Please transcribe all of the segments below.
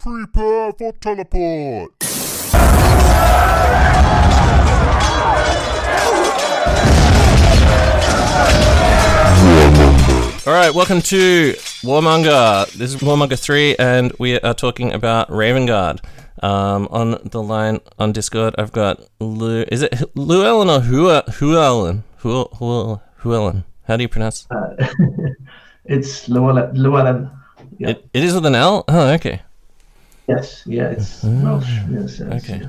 Prepare for teleport! Alright, welcome to Warmonger. This is Warmonger 3, and we are talking about Raven Guard. On the line on Discord, I've got is it Llewellyn or Llewellyn? Llewellyn. How do you pronounce it? It's Llewellyn. Yeah. It is with an L? Oh, okay. Yes, yeah, it's Welsh. Yes, okay.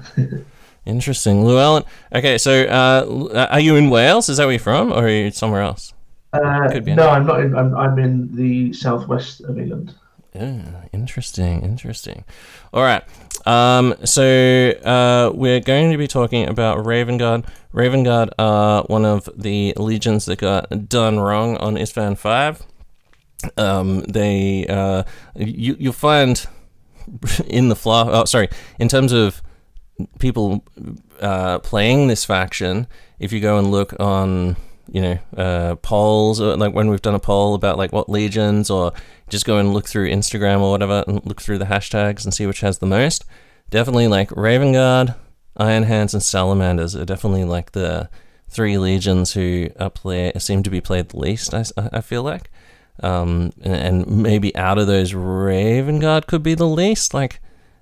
Interesting. Llewellyn. Okay, so are you in Wales? Is that where you're from, or are you somewhere else? No, I'm not. I'm in the southwest of England. Interesting. All right. So we're going to be talking about Raven Guard. Raven Guard are one of the legions that got done wrong on Isstvan 5. You'll find in the fluff. Oh, sorry. In terms of people playing this faction, if you go and look on polls, or like when we've done a poll about like what legions, or just go and look through Instagram or whatever and look through the hashtags and see which has the most. Definitely like Raven Guard, Iron Hands, and Salamanders are definitely like the three legions who seem to be played the least, I feel like. And maybe out of those, Raven Guard could be the least. Like,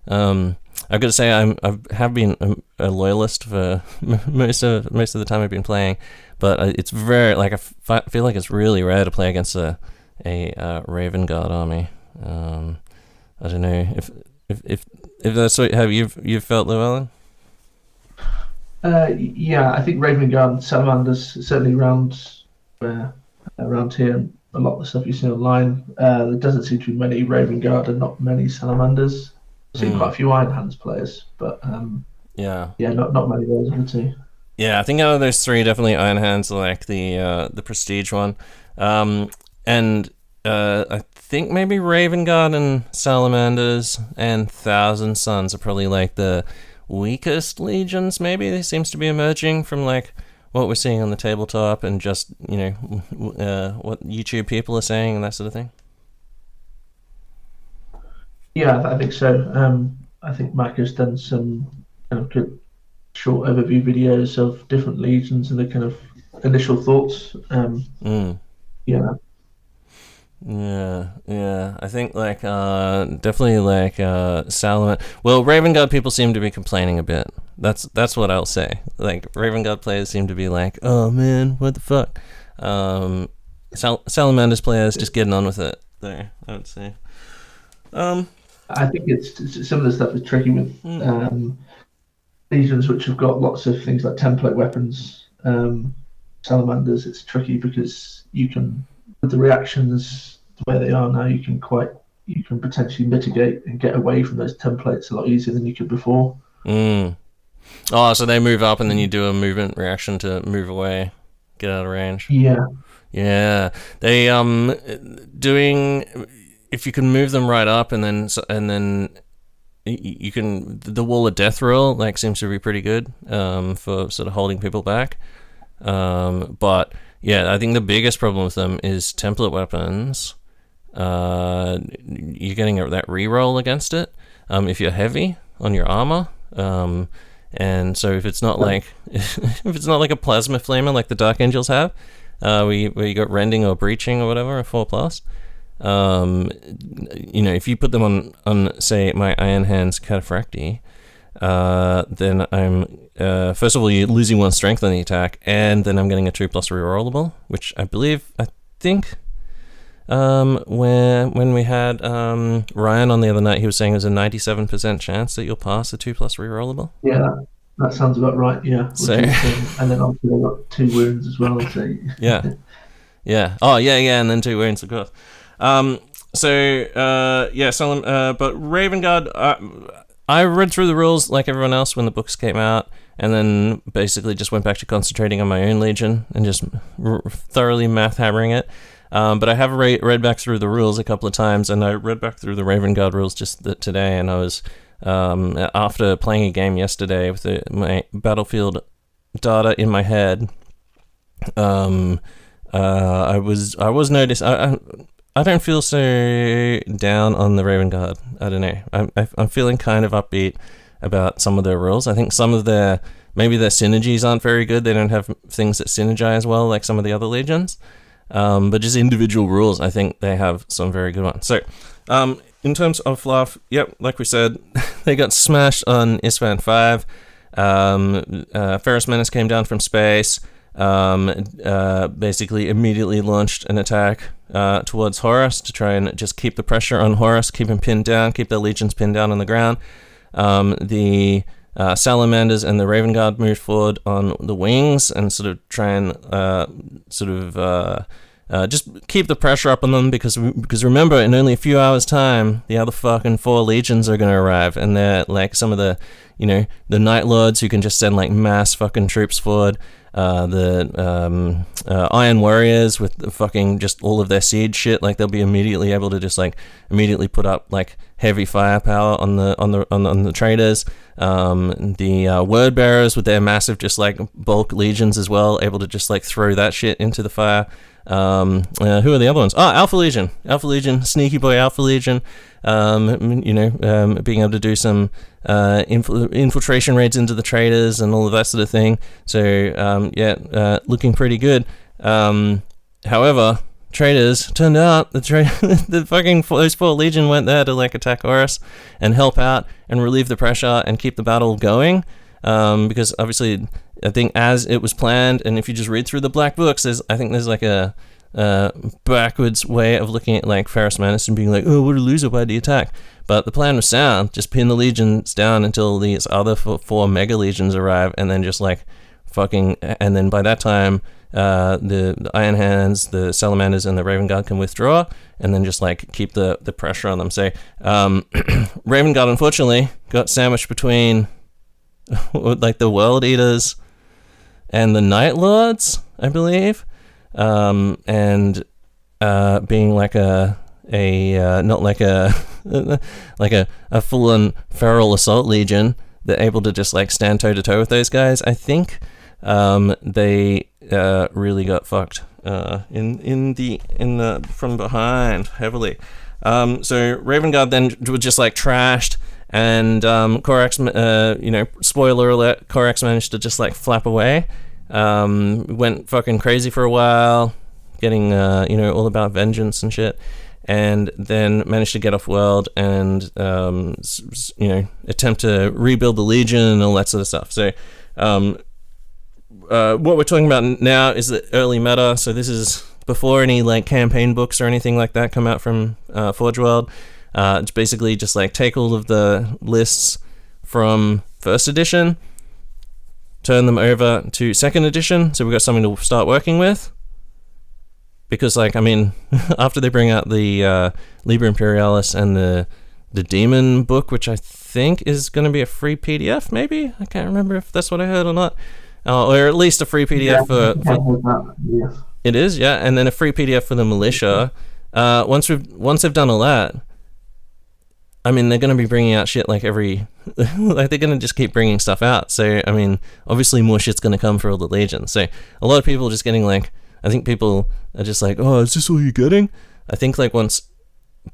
I've got to say I have been a loyalist for most of the time I've been playing, but it's very like I feel like it's really rare to play against a Raven Guard army. I don't know if that's what you've felt, Llewellyn. Yeah, I think Raven Guard and Salamanders certainly around here. A lot of the stuff you see online, there doesn't seem to be many Raven Guard and not many Salamanders. I've seen quite a few Iron Hands players, but not many of those are the two. Yeah, I think out of those three, definitely Iron Hands are like the prestige one, and I think maybe Raven Guard and Salamanders and Thousand Suns are probably like the weakest legions. Maybe they seems to be emerging from like what we're seeing on the tabletop and just what YouTube people are saying and that sort of thing. Yeah, I think so. I think Mac has done some kind of good short overview videos of different legions and the kind of initial thoughts. Yeah. I think like definitely like Salamander. Well, Raven Guard people seem to be complaining a bit. That's what I'll say. Like Raven Guard players seem to be like, oh man, what the fuck. Salamanders players just getting on with it. There, I would say. I think it's some of the stuff is tricky with legions which have got lots of things like template weapons. Salamanders, it's tricky because you can, with the reactions the way they are now, you can potentially mitigate and get away from those templates a lot easier than you could before. Oh, so they move up and then you do a movement reaction to move away, get out of range. Yeah. They doing, if you can move them right up and then you can, the Wall of Death rule like seems to be pretty good for sort of holding people back. But yeah, I think the biggest problem with them is template weapons. You're getting that reroll against it if you're heavy on your armor. And so if it's not like a plasma flamer like the Dark Angels have, where you got rending or breaching or whatever, a 4+. If you put them on say my Iron Hands Cataphracti, then I'm first of all you're losing 1 strength on the attack, and then I'm getting a 2+ rerollable, which I think when we had Ryan on the other night, he was saying there's a 97% chance that you'll pass a 2+ rerollable. Yeah, that sounds about right. Yeah. So, and then obviously I got 2 wounds as well. So. Yeah. Oh yeah, and then 2 wounds of course. But Raven Guard, I read through the rules like everyone else when the books came out, and then basically just went back to concentrating on my own legion and just thoroughly math hammering it. But I have read back through the rules a couple of times, and I read back through the Raven Guard rules just today, and I was after playing a game yesterday with my battlefield data in my head. I was noticing. I don't feel so down on the Raven Guard. I don't know. I'm feeling kind of upbeat about some of their rules. I think some of maybe their synergies aren't very good. They don't have things that synergize well like some of the other legions. But just individual rules, I think they have some very good ones. So, in terms of fluff, yep, like we said, they got smashed on Isstvan 5. Ferrous Menace came down from space, basically immediately launched an attack towards Horus to try and just keep the pressure on Horus, keep him pinned down, keep their legions pinned down on the ground. The Salamanders and the Raven Guard moved forward on the wings and sort of try and just keep the pressure up on them because remember, in only a few hours' time, the other fucking 4 legions are going to arrive, and they're like some of the Night Lords who can just send like mass fucking troops forward. The Iron Warriors with the fucking just all of their siege shit, like they'll be immediately able to just like immediately put up like heavy firepower on the traders. The Word Bearers with their massive just like bulk legions as well, able to just like throw that shit into the fire. Who are the other ones? Alpha Legion, sneaky boy Alpha Legion. Being able to do some infiltration raids into the traders and all of that sort of thing. So looking pretty good. However, traders turned out the fucking those 4 legion went there to like attack Horus and help out and relieve the pressure and keep the battle going. Because obviously, I think as it was planned, and if you just read through the black books, there's like a backwards way of looking at like Ferrous Menace and being like, oh, what a loser, why'd he attack? But the plan was sound, just pin the legions down until these other 4 mega legions arrive, and then just like fucking, and then by that time, the Iron Hands, the Salamanders, and the Raven Guard can withdraw, and then just like keep the pressure on them. So Raven Guard unfortunately got sandwiched between like the World Eaters and the Night Lords, I believe, and being like not like a like a full-on feral assault legion, they're able to just like stand toe to toe with those guys. I think they really got fucked in the from behind heavily. So Raven Guard then was just like trashed. And Corax, spoiler alert, Corax managed to just like flap away. Went fucking crazy for a while, getting all about vengeance and shit, and then managed to get off world and attempt to rebuild the legion and all that sort of stuff. So what we're talking about now is the early meta. So this is before any like campaign books or anything like that come out from Forge World. It's basically just like take all of the lists from 1st edition, turn them over to 2nd edition, so we've got something to start working with. Because like, I mean, after they bring out the Liber Imperialis and the Demon book, which I think is going to be a free PDF, maybe? I can't remember if that's what I heard or not. Or at least a free PDF for It is, yeah, and then a free PDF for the militia. Once they've done all that, I mean, they're going to be bringing out shit like every... like, they're going to just keep bringing stuff out. So, I mean, obviously more shit's going to come for all the legions. So, a lot of people are just getting, like... I think people are just like, oh, is this all you're getting? I think, like, once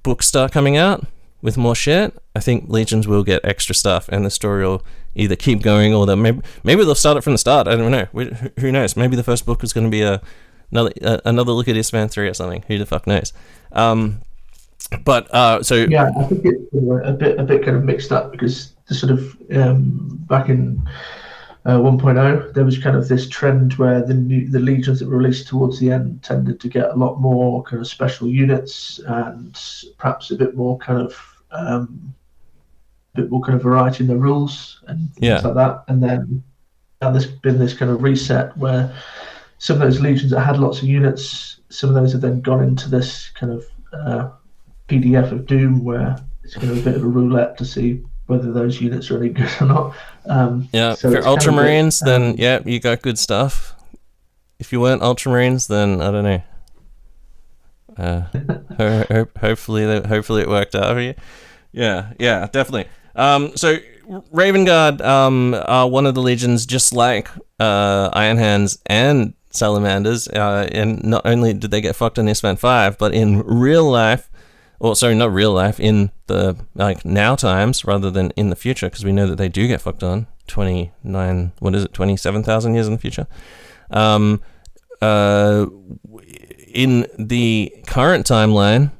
books start coming out with more shit, I think legions will get extra stuff, and the story will either keep going, or maybe they'll start it from the start. I don't know. Who knows? Maybe the first book is going to be another look at Isstvan 3 or something. Who the fuck knows? But so yeah, I think it's a bit kind of mixed up, because the sort of back in 1.0 there was kind of this trend where the legions that were released towards the end tended to get a lot more kind of special units and perhaps a bit more kind of variety in the rules and things like that. And then there's been this kind of reset where some of those legions that had lots of units, some of those have then gone into this kind of PDF of Doom, where it's kind of a bit of a roulette to see whether those units are any good or not. So if you're Ultramarines, then you got good stuff. If you weren't Ultramarines, then I don't know. Hopefully it worked out for you. Yeah, definitely. So Raven Guard are one of the legions, just like Iron Hands and salamanders, and not only did they get fucked in Ispan 5, but in real life, or sorry, not real life, in the now times rather than in the future, because we know that they do get fucked on 27,000 years in the future. In the current timeline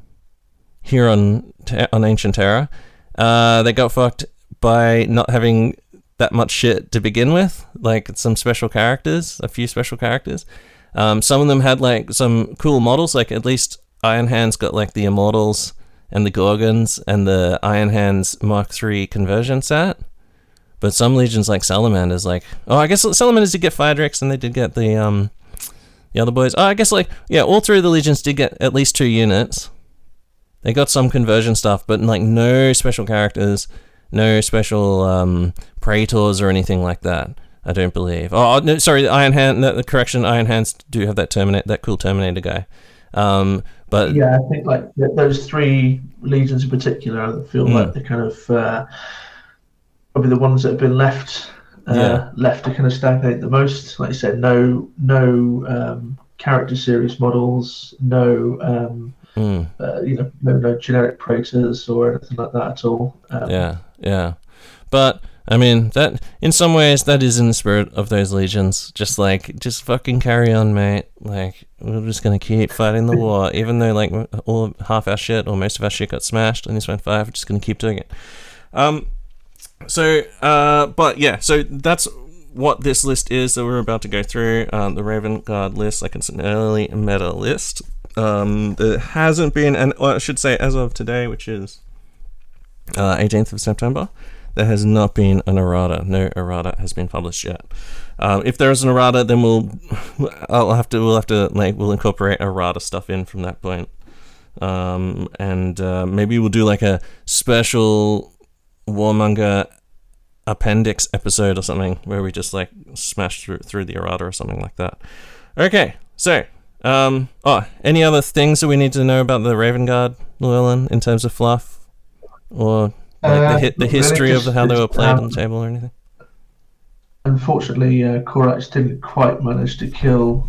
here on Ancient Terra, they got fucked by not having that much shit to begin with, like some special characters, a few special characters. Some of them had like some cool models, like at least Iron Hands got like the Immortals and the Gorgons and the Iron Hands Mark III conversion set. But some legions like Salamanders, like, oh, I guess Salamanders did get Firedrix and they did get the other boys. Oh, I guess like, yeah, all three of the legions did get at least 2 units. They got some conversion stuff, but like no special characters, no special Praetors or anything like that. I don't believe. Oh no, sorry, Iron Hand. No, correction, Iron Hands do have that cool Terminator guy. But yeah, I think like those 3 legions in particular, I feel like they're kind of probably the ones that have been left to kind of stagnate the most. Like you said, no character series models, no generic Praetors or anything like that at all. Yeah. But I mean, that in some ways that is in the spirit of those legions. Just fucking carry on, mate. Like, we're just gonna keep fighting the war, even though like half our shit or most of our shit got smashed in this 5. We're just gonna keep doing it. So that's what this list is that we're about to go through. The Raven Guard list, like it's an early meta list. There hasn't been, I should say as of today, which is 18th of September, there has not been an errata. No errata has been published yet. If there is an errata, then we'll incorporate errata stuff in from that point. And maybe we'll do like a special Warmonger appendix episode or something where we just like smash through the errata or something like that. Okay, so any other things that we need to know about the Raven Guard, Llewellyn, in terms of fluff, or like the history of how they were played on the table or anything? Unfortunately, Corax didn't quite manage to kill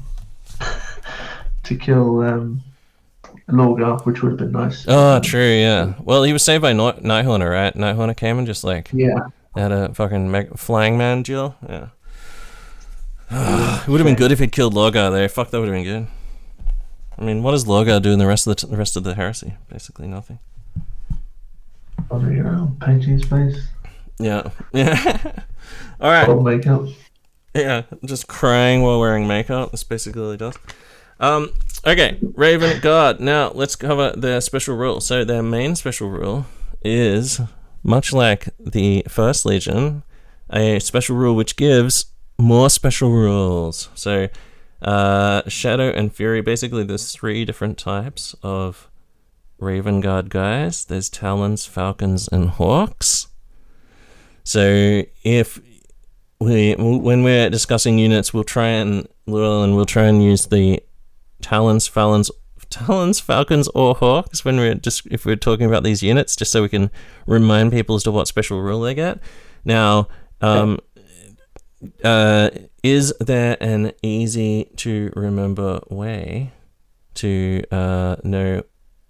Lorgar, which would have been nice. Oh, true, yeah. Well, he was saved by Nighthorner, right? Nighthorner came and just like had a fucking flying man duel. Yeah. It would have been good if he'd killed Lorgar there. Fuck, that would have been good. I mean, what does Lorgar do in the rest of the heresy? Basically nothing. Wandering around, painting his face. Yeah. All right. Old makeup. Yeah, just crying while wearing makeup. That's basically all he does. Okay, Raven Guard. Now, let's cover their special rule. So their main special rule is, much like the First Legion, a special rule which gives more special rules. So, Shadow and Fury, basically there's 3 different types of Raven Guard guys. There's Talons, Falcons, and Hawks. So when we're discussing units, we'll try and use the Talons, Falcons, or Hawks if we're talking about these units, just so we can remind people as to what special rule they get. Now, is there an easy to remember way to know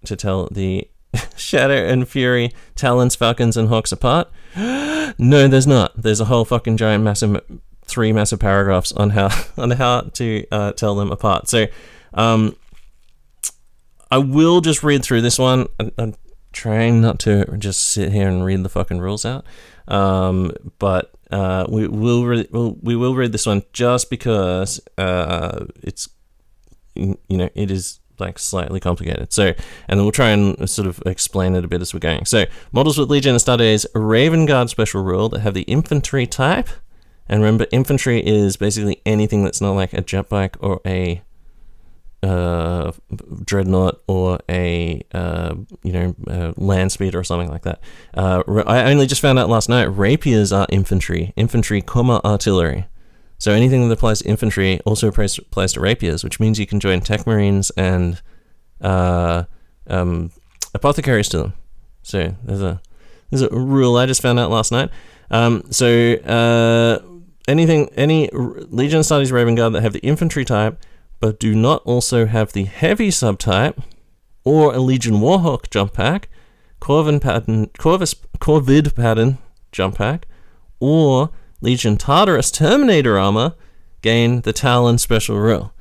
to tell the Shadow and Fury, Talons, Falcons, and Hawks apart? No, there's not. There's a whole fucking giant massive 3 massive paragraphs on how to tell them apart. So I will just read through this one. I'm trying not to just sit here and read the fucking rules out. But we will read this one just because it's it is like slightly complicated. So, and then we'll try and sort of explain it a bit as we're going. So, models with Legion and Starday's Raven Guard special rule that have the infantry type. And remember, infantry is basically anything that's not like a jet bike or a dreadnought or a land speeder or something like that. I only just found out last night rapiers are infantry, artillery. So anything that applies to infantry also applies to rapiers, which means you can join tech marines and apothecaries to them. So there's a rule I just found out last night. any Legion Astartes Raven Guard that have the infantry type, but do not also have the heavy subtype, or a Legion Warhawk jump pack, Corvid pattern jump pack, or Legion Tartarus Terminator armor, gain the Talon special rule.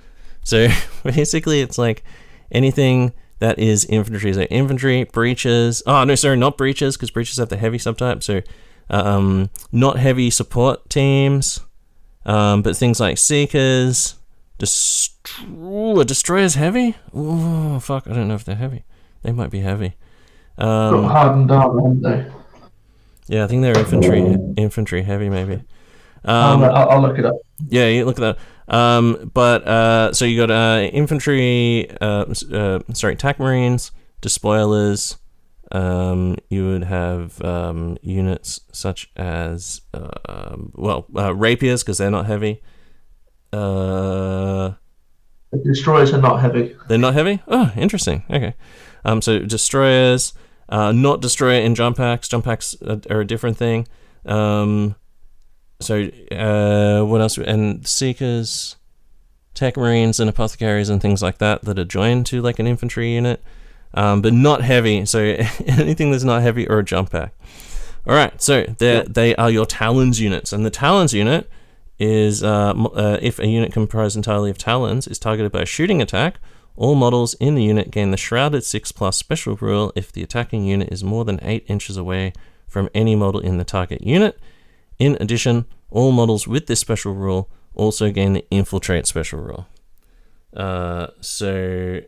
So basically, it's like anything that is infantry. So infantry, breaches. Oh no, sorry, not breaches, because breaches have the heavy subtype. So not heavy support teams, but things like seekers. Destroyers heavy? Oh fuck! I don't know if they're heavy. They might be heavy. Got hardened armor, haven't they? Yeah, I think they're infantry heavy maybe. I'll look it up. Yeah, you look at that. But so you got infantry, attack marines, despoilers. You would have units such as rapiers, because they're not heavy. The destroyers are not heavy. They're not heavy? Oh, interesting. Okay. So destroyers, not destroyer in jump packs. Jump packs are a different thing. So what else? And seekers, tech marines, and apothecaries and things like that are joined to like an infantry unit, but not heavy. So anything that's not heavy or a jump pack. All right. So they are your Talons units, and the Talons unit is if a unit comprised entirely of Talons is targeted by a shooting attack, all models in the unit gain the Shrouded 6+ special rule if the attacking unit is more than 8 inches away from any model in the target unit. In addition, all models with this special rule also gain the Infiltrate special rule. So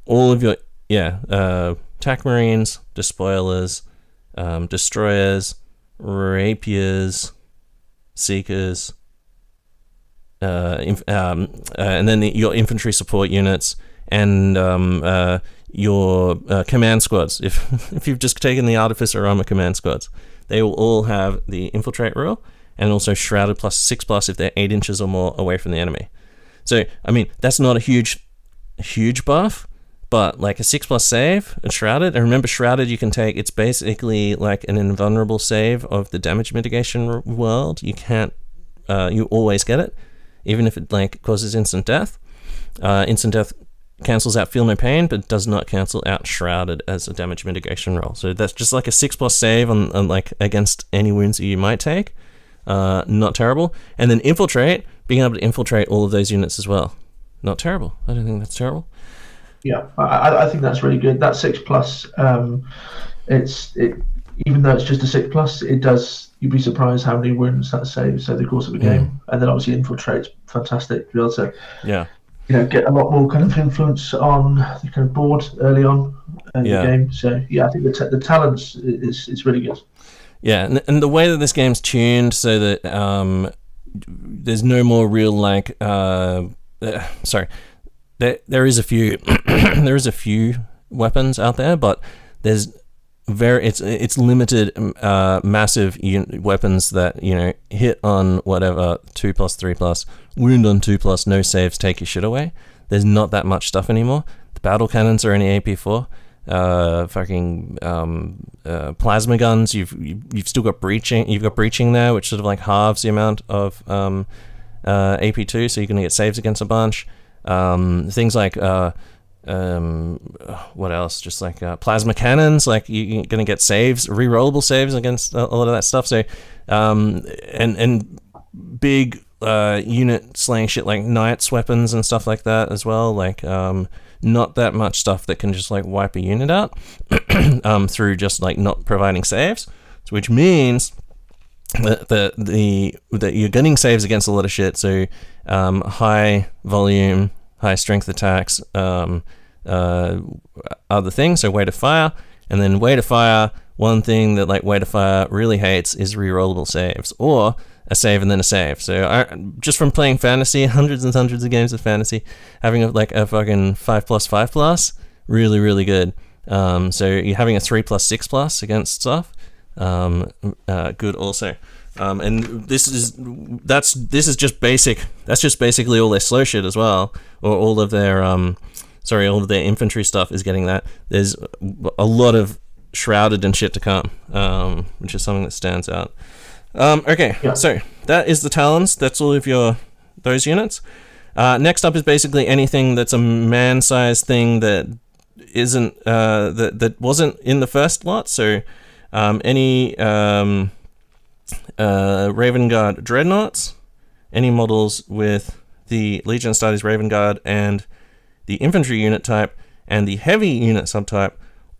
all of your attack marines, despoilers, destroyers, rapiers, seekers, and then your infantry support units, and your command squads. If you've just taken the Artificer armor command squads, they will all have the Infiltrate rule, and also Shrouded +6+ if they're 8 inches or more away from the enemy. So I mean, that's not a huge buff, but like a 6+ save and Shrouded. And remember, Shrouded you can take. It's basically like an invulnerable save of the damage mitigation world. You can't. You always get it, even if it like causes instant death. Instant death cancels out Feel No Pain, but does not cancel out Shrouded as a damage mitigation roll. So that's just like a 6+ save on like against any wounds that you might take. Not terrible. And then Infiltrate, being able to infiltrate all of those units as well. Not terrible. I don't think that's terrible. Yeah, I think that's really good. That 6+, even though it's just a 6+, it does. You'd be surprised how many wounds that saves over the course of a game. And then obviously Infiltrate's fantastic to be able to get a lot more kind of influence on the kind of board early on in the game. So yeah, I think the talents is really good. Yeah, and the way that this game's tuned so that there's no more real like there is a few there is a few weapons out there, but there's it's limited massive weapons that hit on whatever 2+, 3+, wound on 2+, no saves, take your shit away. There's not that much stuff anymore. The battle cannons are only AP4. Plasma guns. You've still got breaching. You've got breaching there, which sort of like halves the amount of AP2, so you're gonna get saves against a bunch. Things like what else? Just like plasma cannons, like you're gonna get saves, re-rollable saves against a lot of that stuff. So and big unit slaying shit like knights weapons and stuff like that as well. Like not that much stuff that can just like wipe a unit out through just like not providing saves, which means that you're getting saves against a lot of shit. So high volume, high strength attacks are the thing. So Weight of Fire, and then Weight of Fire, one thing that like Weight of Fire really hates is rerollable saves, or a save and then a save. So just from playing fantasy, hundreds and hundreds of games of fantasy, having a fucking 5+5+, really, really good. So you're having a 3+, 6+ against stuff, good also. And this is just basic. That's just basically all their slow shit as well, or all of their all of their infantry stuff is getting that. There's a lot of Shrouded and shit to come, which is something that stands out. Okay, Yeah. so that is the Talons. That's all of those units. Next up is basically anything that's a man-sized thing that isn't that wasn't in the first lot. So any Raven Guard Dreadnoughts, any models with the Legion Astartes Raven Guard and the infantry unit type and the heavy unit subtype,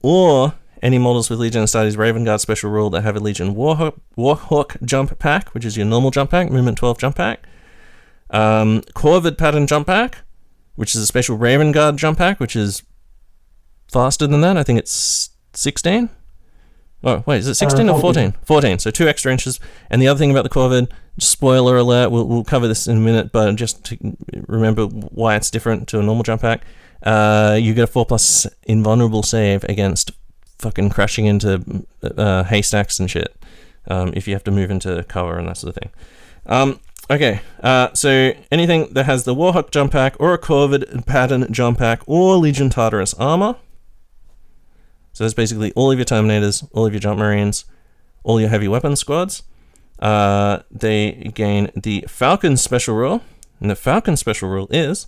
or any models with Legion Astartes Raven Guard special rule that have a Legion Warhawk jump pack, which is your normal jump pack, movement 12 jump pack. Corvid pattern jump pack, which is a special Raven Guard jump pack, which is faster than that. I think it's 16. Oh, wait, is it 16 or 14? 14, so 2 extra inches. And the other thing about the Corvid, spoiler alert, we'll cover this in a minute, but just to remember why it's different to a normal jump pack, you get a 4+ invulnerable save against fucking crashing into haystacks and shit, if you have to move into cover and that sort of thing. Okay, so anything that has the Warhawk jump pack or a Corvid pattern jump pack or Legion Tartarus armor. So that's basically all of your Terminators, all of your Jump Marines, all your heavy weapon squads. They gain the Falcon special rule, and the Falcon special rule is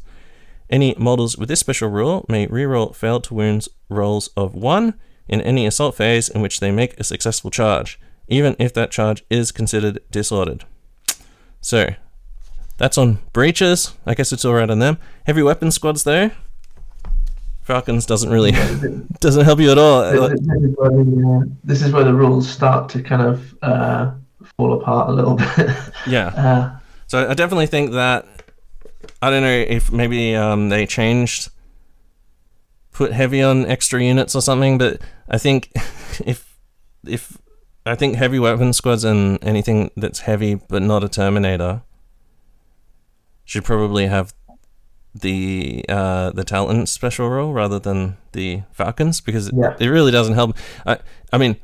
any models with this special rule may reroll failed to wounds rolls of 1 in any assault phase in which they make a successful charge, even if that charge is considered disordered. So that's on breaches. I guess it's alright on them. Heavy weapon squads though, Falcons doesn't really doesn't help you at all. This is where the rules start to kind of fall apart a little bit. Yeah. So I definitely think that, I don't know if maybe they put heavy on extra units or something, but I think I think heavy weapon squads and anything that's heavy but not a Terminator should probably have the Talon special rule rather than the Falcons, because it really doesn't help. I mean,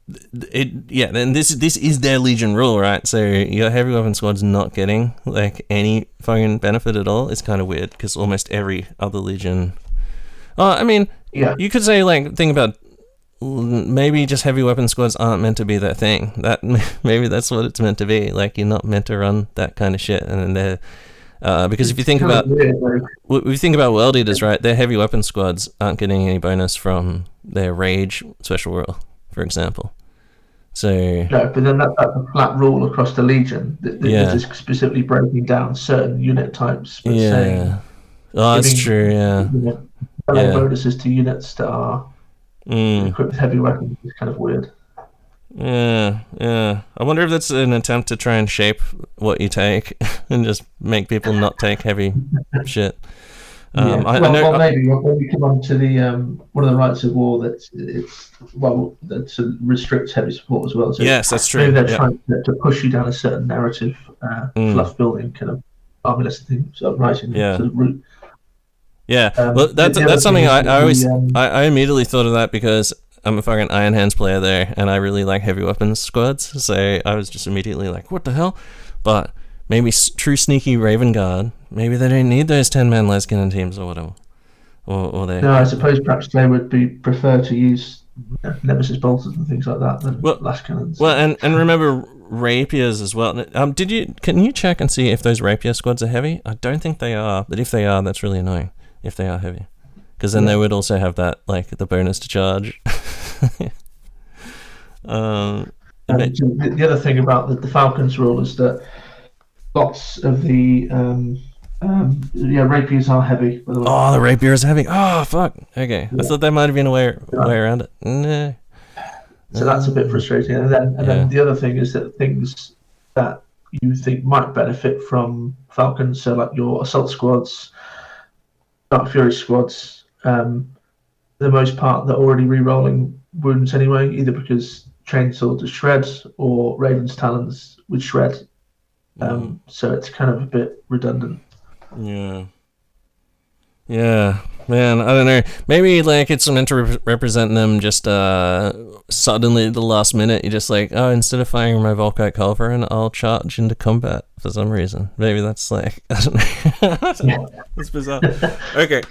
then this is their Legion rule, right? So your heavy weapon squad's not getting like any fucking benefit at all. It's kind of weird because almost every other Legion. I mean, you could say like think about maybe just heavy weapon squads aren't meant to be that thing. That maybe that's what it's meant to be. Like you're not meant to run that kind of shit, and then they're. Because if you think about World Eaters, right, their heavy weapon squads aren't getting any bonus from their Rage special rule, for example. So no, but then that's a flat rule across the Legion. This is specifically breaking down certain unit types. But saying, that's true. Yeah, bonuses to units that are equipped with heavy weapons is kind of weird. Yeah. I wonder if that's an attempt to try and shape what you take and just make people not take heavy shit. I know. Maybe when we come on to the one of the rights of war that restricts heavy support as well. So yes, that's true. Maybe they're trying to push you down a certain narrative, fluff building kind of army list thing, sort of writing sort of route. Yeah, well, that's something I always I immediately thought of that because I'm a fucking Iron Hands player there, and I really like heavy weapons squads, so I was just immediately like, what the hell? But maybe true sneaky Raven Guard, maybe they don't need those 10-man Lascannon teams or whatever. Or they... No, I suppose perhaps they would prefer to use Nemesis bolters and things like that than Lascannons. Well, and remember rapiers as well. Can you check and see if those rapier squads are heavy? I don't think they are, but if they are, that's really annoying, if they are heavy. Because then they would also have that, like, the bonus to charge. The other thing about the Falcons rule is that lots of the rapiers are heavy. By the way. Oh, the rapier is heavy. Oh, fuck. Okay, I thought there might have been a way around it. No. So that's a bit frustrating. And then the other thing is that things that you think might benefit from Falcons, so like your assault squads, Dark Fury squads. The most part they're already re-rolling wounds anyway, either because Chainsaw to shred or Raven's Talons would shred. So it's kind of a bit redundant. Yeah, man, I don't know. Maybe like it's meant to represent them just suddenly at the last minute. You're just like, oh, instead of firing my Volkite Culverin, I'll charge into combat for some reason. Maybe that's like, I don't know. It's bizarre. Okay.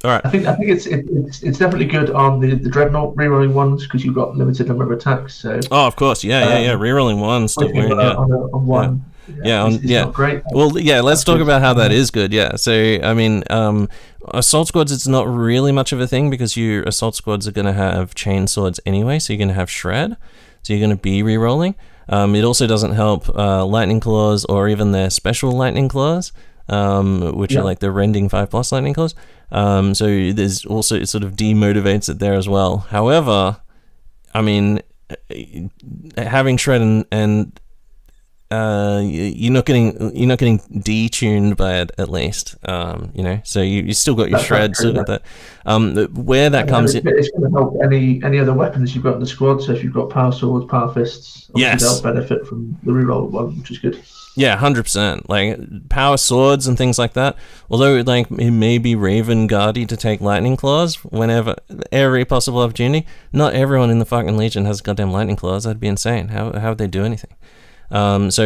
All right. I think it's definitely good on the dreadnought rerolling ones because you've got limited number of attacks. So Oh, of course. Yeah. Rerolling one stuff weird. Yeah. On one. It's not great. Well, yeah. Let's talk about how that is good. Yeah. So, I mean, assault squads, it's not really much of a thing because your assault squads are going to have chain swords anyway. So you're going to have shred. So you're going to be rerolling. It also doesn't help lightning claws or even their special lightning claws, which are like the rending 5+ lightning claws. So there's also, it sort of demotivates it there as well. However, I mean, having shred and you're not getting detuned by it at least, so you still got your shred, still got that. Where that comes in, it's going to help any other weapons you've got in the squad. So if you've got power swords, power fists, they'll benefit from the reroll one, which is good. Yeah, 100%. Like power swords and things like that. Although like it may be Raven Guardy to take lightning claws whenever every possible opportunity. Not everyone in the fucking Legion has goddamn lightning claws. That'd be insane. How would they do anything? Lots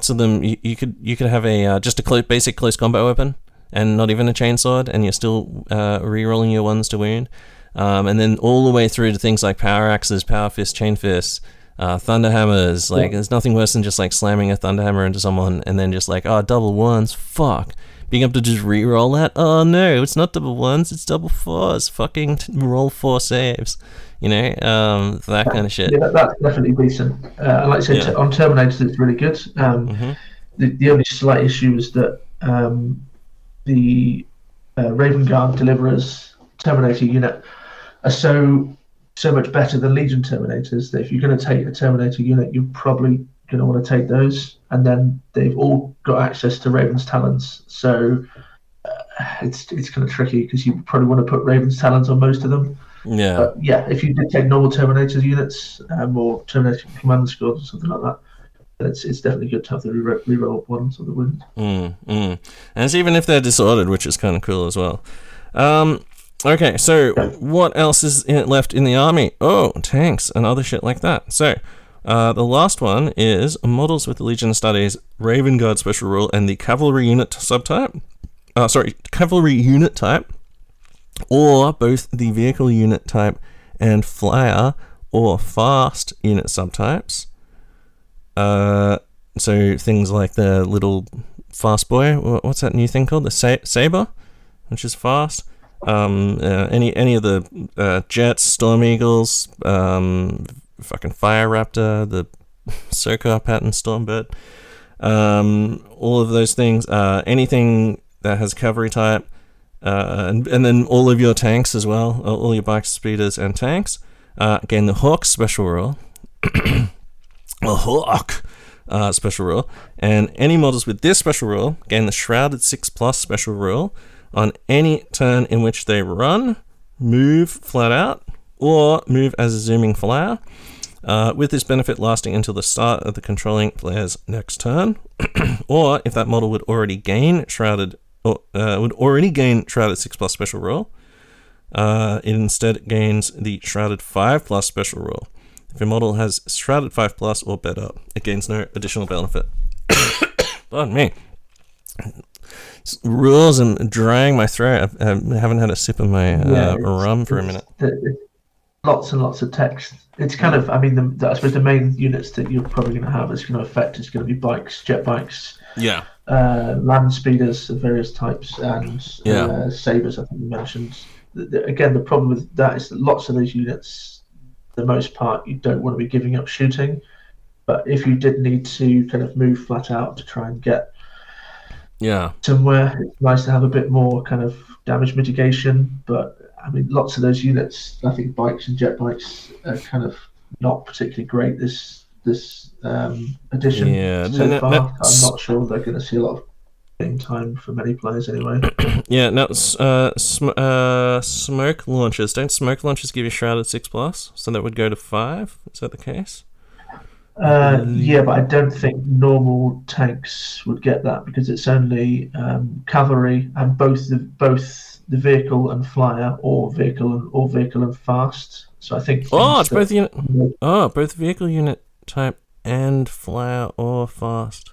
of them. You could have a just a basic close combat weapon and not even a chainsword, and you're still re-rolling your ones to wound. And then all the way through to things like power axes, power fists, chain fists. Thunderhammers, like there's nothing worse than just like slamming a thunderhammer into someone and then just like, double ones, fuck. Being able to just re-roll that, no, it's not double ones, it's double fours, fucking roll 4 saves, that kind of shit. Yeah, that's definitely decent. Like I said, on Terminators it's really good. The only slight issue is that the Raven Guard Deliverers Terminator unit are so much better than Legion Terminators that if you're going to take a Terminator unit, you're probably going to want to take those, and then they've all got access to Raven's Talons, so it's kind of tricky because you probably want to put Raven's Talons on most of them. Yeah. But yeah, if you did take normal Terminator units or Terminator Command Squad or something like that, then it's definitely good to have the reroll ones of the wounds. And it's even if they're disordered, which is kind of cool as well. Okay, so what else is left in the army? Oh, tanks and other shit like that. So, the last one is models with the Legion Studies Raven Guard special rule and the cavalry unit subtype. Cavalry unit type, or both the vehicle unit type and flyer or fast unit subtypes. So things like the little fast boy. What's that new thing called? The saber, which is fast. Any of the jets, Storm Eagles, fucking Fire Raptor, the Sokar pattern Stormbird, all of those things, anything that has cavalry type, and then all of your tanks as well, all your bikes, speeders, and tanks. Again, the Hawk special rule, special rule, and any models with this special rule gain the Shrouded 6+ special rule on any turn in which they run, move flat out, or move as a zooming flyer, with this benefit lasting until the start of the controlling player's next turn, or if that model would already gain Shrouded 6+ special rule, it instead gains the Shrouded 5+ special rule. If a model has Shrouded 5+ or better, it gains no additional benefit. Pardon me. Rules and drying my throat. I haven't had a sip of my rum for a minute. Lots and lots of text. It's kind of, I suppose the main units that you're probably going to have is going to affect is going to be bikes, jet bikes, land speeders of various types, and sabers. I think you mentioned. Again, the problem with that is that lots of those units, for the most part, you don't want to be giving up shooting. But if you did need to kind of move flat out to try and get somewhere, it's nice to have a bit more kind of damage mitigation. But lots of those units, I think bikes and jet bikes are kind of not particularly great this edition so far. I'm not sure they're going to see a lot of game time for many players anyway. Smoke launchers. Don't smoke launchers give you Shrouded 6+? So that would go to 5? Is that the case? But I don't think normal tanks would get that because it's only cavalry and both the vehicle and flyer, or vehicle and fast. So I think it's both both vehicle unit type and flyer or fast.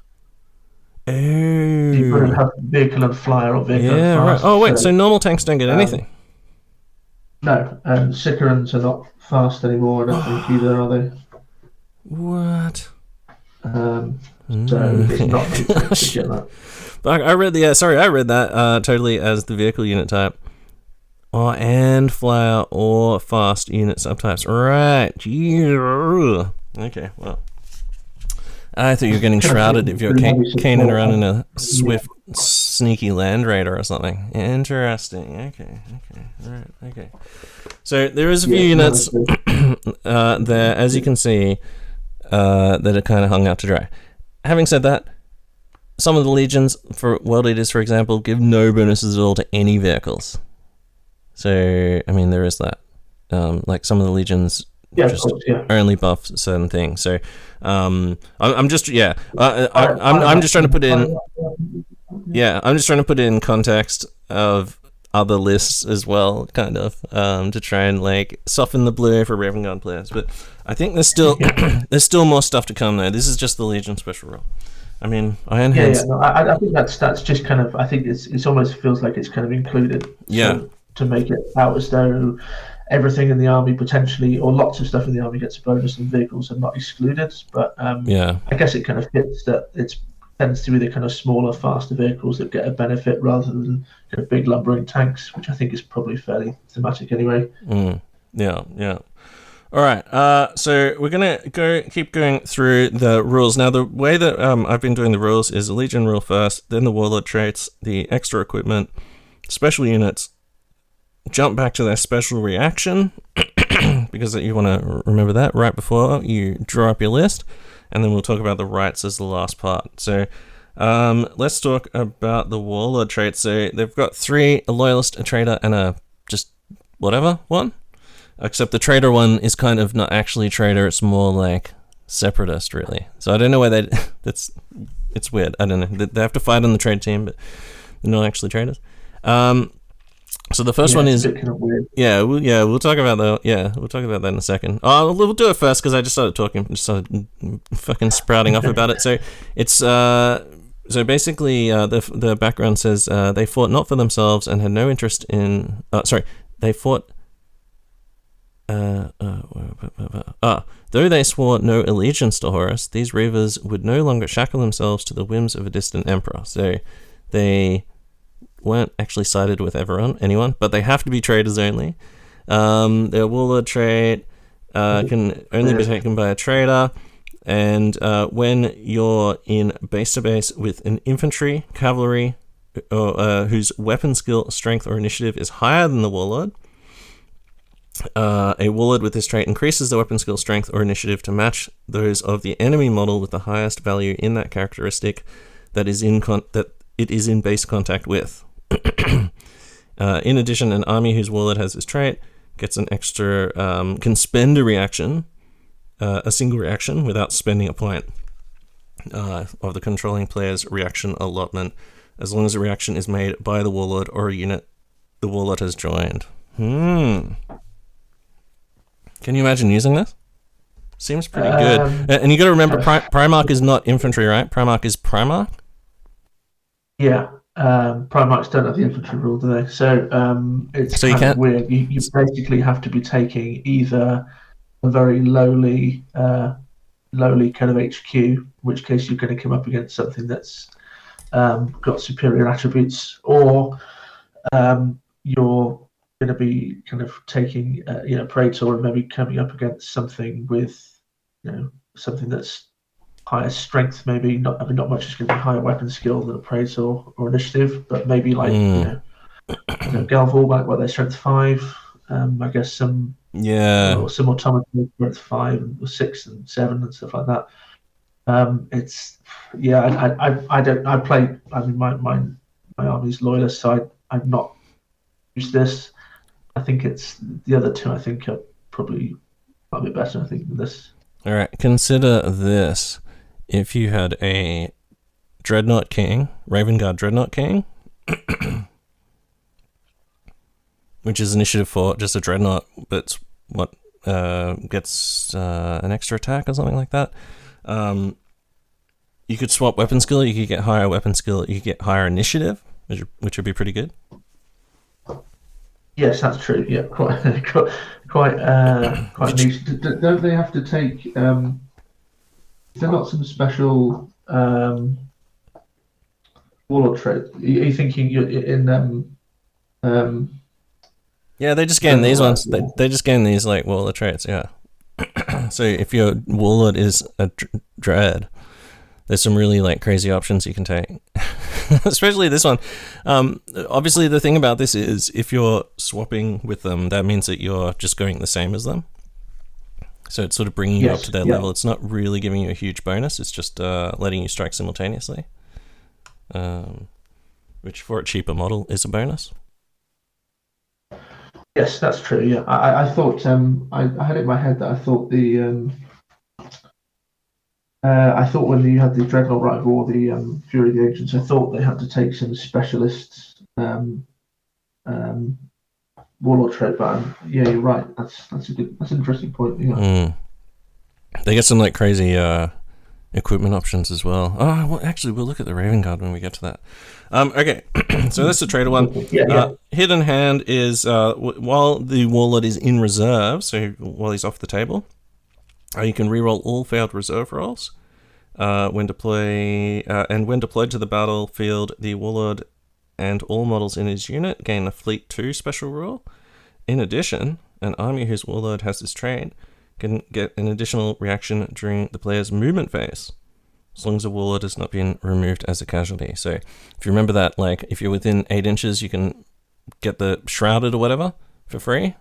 So you've got to Oh. have vehicle and flyer or vehicle and Yeah, right. fast. Oh, wait, so normal tanks don't get anything? No, Sicarans are not fast anymore, I don't think either, are they? What? So it's not many tanks that get that. I read I read that totally as the vehicle unit type. Oh, and flyer or fast unit subtypes. Right. Yeah. Okay, well. I thought you were getting shrouded if you're caning around in a swift, sneaky Land Raider or something. Interesting. Okay. Alright, okay. So there is a few units there, as you can see, that are kind of hung out to dry. Having said that, some of the legions, for World Eaters, for example, give no bonuses at all to any vehicles. So, I mean, there is that. Like some of the legions only buff certain things. So, I'm just trying to put in. Yeah, I'm just trying to put it in context of other lists as well, kind of, to try and like soften the blow for Raven Guard players. But I think there's still more stuff to come though. This is just the Legion special rule. I mean, Iron Hands. No, I think that's just kind of. I think it's almost feels like it's kind of included. Yeah. To make it out as though everything in the army potentially, or lots of stuff in the army gets a bonus, and vehicles are not excluded. But I guess it kind of fits that it tends to be the kind of smaller, faster vehicles that get a benefit rather than kind of big lumbering tanks, which I think is probably fairly thematic anyway. Yeah. All right, so we're gonna keep going through the rules. Now, the way that I've been doing the rules is the Legion rule first, then the Warlord traits, the extra equipment, special units, jump back to their special reaction, because you want to remember that right before you draw up your list, and then we'll talk about the rights as the last part. So let's talk about the Warlord traits. So they've got 3, a Loyalist, a Traitor, and a just whatever one. Except the Traitor one is kind of not actually Traitor, it's more like Separatist, really. So I don't know why it's weird. I don't know. They have to fight on the trade team, but they're not actually traitors. So the first one is kind of weird. We'll talk about that. We'll talk about that in a second. We'll do it first because I just started fucking sprouting off about it. So it's so basically the background says they fought not for themselves and had no interest in. They fought. Though they swore no allegiance to Horus, these Reavers would no longer shackle themselves to the whims of a distant emperor. So they weren't actually sided with anyone, but they have to be traitors only. Their Warlord trait can only be taken by a traitor, and when you're in base-to-base with an infantry, cavalry, or whose weapon skill, strength, or initiative is higher than the Warlord, a Warlord with this trait increases the weapon skill, strength, or initiative to match those of the enemy model with the highest value in that characteristic that it is in base contact with. In addition, an army whose Warlord has this trait gets an extra, can spend a single reaction without spending a point of the controlling player's reaction allotment, as long as the reaction is made by the Warlord or a unit the Warlord has joined. Can you imagine using this? Seems pretty good. And you got to remember, Primarch is not infantry, right? Primarch is Primarch? Yeah. Primarchs don't have the infantry rule, do they? So it's kind of weird. You basically have to be taking either a very lowly kind of HQ, in which case you're going to come up against something that's got superior attributes, or you're going to be kind of taking Praetor and maybe coming up against something with something that's higher strength, maybe not much is going to be higher weapon skill than a Praetor or initiative, but maybe like Galval, like their strength 5, I guess some automaton strength 5 or 6 and 7 and stuff like that. My army's loyalist, so I've not used this. I think it's the other two. I think are probably a bit better. I think than this. All right, consider this: if you had a Dreadnought King, Raven Guard Dreadnought King, which is initiative 4, just a Dreadnought, but gets an extra attack or something like that. you could swap weapon skill. You could get higher weapon skill. You could get higher initiative, which would be pretty good. Yes, that's true. Yeah, quite niche. Don't they have to take? Is there not some special warlord trait? Are you thinking you're in Yeah, they just gain these ones. They just gain these like warlord traits. Yeah. So if your warlord is a dread, there's some really like crazy options you can take. Especially this one. Obviously, the thing about this is if you're swapping with them, that means that you're just going the same as them. So it's sort of bringing you up to their level. It's not really giving you a huge bonus. It's just letting you strike simultaneously, which for a cheaper model is a bonus. Yes, that's true. Yeah, I thought I had it in my head that I thought when you had the Dreadnought Rival or the Fury of the Ancients, I thought they had to take some specialist warlord trait. But yeah, you're right. That's an interesting point. Yeah. They get some like crazy equipment options as well. Oh, well, actually, we'll look at the Raven Guard when we get to that. Okay, so that's the trader one. Hidden Hand is while the warlord is in reserve, so while he's off the table, you can reroll all failed reserve rolls. When deployed to the battlefield, the warlord and all models in his unit gain a Fleet 2 special rule. In addition, an army whose warlord has this trait can get an additional reaction during the player's movement phase, as long as the warlord has not been removed as a casualty. So if you remember that, like if you're within 8 inches, you can get the Shrouded or whatever for free.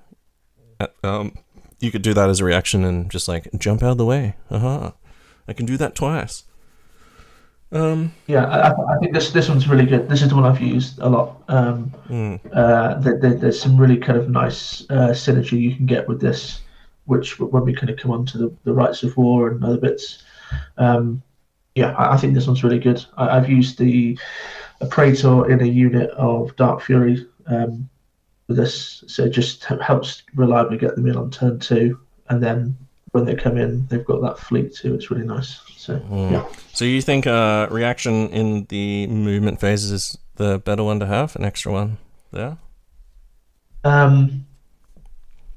You could do that as a reaction and just like jump out of the way. I can do that twice. I think this one's really good. This is the one I've used a lot. There's some really kind of nice synergy you can get with this, which when we kind of come on to the rights of war and other bits, I think this one's really good. I've used a Praetor in a unit of Dark Fury with this, so it just helps reliably get them in on turn 2, and then when they come in, they've got that fleet too. It's really nice. So yeah. So you think reaction in the movement phase is the better one to have, an extra one there?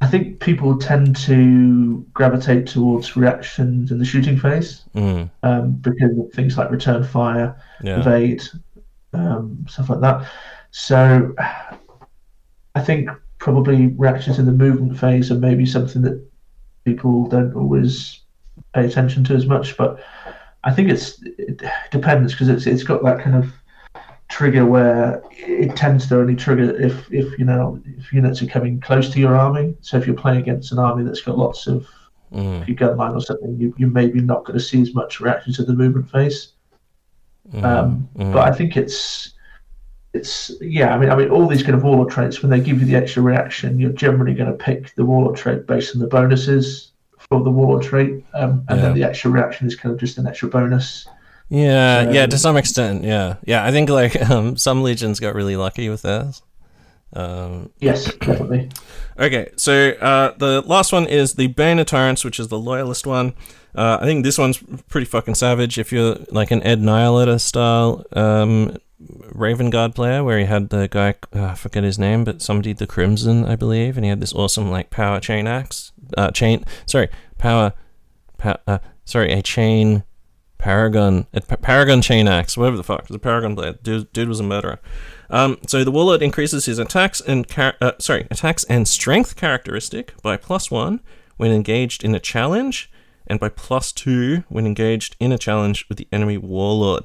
I think people tend to gravitate towards reactions in the shooting phase because of things like return fire, evade, stuff like that. So I think probably reactions in the movement phase are maybe something that people don't always pay attention to as much. But I think it depends, because it's got that kind of trigger where it tends to only trigger if units are coming close to your army. So if you're playing against an army that's got lots of your gun line or something, you maybe not going to see as much reaction to the movement phase. But I think it's I mean all these kind of warlord traits, when they give you the extra reaction, you're generally going to pick the warlord trait based on the bonuses for the warlord trait, and then the extra reaction is kind of just an extra bonus. To some extent, yeah. I think like some legions got really lucky with this. Yes, definitely. Okay, so the last one is the Bane of Tyrants, which is the loyalist one. I think this one's pretty fucking savage. If you're like an Ed Nihilator style Raven Guard player, where he had the guy, I forget his name, but somebody the Crimson, I believe, and he had this awesome like power chain axe, a chain Paragon chain axe, whatever the fuck. It was a Paragon blade. Dude was a murderer. So the warlord increases his attacks and strength characteristic by +1 when engaged in a challenge, and by +2 when engaged in a challenge with the enemy warlord.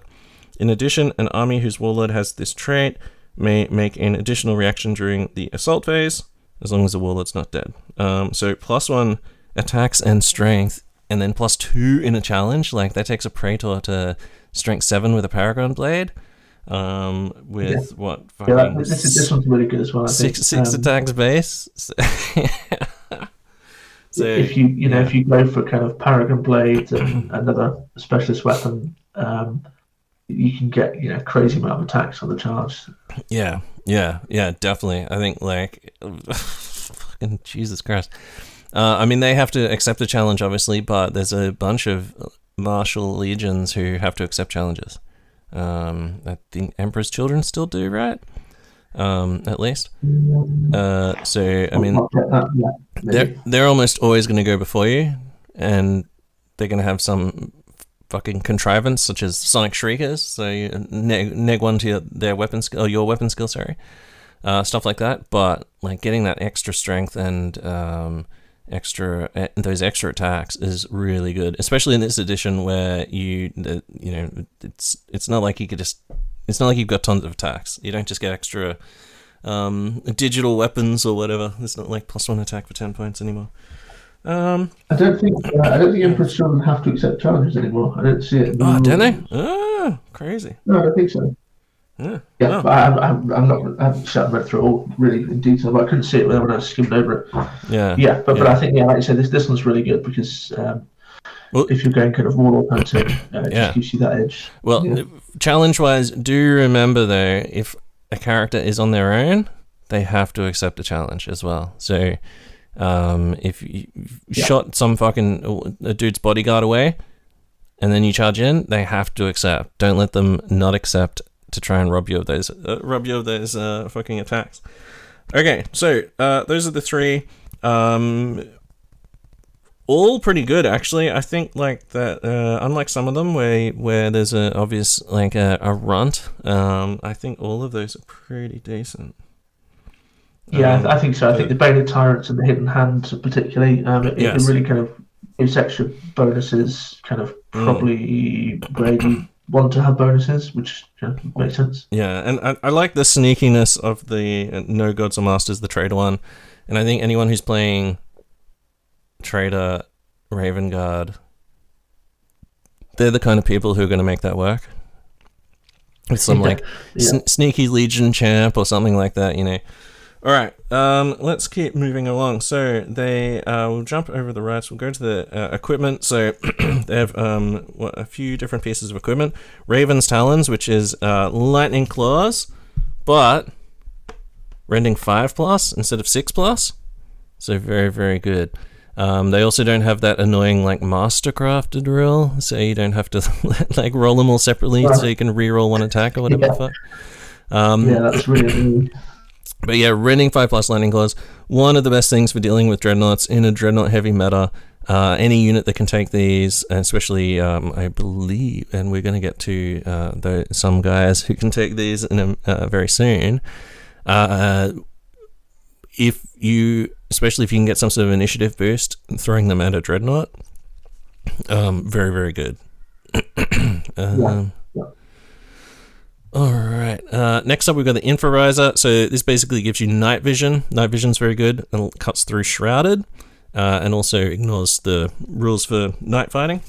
In addition, an army whose warlord has this trait may make an additional reaction during the assault phase, as long as the warlord's not dead. So +1 attacks and strength, and then +2 in a challenge. Like that takes a Praetor to strength 7 with a Paragon blade. With what? Fucking this one's really good as well. I think. Six attacks base. So if you go for kind of Paragon blade and another specialist weapon, you can get crazy amount of attacks on the charge. Yeah, definitely. I think like fucking Jesus Christ. I mean, they have to accept the challenge, obviously, but there's a bunch of martial legions who have to accept challenges. I think Emperor's Children still do, right? At least. So I mean, they're almost always going to go before you, and they're going to have some fucking contrivance such as sonic shriekers. So you neg one to their weapon skill, or your weapon skill, sorry, stuff like that. But like getting that extra strength and those extra attacks is really good, especially in this edition where it's not like you could just. It's not like you've got tons of attacks. You don't just get extra digital weapons or whatever. It's not like +1 attack for 10 points anymore. I don't think Emperor's Children have to accept challenges anymore. I don't see it. Oh, don't they? Oh, crazy. No, I don't think so. Yeah. Yeah, but I haven't read through it all really in detail, but I couldn't see it when I skimmed over it. Yeah. Yeah, but I think like you said, this one's really good because if you're going kind of warlord hunting, it just gives you that edge. Well, challenge-wise, do remember though, if a character is on their own, they have to accept a challenge as well. So, if you shot some fucking a dude's bodyguard away, and then you charge in, they have to accept. Don't let them not accept to try and rob you of those fucking attacks. Okay, so those are the three. All pretty good, actually. I think like that. Unlike some of them, where there's a obvious like a runt. I think all of those are pretty decent. Yeah, I think so. I think the Bane of Tyrants and the Hidden Hand, particularly, it really kind of gives extra bonuses. Kind of probably where you want to have bonuses, which makes sense. Yeah, and I like the sneakiness of the No Gods or Masters, the Trader one, and I think anyone who's playing Trader, Raven Guard, they're the kind of people who are going to make that work with some sneaky Legion champ or something like that, All right, let's keep moving along. So they will jump over the rights. We'll go to the equipment. So they have a few different pieces of equipment. Raven's Talons, which is lightning claws, but rending 5+ instead of 6+. So very, very good. They also don't have that annoying like mastercrafted roll, so you don't have to like roll them all separately, so you can re-roll one attack or whatever the fuck. That's really. But yeah, rending 5+ lightning claws, one of the best things for dealing with dreadnoughts in a dreadnought heavy meta. Any unit that can take these, especially I believe, and we're going to get to some guys who can take these in very soon. Especially if you can get some sort of initiative boost, throwing them at a dreadnought, very, very good. All right. Next up, we've got the Infravisor. So this basically gives you night vision. Night vision's very good, and it cuts through Shrouded, and also ignores the rules for night fighting,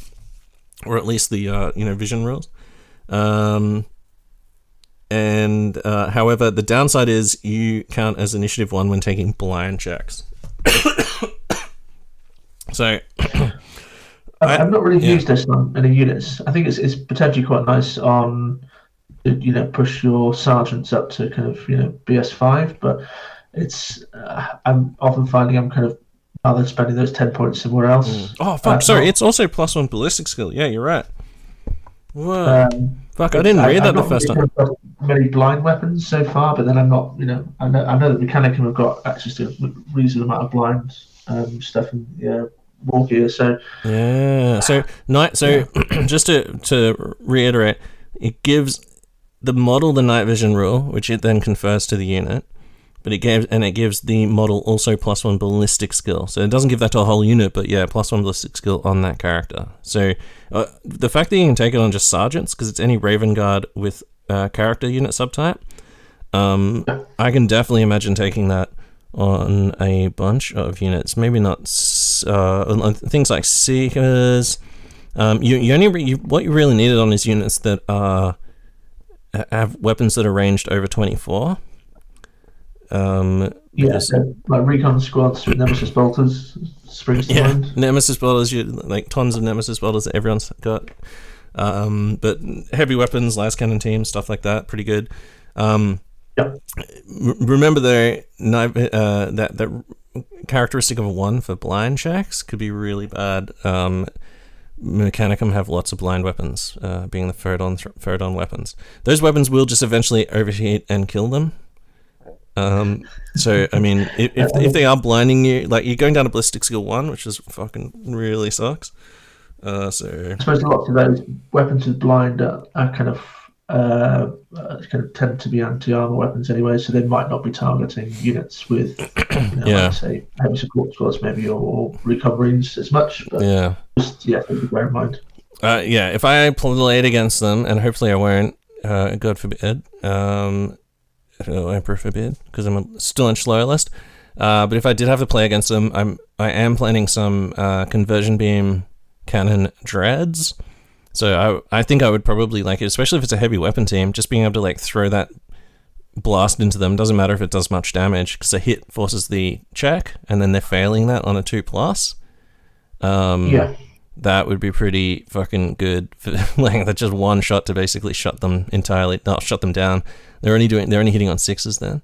or at least the vision rules. However, the downside is you count as initiative 1 when taking blind checks. So I've not really used this on any units. I think it's potentially quite nice on push your sergeants up to kind of BS5, but it's I'm often finding I'm kind of rather spending those 10 points somewhere else. Oh fuck! Sorry, it's also +1 ballistic skill. Yeah, you're right. Whoa. Fuck! I didn't read that the first time. Many blind weapons so far, but then I'm not. I know that Mechanicum have got access to a reasonable amount of blind stuff in war gear. So yeah. So just to reiterate, it gives the model the night vision rule, which it then confers to the unit, but it gives the model also +1 ballistic skill. So it doesn't give that to a whole unit, but yeah, +1 ballistic skill on that character. So the fact that you can take it on just sergeants, because it's any Raven Guard with character unit subtype, I can definitely imagine taking that on a bunch of units. Maybe not things like Seekers. What you really need it on is units that have weapons that are ranged over 24. Like recon squads with Nemesis bolters springs to mind. Nemesis bolters, like tons of Nemesis bolters that everyone's got. But heavy weapons, last cannon team, stuff like that, pretty good. Remember though, that characteristic of a 1 for blind checks could be really bad. Mechanicum have lots of blind weapons, being the third on weapons. Those weapons will just eventually overheat and kill them. So I mean, if they are blinding you, like you're going down to ballistic skill 1, which is fucking really sucks. So I suppose lots of those weapons with blind are kind of tend to be anti-armor weapons anyway, so they might not be targeting units with, like say, heavy support squads maybe, or recoveries as much. But just bear in mind. If I played against them, and hopefully I won't, God forbid, Emperor forbid, because I'm still in slow list. But if I did have to play against them, I am planning some conversion beam cannon dreads. So I think I would probably like it, especially if it's a heavy weapon team, just being able to like throw that blast into them. Doesn't matter if it does much damage, because a hit forces the check, and then they're failing that on a 2+. That would be pretty fucking good for like that, just one shot to basically shut them entirely, not shut them down. They're only hitting on 6s then.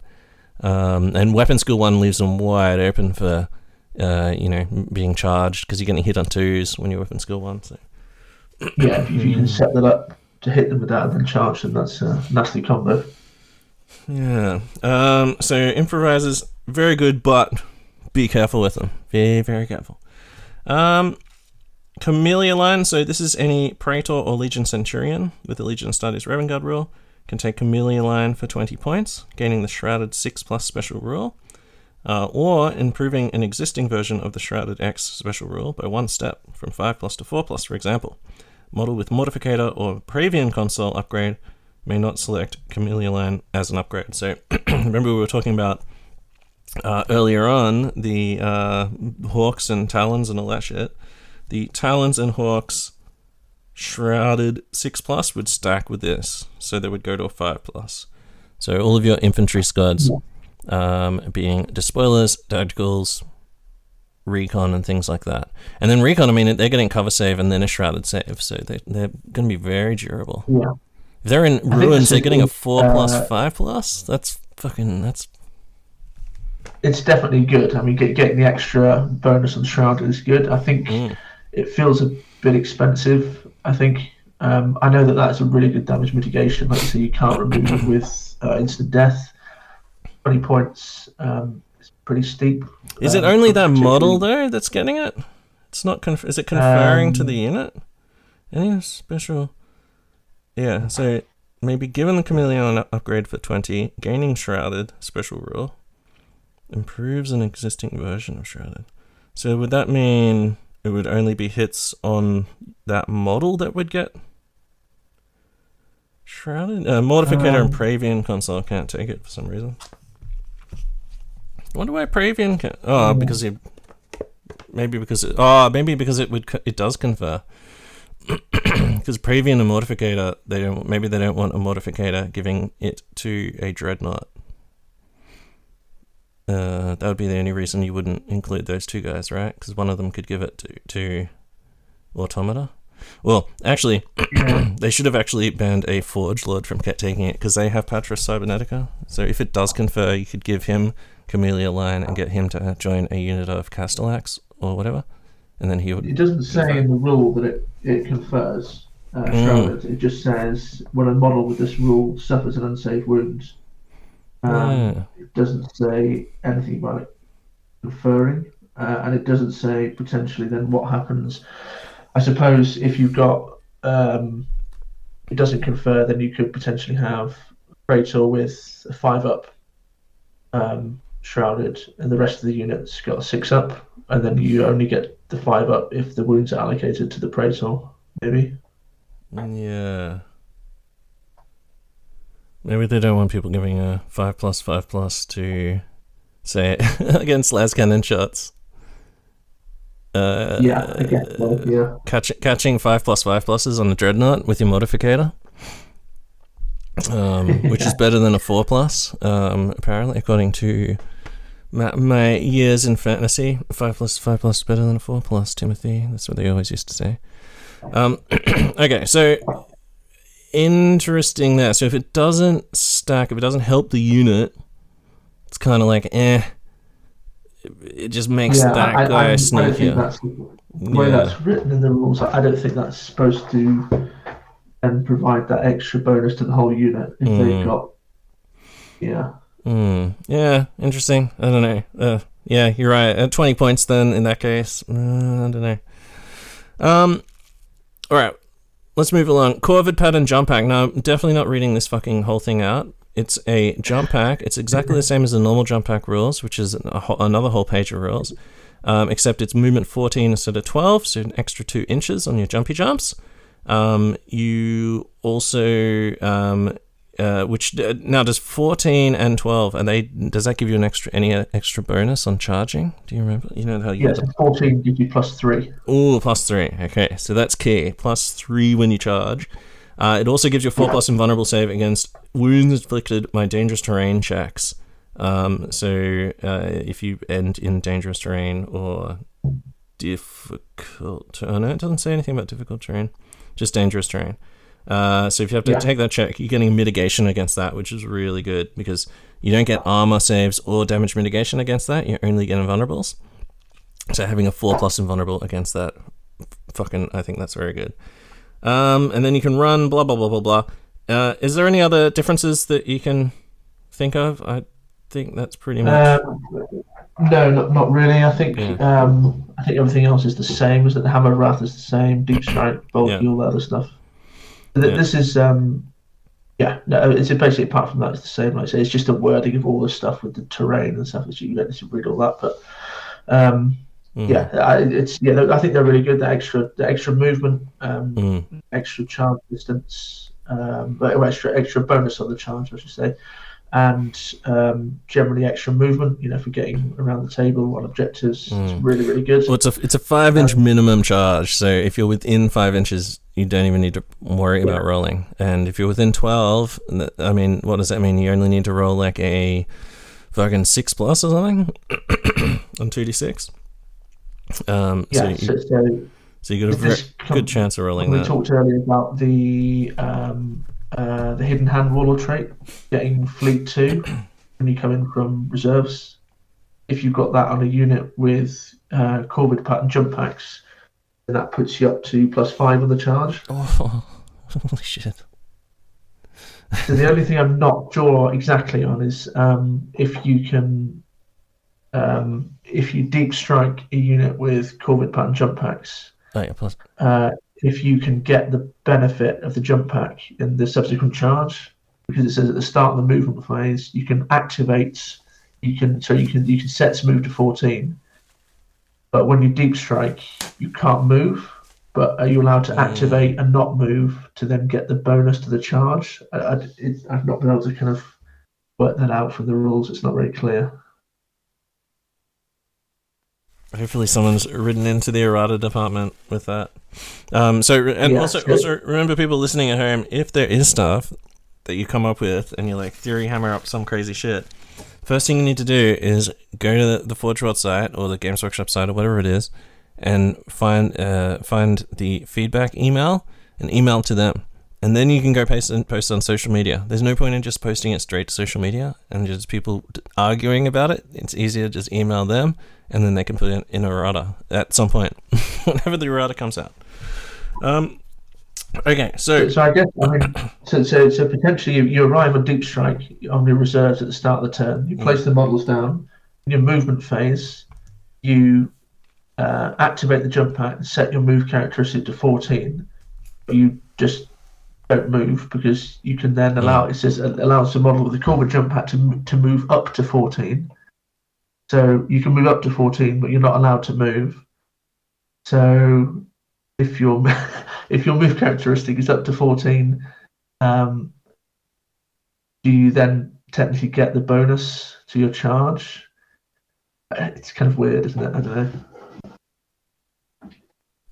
And weapon skill 1 leaves them wide open for being charged, because you're getting hit on 2s when you're weapon skill 1. So. Yeah, if you can set that up to hit them with that and then charge them, that's a nasty combo. Yeah. So improvisers, very good, but be careful with them. Very, very careful. Camellia line. So this is any Praetor or Legion Centurion with the Legion Astartes Revenguard rule. Can take Camellia line for 20 points, gaining the Shrouded 6+ special rule. Or improving an existing version of the Shrouded X special rule by 1 step, from 5+ to 4+, for example. Model with Mortificator or Praevian console upgrade may not select Camellia line as an upgrade. So remember we were talking about earlier on the Hawks and Talons and all that shit. The Talons and Hawks Shrouded 6+ would stack with this, so they would go to a 5+. So all of your infantry squads, being despoilers, tacticals, recon, and things like that. And then recon, I mean, they're getting cover save and then a shrouded save, so they're going to be very durable. Yeah. If they're in ruins, they're getting a 4+, 5+. That's. It's definitely good. I mean, getting the extra bonus on shrouded is good. I think it feels a bit expensive. I think I know that's a really good damage mitigation. Like you say, you can't remove it with instant death. 20 points. It's pretty steep. Is it only that model though that's getting it? It's not. Is it conferring to the unit? Any special? Yeah. So maybe given the Chameleon upgrade for 20, gaining Shrouded special rule improves an existing version of Shrouded. So would that mean it would only be hits on that model that would get Shrouded? Mortificator and Praevian console can't take it for some reason. I wonder why Praevian can. Oh, because it. Maybe because it. Oh, maybe because it does confer. Because Praevian and Mortificator, they don't want a Mortificator giving it to a Dreadnought. That would be the only reason you wouldn't include those two guys, right? Because one of them could give it to Automata. Well, actually, they should have actually banned a Forge Lord from taking it, because they have Patris Cybernetica. So if it does confer, you could give him Camellia line and get him to join a unit of Castellax or whatever, and then he would. It doesn't say in the rule that it confers Shrouded. It just says when a model with this rule suffers an unsaved wound. It doesn't say anything about it conferring, and it doesn't say potentially then what happens. I suppose if you've got it doesn't confer, then you could potentially have Praetor with a 5+ Shrouded, and the rest of the units got a 6+, and then you only get the 5+ if the wounds are allocated to the Praetor, maybe. Yeah. Maybe they don't want people giving a 5+, 5+ to, say, against las cannon shots. I guess so, yeah. Catching 5+, 5+s on the Dreadnought with your Mortificator, which is better than a 4+, apparently, according to my years in fantasy. 5+, 5+ is better than a 4+, Timothy. That's what they always used to say. Okay, so interesting there. So if it doesn't stack, if it doesn't help the unit, it's kind of like, It just makes that guy sneakier. the way that's written in the rules, I don't think that's supposed to then provide that extra bonus to the whole unit if they've got. Yeah, interesting. I don't know. Yeah, you're right. At 20 points then, in that case. I don't know. Alright, let's move along. Corvid pattern jump pack. Now, I'm definitely not reading this fucking whole thing out. It's a jump pack. It's exactly the same as the normal jump pack rules, which is another whole page of rules. Except it's movement 14 instead of 12, so an extra 2 inches on your jumpy jumps. You also... now does 14 and 12 does that give you any extra bonus on charging? Do you remember? You know how you 14 gives you +3. Ooh, +3. Okay, so that's key. +3 when you charge. It also gives you a 4+ invulnerable save against wounds inflicted by dangerous terrain checks. So if you end in dangerous terrain or difficult, no, it doesn't say anything about difficult terrain, just dangerous terrain. So if you have to take that check, you're getting mitigation against that, which is really good because you don't get armor saves or damage mitigation against that. You're only getting invulnerables. So having a 4+ invulnerable against that, I think that's very good. And then you can run, blah, blah, blah, blah, blah. Is there any other differences that you can think of? I think that's pretty much... No, not really. I think everything else is the same. Is that the Hammer of Wrath is the same, Deep Strike, Bulky, all that other stuff. This is it's basically apart from that it's the same. Like I say, it's just a wording of all the stuff with the terrain and stuff that you don't need to read all that. But I think they're really good. The extra movement, extra charge distance, extra bonus on the charge, I should say, and generally extra movement. You know, for getting around the table on objectives, it's really, really good. Well, it's a 5-inch minimum charge. So if you're within 5 inches, you don't even need to worry about rolling. And if you're within 12, I mean, what does that mean? You only need to roll like a fucking 6+ or something on 2d6. So you got a very good chance of rolling that. We talked earlier about the hidden hand warlord trait, getting fleet 2 when you come in from reserves. If you've got that on a unit with Corvid pattern jump packs, then that puts you up to +5 on the charge. Oh, holy shit. So the only thing I'm not sure exactly on is if you can, if you deep strike a unit with Corvid pattern jump packs, if you can get the benefit of the jump pack in the subsequent charge, because it says at the start of the movement phase you can activate, you can set to move to 14, but when you deep strike you can't move. But are you allowed to activate and not move to then get the bonus to the charge? I've not been able to kind of work that out from the rules. It's not very clear. Hopefully someone's written into the errata department with that. Also remember, people listening at home, if there is stuff that you come up with and you like theory hammer up some crazy shit, first thing you need to do is go to the Forge World site or the Games Workshop site or whatever it is, and find the feedback email and email to them. And then you can go post on social media. There's no point in just posting it straight to social media and just people arguing about it. It's easier to just email them, and then they can put it in a errata at some point, whenever the errata comes out. Okay, so I guess so potentially you arrive on deep strike on your reserves at the start of the turn. You place the models down. In your movement phase, you activate the jump pack and set your move characteristic to 14. But you just don't move because you can then allows the model with the Corvid jump pack to move up to 14. So you can move up to 14, but you're not allowed to move. So if your move characteristic is up to 14, do you then technically get the bonus to your charge? It's kind of weird, isn't it? I don't know.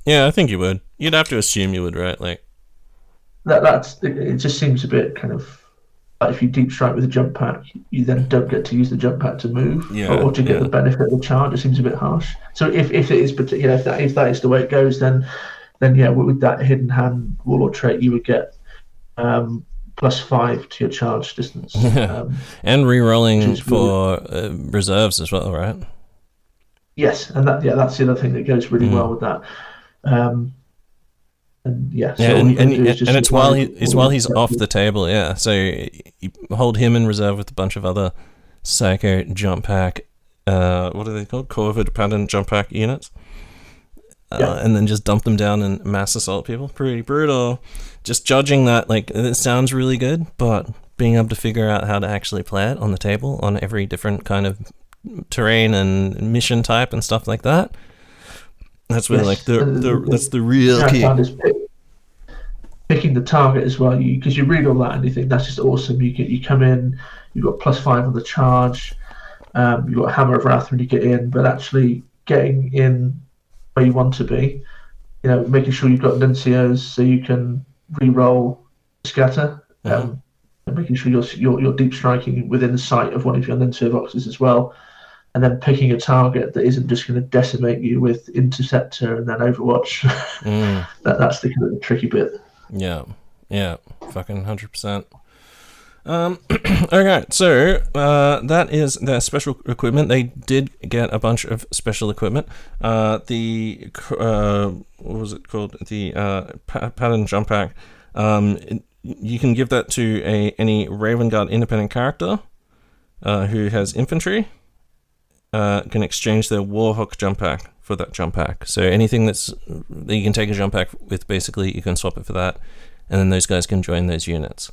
Yeah, I think you would. You'd have to assume you would, right? Like it just seems a bit kind of like if you deep strike with a jump pack, you then don't get to use the jump pack to move or to get the benefit of the charge. It seems a bit harsh. So if it is, if that is the way it goes, then with that hidden hand warlord trait, you would get +5 to your charge distance. And re-rolling for reserves as well, right? Yes, and that's the other thing that goes really well with that. So all you can do is just it's while he's off the table, yeah. So you hold him in reserve with a bunch of other psycho jump pack, what are they called? Corvid pattern jump pack units. And then just dump them down and mass assault people. Pretty brutal. Just judging that, like, it sounds really good, but being able to figure out how to actually play it on the table on every different kind of terrain and mission type and stuff like that. That's where that's the real key. Picking the target as well, because you read all that and you think that's just awesome. You come in, you've got +5 on the charge, you've got Hammer of Wrath when you get in, but actually getting in where you want to be, making sure you've got nuncios so you can re-roll scatter, and making sure you're deep striking within the sight of one of your nuncio boxes as well, and then picking a target that isn't just going to decimate you with interceptor and then Overwatch. That's the kind of tricky bit. Yeah, fucking 100%. Okay, so that is their special equipment. They did get a bunch of special equipment. What was it called? The pattern jump pack. You can give that to any Raven Guard independent character who has infantry. Can exchange their Warhawk jump pack for that jump pack. So anything that you can take a jump pack with, basically, you can swap it for that, and then those guys can join those units.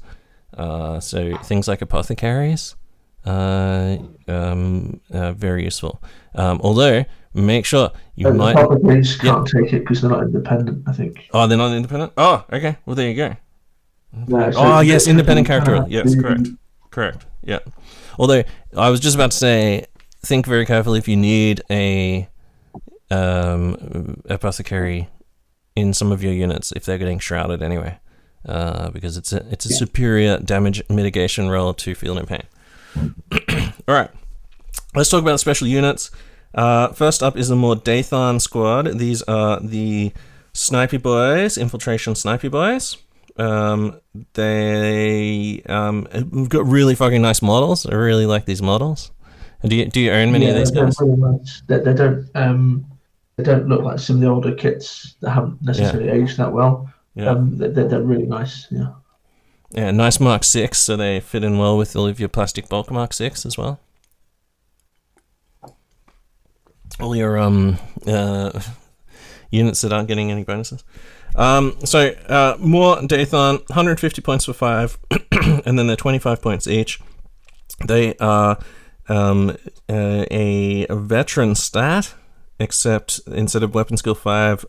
So things like apothecaries, very useful. Although, make sure you might... Apothecaries can't take it because they're not independent, I think. Oh, they're not independent? Oh, okay. Well, there you go. Yes, independent character. Yes, correct. Yeah. Although, I was just about to say, think very carefully if you need a apothecary in some of your units if they're getting shrouded anyway. Because it's a superior damage mitigation roll to Feel No Pain. Alright, let's talk about special units. First up is the more Dathan squad. These are the Snipey Boys, Infiltration Snipey Boys. We've got really fucking nice models. I really like these models. Do you own many of these guys? Pretty much. They don't look like some of the older kits that haven't necessarily aged that well. Yeah. They're really nice. Yeah, nice Mark 6, so they fit in well with all of your plastic bulk Mark 6 as well. All your units that aren't getting any bonuses. So more Dathan, 150 points for 5, and then they're 25 points each. They are a veteran stat, except instead of weapon skill 5,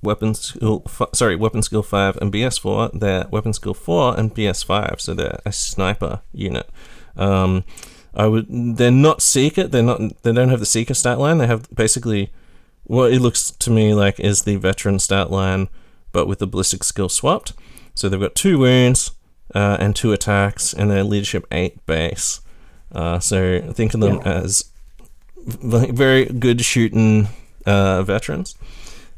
weapon skill 5 and BS4, they're weapon skill 4 and BS5, so they're a sniper unit. They're not seeker. They don't have the seeker stat line. They have basically what it looks to me like is the veteran stat line, but with the ballistic skill swapped. So they've got 2 wounds and 2 attacks, and their leadership 8 base. So think of them as very good shooting veterans.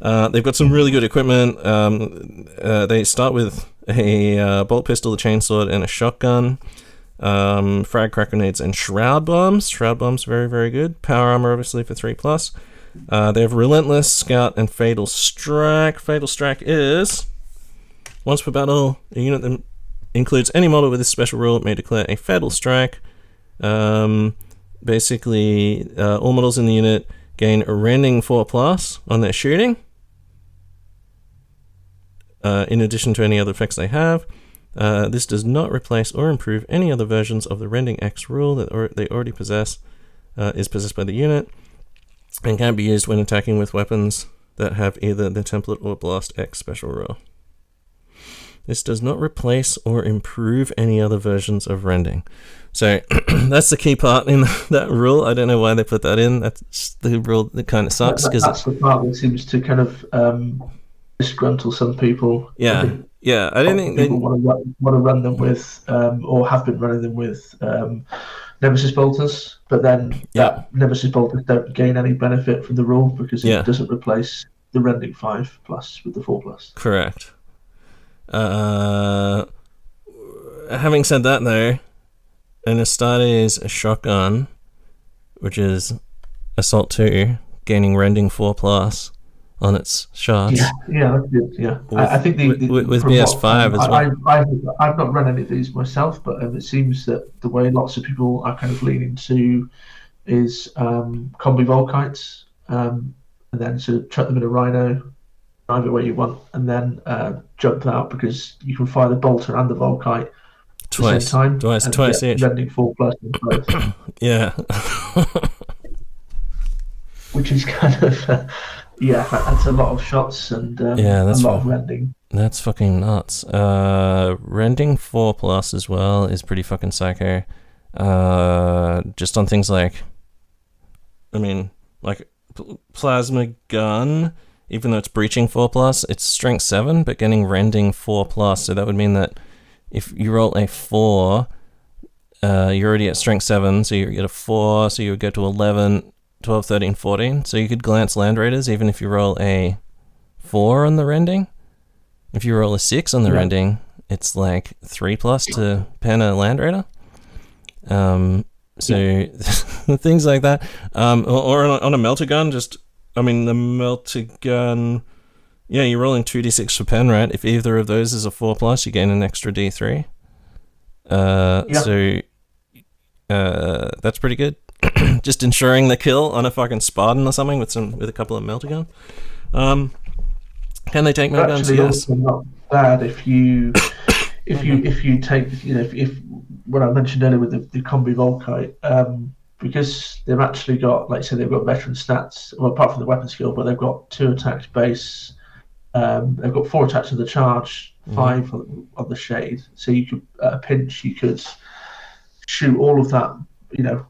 They've got some really good equipment. They start with a bolt pistol, a chainsword, and a shotgun. Frag crack grenades and shroud bombs. Shroud bombs, very, very good. Power armor, obviously, for 3+. They have relentless, scout, and fatal strike. Fatal strike is once per battle, a unit that includes any model with this special rule may declare a fatal strike. Basically, all models in the unit gain a rending 4+ on their shooting, in addition to any other effects they have. This does not replace or improve any other versions of the rending X rule that they already possess, is possessed by the unit, and can be used when attacking with weapons that have either the template or blast X special rule. This does not replace or improve any other versions of rending. So that's the key part in that rule. I don't know why they put that in. That's just the rule that kind of sucks. That's the part that seems to kind of disgruntle some people. I don't think people want to run them with, or have been running them with, Nemesis bolters, but then Nemesis bolters don't gain any benefit from the rule because it doesn't replace the rending 5+ with the 4+. Correct. Having said that, though, an Astartes shotgun, which is Assault 2, gaining rending 4+ on its shots. Yeah, that's good. Yeah, I think with BS5 as well. I've not run any of these myself, but it seems that the way lots of people are kind of leaning to is combi Volkites, and then sort of chuck them in a Rhino, drive it where you want, and then jump out, because you can fire the bolter and the Volkite at the same time. Twice each. Rending 4+ in both. Yeah. Which is kind of that's a lot of shots and that's a lot of rending. That's fucking nuts. Rending 4+ as well is pretty fucking psycho. Just on things like, I mean, like plasma gun, even though it's breaching 4+, it's strength 7, but getting rending 4+. So that would mean that if you roll a 4, you're already at strength 7, so you get a 4, so you would go to 11, 12, 13, 14. So you could glance Land Raiders even if you roll a 4 on the rending. If you roll a 6 on the rending, it's like 3+ to pen a Land Raider. So things like that. Or on a melter gun, the melter gun, you're rolling 2d6 for pen, right? If either of those is a 4+, you gain an extra d3. So that's pretty good. Just ensuring the kill on a fucking Spartan or something with a couple of melter gun. Can they take melter guns? Yes. Also not bad if you take, if what I mentioned earlier with the combi Volkite, because they've actually got, like I said, they've got veteran stats, well, apart from the weapon skill, but they've got 2 attacks base, they've got 4 attacks of the charge, 5 of the shade. So you could, at a pinch, you could shoot all of that,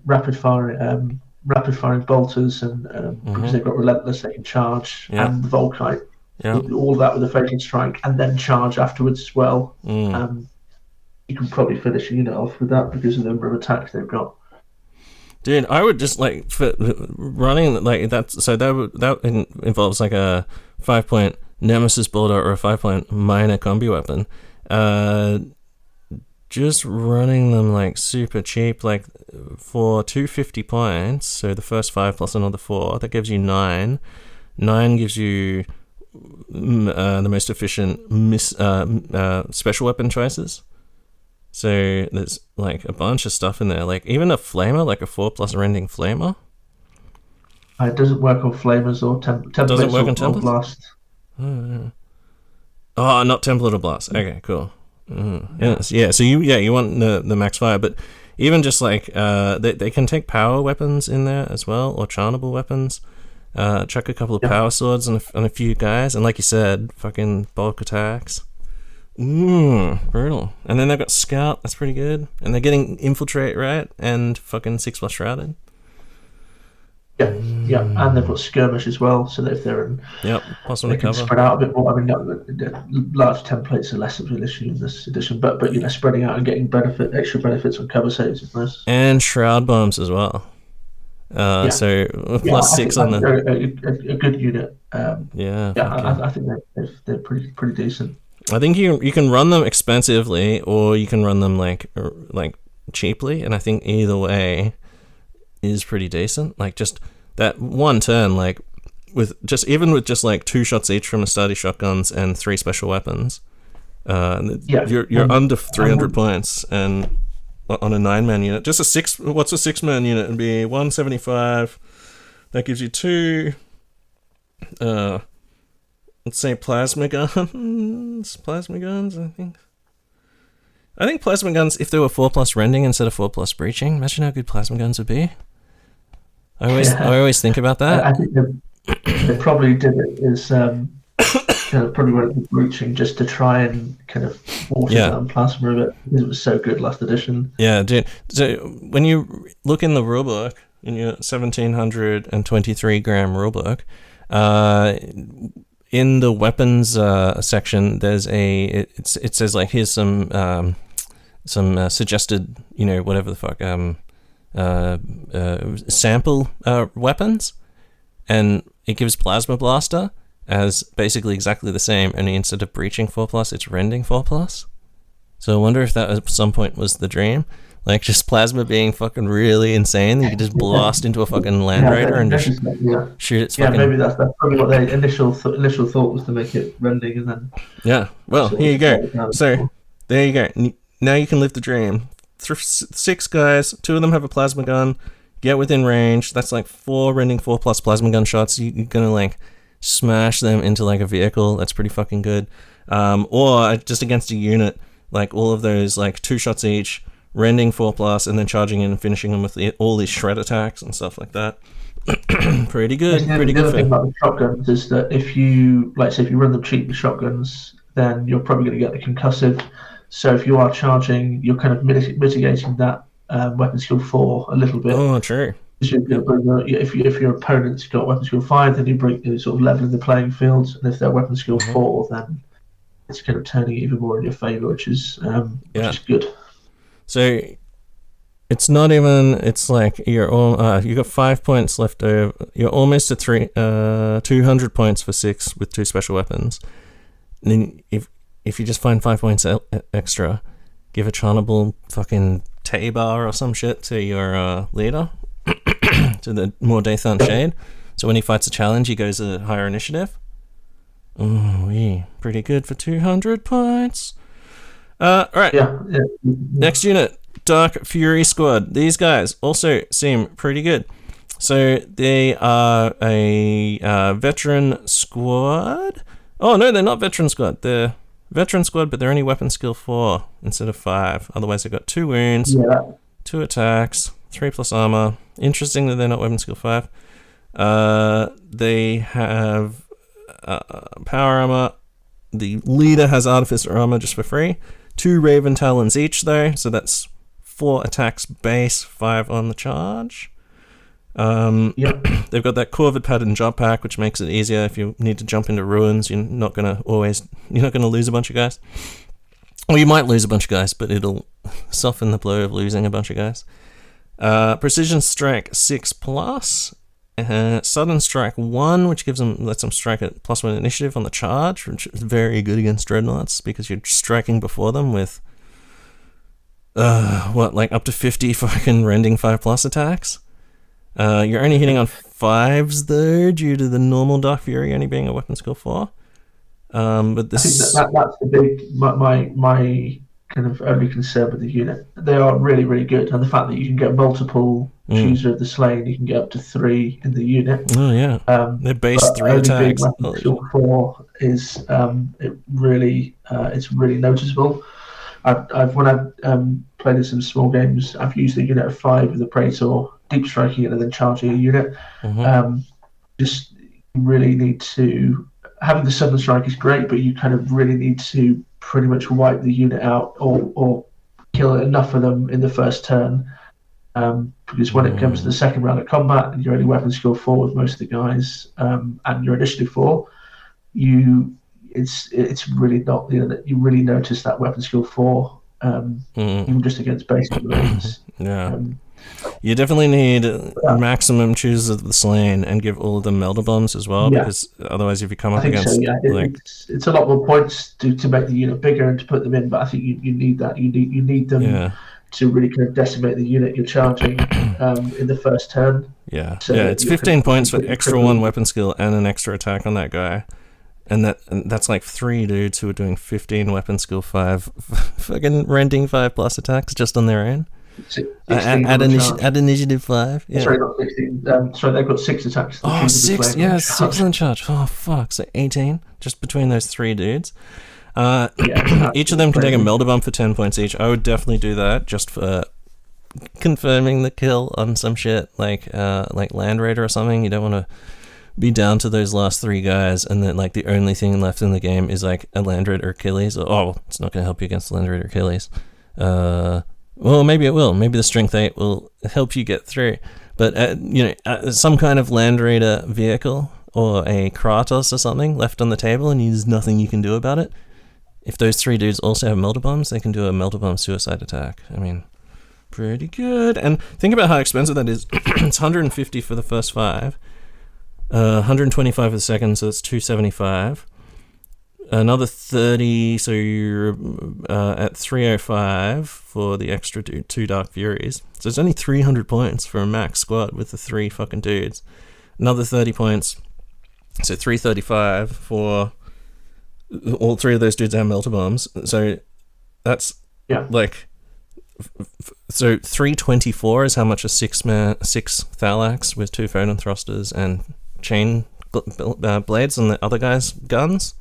rapid firing bolters, and because they've got relentless, they can charge, and the Volkite. All that with a fatal strike, and then charge afterwards as well. You can probably finish a unit off with that because of the number of attacks they've got. Dude, I would just like running like that. So that involves like a 5-point Nemesis bolter or a 5-point minor combi weapon. Just running them like super cheap, like for 250 points. So the first 5 plus another 4, that gives you 9. 9 gives you the most efficient special weapon choices. So there's like a bunch of stuff in there, like even a flamer, like a 4+ rending flamer. It doesn't work on flamers or templates. Doesn't work on templates? templates? Blast. Oh, not template or blast. Okay, cool. So you want the max fire, but even just like they can take power weapons in there as well, or charnable weapons. Chuck a couple of power swords on a few guys, and like you said, fucking bulk attacks. Brutal. And then they've got scout, that's pretty good. And they're getting infiltrate, right? And fucking 6+ shrouded. Yeah, and they've got skirmish as well, so that if they're in, possible they to can cover. spread out a bit more. I mean, large templates are less of an issue in this edition, but spreading out and getting extra benefits on cover saves is nice. And shroud bombs as well. So +6 on the a good unit. I think they're pretty decent. I think you can run them expensively, or you can run them like cheaply, and I think either way is pretty decent. Like just that one turn, like with just 2 shots each from a sturdy shotguns and 3 special weapons, you're under 300 points, and on a 9-man unit, just a 6. What's a 6-man unit? It'd be 175. That gives you 2. Let's say plasma guns. I think plasma guns, if they were 4+ rending instead of 4+ breaching, imagine how good plasma guns would be. I always think about that. I think they probably did it as probably went with breaching just to try and kind of water down plasma a bit, because it was so good last edition. Yeah, dude. So when you look in the rulebook, in your 1723 gram rulebook, in the weapons section, there's it says like, here's some suggested, whatever the fuck, sample weapons, and it gives plasma blaster as basically exactly the same, only instead of breaching 4+, it's rending 4+. So I wonder if that at some point was the dream. Like just plasma being fucking really insane. You could just blast into a fucking Land Raider and just shoot its fucking... maybe that's probably what their initial thought was, to make it rending and then... Yeah, well, here you go. So, there you go. Now you can live the dream. 6 guys, 2 of them have a plasma gun, get within range. That's like 4 rending 4+ plasma gun shots. You're gonna like smash them into like a vehicle. That's pretty fucking good. Or just against a unit, like all of those, like 2 shots each, rending 4+, and then charging in and finishing them with all these shred attacks and stuff like that. Pretty good. Pretty good. The other thing about the shotguns is that if you, like, say, if you run them cheap with shotguns, then you're probably going to get the concussive. So if you are charging, you're kind of mitigating that weapon skill 4 a little bit. Oh, true. If your opponent's got weapon skill 5, then you're sort of leveling the playing field, and if they're weapon skill 4, then it's kind of turning it even more in your favour, which is good. So it's not even. It's like you got 5 points left over. You're almost at 200 points for 6 with 2 special weapons. And then if you just find 5 points extra, give a charnable fucking T-bar or some shit to your leader, to the more Dathan Shade. So when he fights a challenge, he goes a higher initiative. Oh, yeah, pretty good for 200 points. Alright. Yeah. Next unit, Dark Fury Squad. These guys also seem pretty good. So they are a veteran squad. Oh no, they're not veteran squad. They're veteran squad, but they're only weapon skill 4 instead of 5. Otherwise, they've got 2 wounds, 2 attacks, 3+ armor. Interesting that they're not weapon skill 5. They have power armor. The leader has artificer armor just for free. 2 Raven Talons each, though, so that's 4 attacks base, 5 on the charge. They've got that Corvid pattern job pack, which makes it easier if you need to jump into ruins. You're not gonna lose a bunch of guys. Well, you might lose a bunch of guys, but it'll soften the blow of losing a bunch of guys. Precision Strike 6+. Sudden Strike 1, which lets them strike at +1 initiative on the charge, which is very good against dreadnoughts because you're striking before them with up to 50 fucking rending 5+ attacks. You're only hitting on 5s though, due to the normal Dark Fury only being a weapon skill 4. But this, I think that's the big my kind of only concern with the unit. They are really, really good, and the fact that you can get multiple Chooser of the Slain, you can get up to 3 in the unit. Oh yeah, they're base 3 attacks. Skill 4 is it's really noticeable. When I've played in some small games, I've used a unit of 5 with the Praetor, deep striking it and then charging a unit. Just really need to, having the sudden strike is great, but you kind of really need to pretty much wipe the unit out or kill enough of them in the first turn, because when it comes to the second round of combat and you're only weapon skill 4 with most of the guys, and you're initiative 4, it's really not, you really notice that weapon skill 4 even just against basic weapons. You definitely need maximum Choosers of the Slain and give all of them Melter Bombs as well, because otherwise if you come up against... It's a lot more points to make the unit bigger and to put them in, but I think you need that. You need them to really kind of decimate the unit you're charging in the first turn. So it's 15 points for extra 1 weapon skill and an extra attack on that guy. And that's like 3 dudes who are doing 15 weapon skill 5 fucking rending 5+ attacks just on their own. At initiative 5. Sorry, not 16. Sorry, they've got 6 attacks. 6. Yeah, 6 on charge. Oh fuck! So 18 just between those 3 dudes. Each of them can take a Melter Bomb for 10 points each. I would definitely do that just for confirming the kill on some shit like Land Raider or something. You don't want to be down to those last 3 guys and then like the only thing left in the game is like a Land Raider Achilles. Oh, it's not going to help you against Land Raider Achilles. Well, maybe it will. Maybe the Strength 8 will help you get through. But, some kind of Land Raider vehicle or a Kratos or something left on the table and there's nothing you can do about it. If those 3 dudes also have Melter Bombs, they can do a Melter Bomb suicide attack. I mean, pretty good. And think about how expensive that is. It's 150 for the first 5. 125 for the second, so it's 275. another 30, so you're at 305 for the extra two Dark Furies. So it's only 300 points for a max squad with the 3 fucking dudes. Another 30 points, so 335 for all 3 of those dudes have melter bombs. So that's like, so 324 is how much a 6 Thalax with 2 photon thrusters and chain blades on the other guy's guns.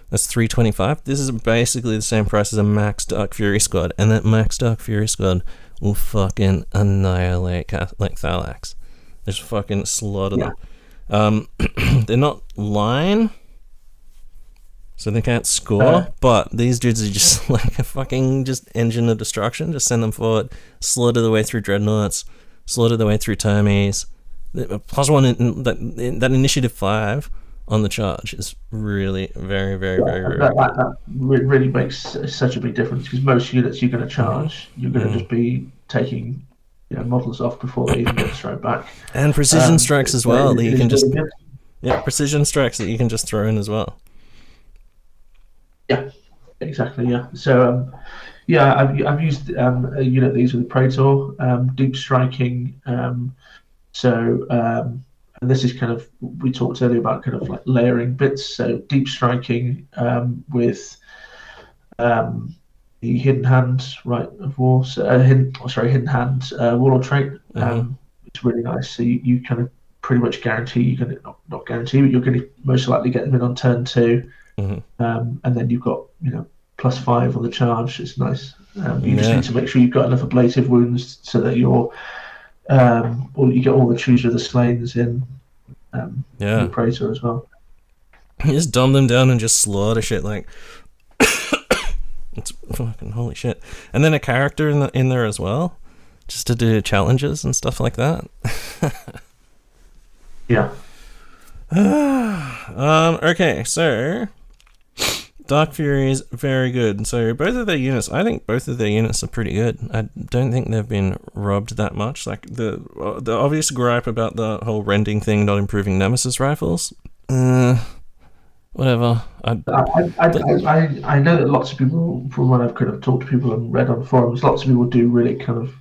That's 325. This is basically the same price as a max Dark Fury squad, and that max Dark Fury squad will fucking annihilate like Thalax. Just fucking slaughter them. They're not line, so they can't score, but these dudes are just like a fucking just engine of destruction. Just send them forward, slaughter the way through dreadnoughts, slaughter the way through Termies. +1 that initiative 5 on the charge is really very, very, very that really makes such a big difference, because most units you're going to charge, you're going to just be taking models off before they even get straight back. And precision strikes as well that you can just precision strikes that you can just throw in as well. Yeah, exactly. Yeah. So I've used a unit these with Praetor, deep striking. And this is kind of, we talked earlier about kind of like layering bits. So deep striking with the hidden hand of war. So, hidden hand warlord trait. It's really nice. So you kind of pretty much guarantee you're going to not guarantee, but you're going to most likely get them in on turn 2. And then you've got +5 on the charge. It's nice. You just need to make sure you've got enough ablative wounds so that you're or you get all the Chooser of the Slains in the Praetor as well. You just dumb them down and just slaughter shit like it's fucking holy shit. And then a character in there as well, just to do challenges and stuff like that. Yeah. Okay, so Dark Fury is very good. So I think both of their units are pretty good. I don't think they've been robbed that much. Like the obvious gripe about the whole rending thing not improving Nemesis rifles. Whatever. I know that lots of people, from when I've kind of talked to people and read on forums, lots of people do really kind of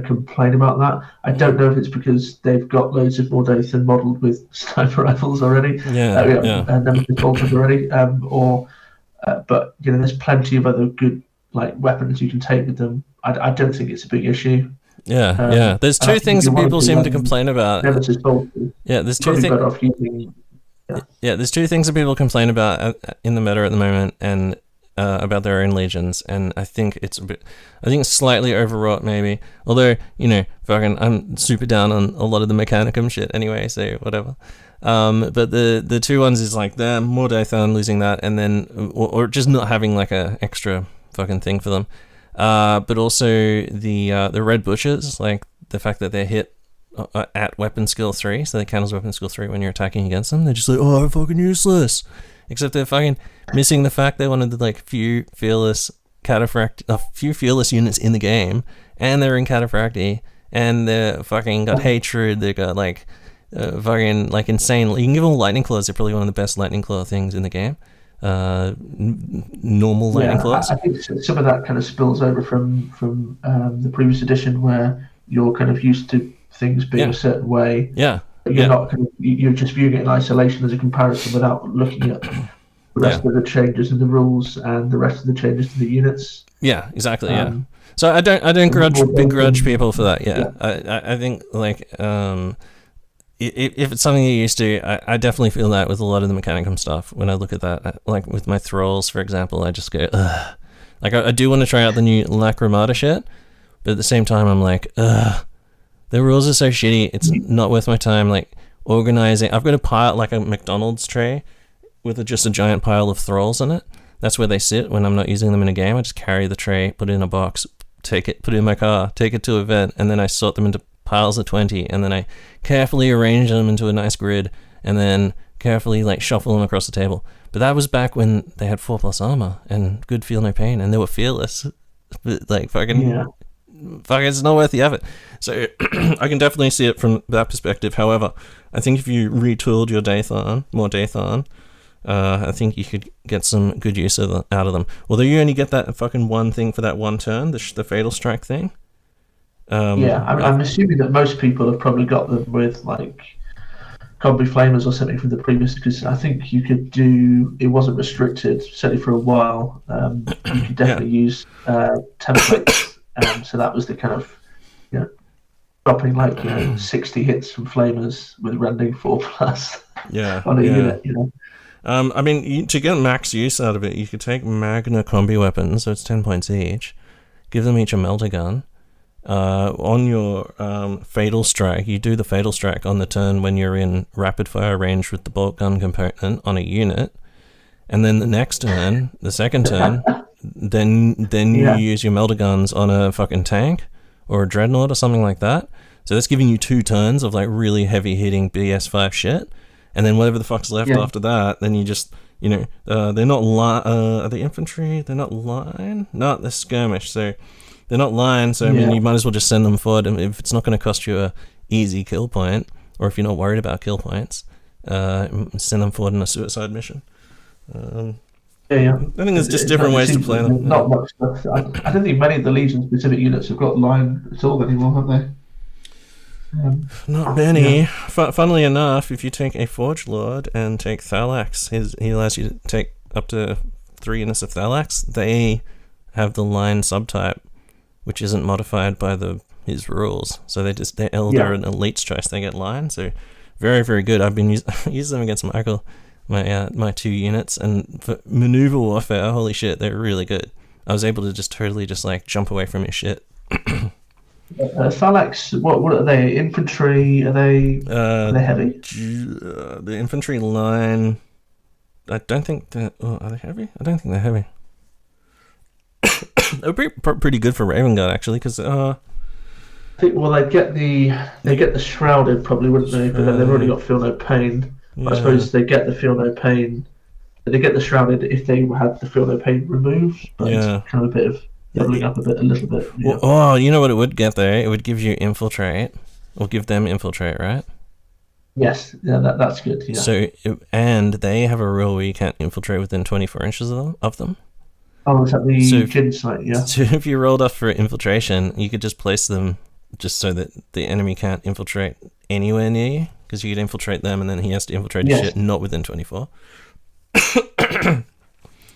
complain about that. I don't know if it's because they've got loads of Mordathan modelled with sniper rifles already. And Nemesis bolters already, but there's plenty of other good like weapons you can take with them. I don't think it's a big issue. There's 2 things that people seem to complain about. Nemesis bolters. There's 2 things. There's 2 things that people complain about in the meta at the moment, and about their own legions, and I think it's slightly overwrought maybe. Although fucking I'm super down on a lot of the Mechanicum shit anyway, so whatever. But the 2 ones is like the Mordathan losing that, and then or just not having like a extra fucking thing for them. But also the Red Butchers, like the fact that they're hit at weapon skill 3, so they count as weapon skill 3 when you're attacking against them. They're just like, oh, fucking useless. Except they're fucking missing the fact they wanted the like few fearless units in the game, and they're in Cataphracti, and they're fucking got hatred. They got like fucking like insane. You can give them lightning claws. They're probably one of the best lightning claw things in the game. Normal lightning claws. I think some of that kind of spills over from the previous edition, where you're kind of used to things being a certain way. You're not kind of, you're just viewing it in isolation as a comparison without looking at the rest of the changes in the rules and the rest of the changes to the units. Yeah, exactly. So I don't begrudge people for that. I think like if it's something you're used to, I definitely feel that with a lot of the Mechanicum stuff. When I look at that, like with my Thralls, for example, I just go, ugh. Like I do want to try out the new Lacrimata shit, but at the same time I'm like, ugh. The rules are so shitty, it's not worth my time, like, organizing. I've got a pile, like a McDonald's tray, with just a giant pile of Thralls on it. That's where they sit when I'm not using them in a game. I just carry the tray, put it in a box, put it in my car, take it to an event, and then I sort them into piles of 20, and then I carefully arrange them into a nice grid, and then carefully, like, shuffle them across the table. But that was back when they had 4+ armor, and good feel no pain, and they were fearless. But, like, fucking, it's not worth the effort. So I can definitely see it from that perspective. However, I think if you retooled your Dathan, more Dathan, I think you could get some good use out of them. Although you only get that fucking one thing for that one turn, the Fatal Strike thing. I'm assuming that most people have probably got them with like Combi Flamers or something from the previous, because I think you could do, it wasn't restricted, certainly for a while. You could definitely use templates. So that was the kind of, dropping like 60 hits from Flamers with rending 4+ on a unit. I mean, to get max use out of it, you could take Magna Combi weapons, so it's 10 points each. Give them each a melter gun. On your Fatal Strike, you do the Fatal Strike on the turn when you're in rapid fire range with the bolt gun component on a unit, and then the next turn, the second turn, then you use your melter guns on a fucking tank or a dreadnought or something like that. So that's giving you 2 turns of like really heavy hitting BS5 shit, and then whatever the fuck's left after that, then you just they're not are they infantry? They're not line? No, they're skirmish. So. They're not line, so I mean, you might as well just send them forward. And if it's not going to cost you a easy kill point, or if you're not worried about kill points, send them forward in a suicide mission. I think there's just different ways to play them. Not much stuff. I don't think many of the Legion specific units have got line at all anymore, have they? Not many. Funnily enough, if you take a Forge Lord and take Thalax, he allows you to take up to 3 units of Thalax. They have the line subtype, which isn't modified by his rules. So they're Elder and Elite's choice. They get line. So very, very good. I've been using them against Michael, my 2 units, and for maneuver warfare, holy shit, they're really good. I was able to just totally just like jump away from his shit. Thalax, what are they? Infantry? Are they heavy? The infantry line, I don't think are they heavy? I don't think they're heavy. It would be pretty good for Raven Guard actually, because I think they get the shrouded probably, wouldn't they? But then they've already got Feel No Pain. I suppose they get the Feel No Pain. They get the shrouded if they had the Feel No Pain removed. But it's kind of a bit of doubling up a little bit. Yeah. Well, you know what it would get there? It would give you Infiltrate, or give them Infiltrate, right? Yes, that's good. Yeah. So and they have a rule where you can't infiltrate within 24 inches of them. Oh, is that the Jin site? Yeah. So if you rolled off for infiltration, you could just place them just so that the enemy can't infiltrate anywhere near you, because you could infiltrate them and then he has to infiltrate his shit not within 24.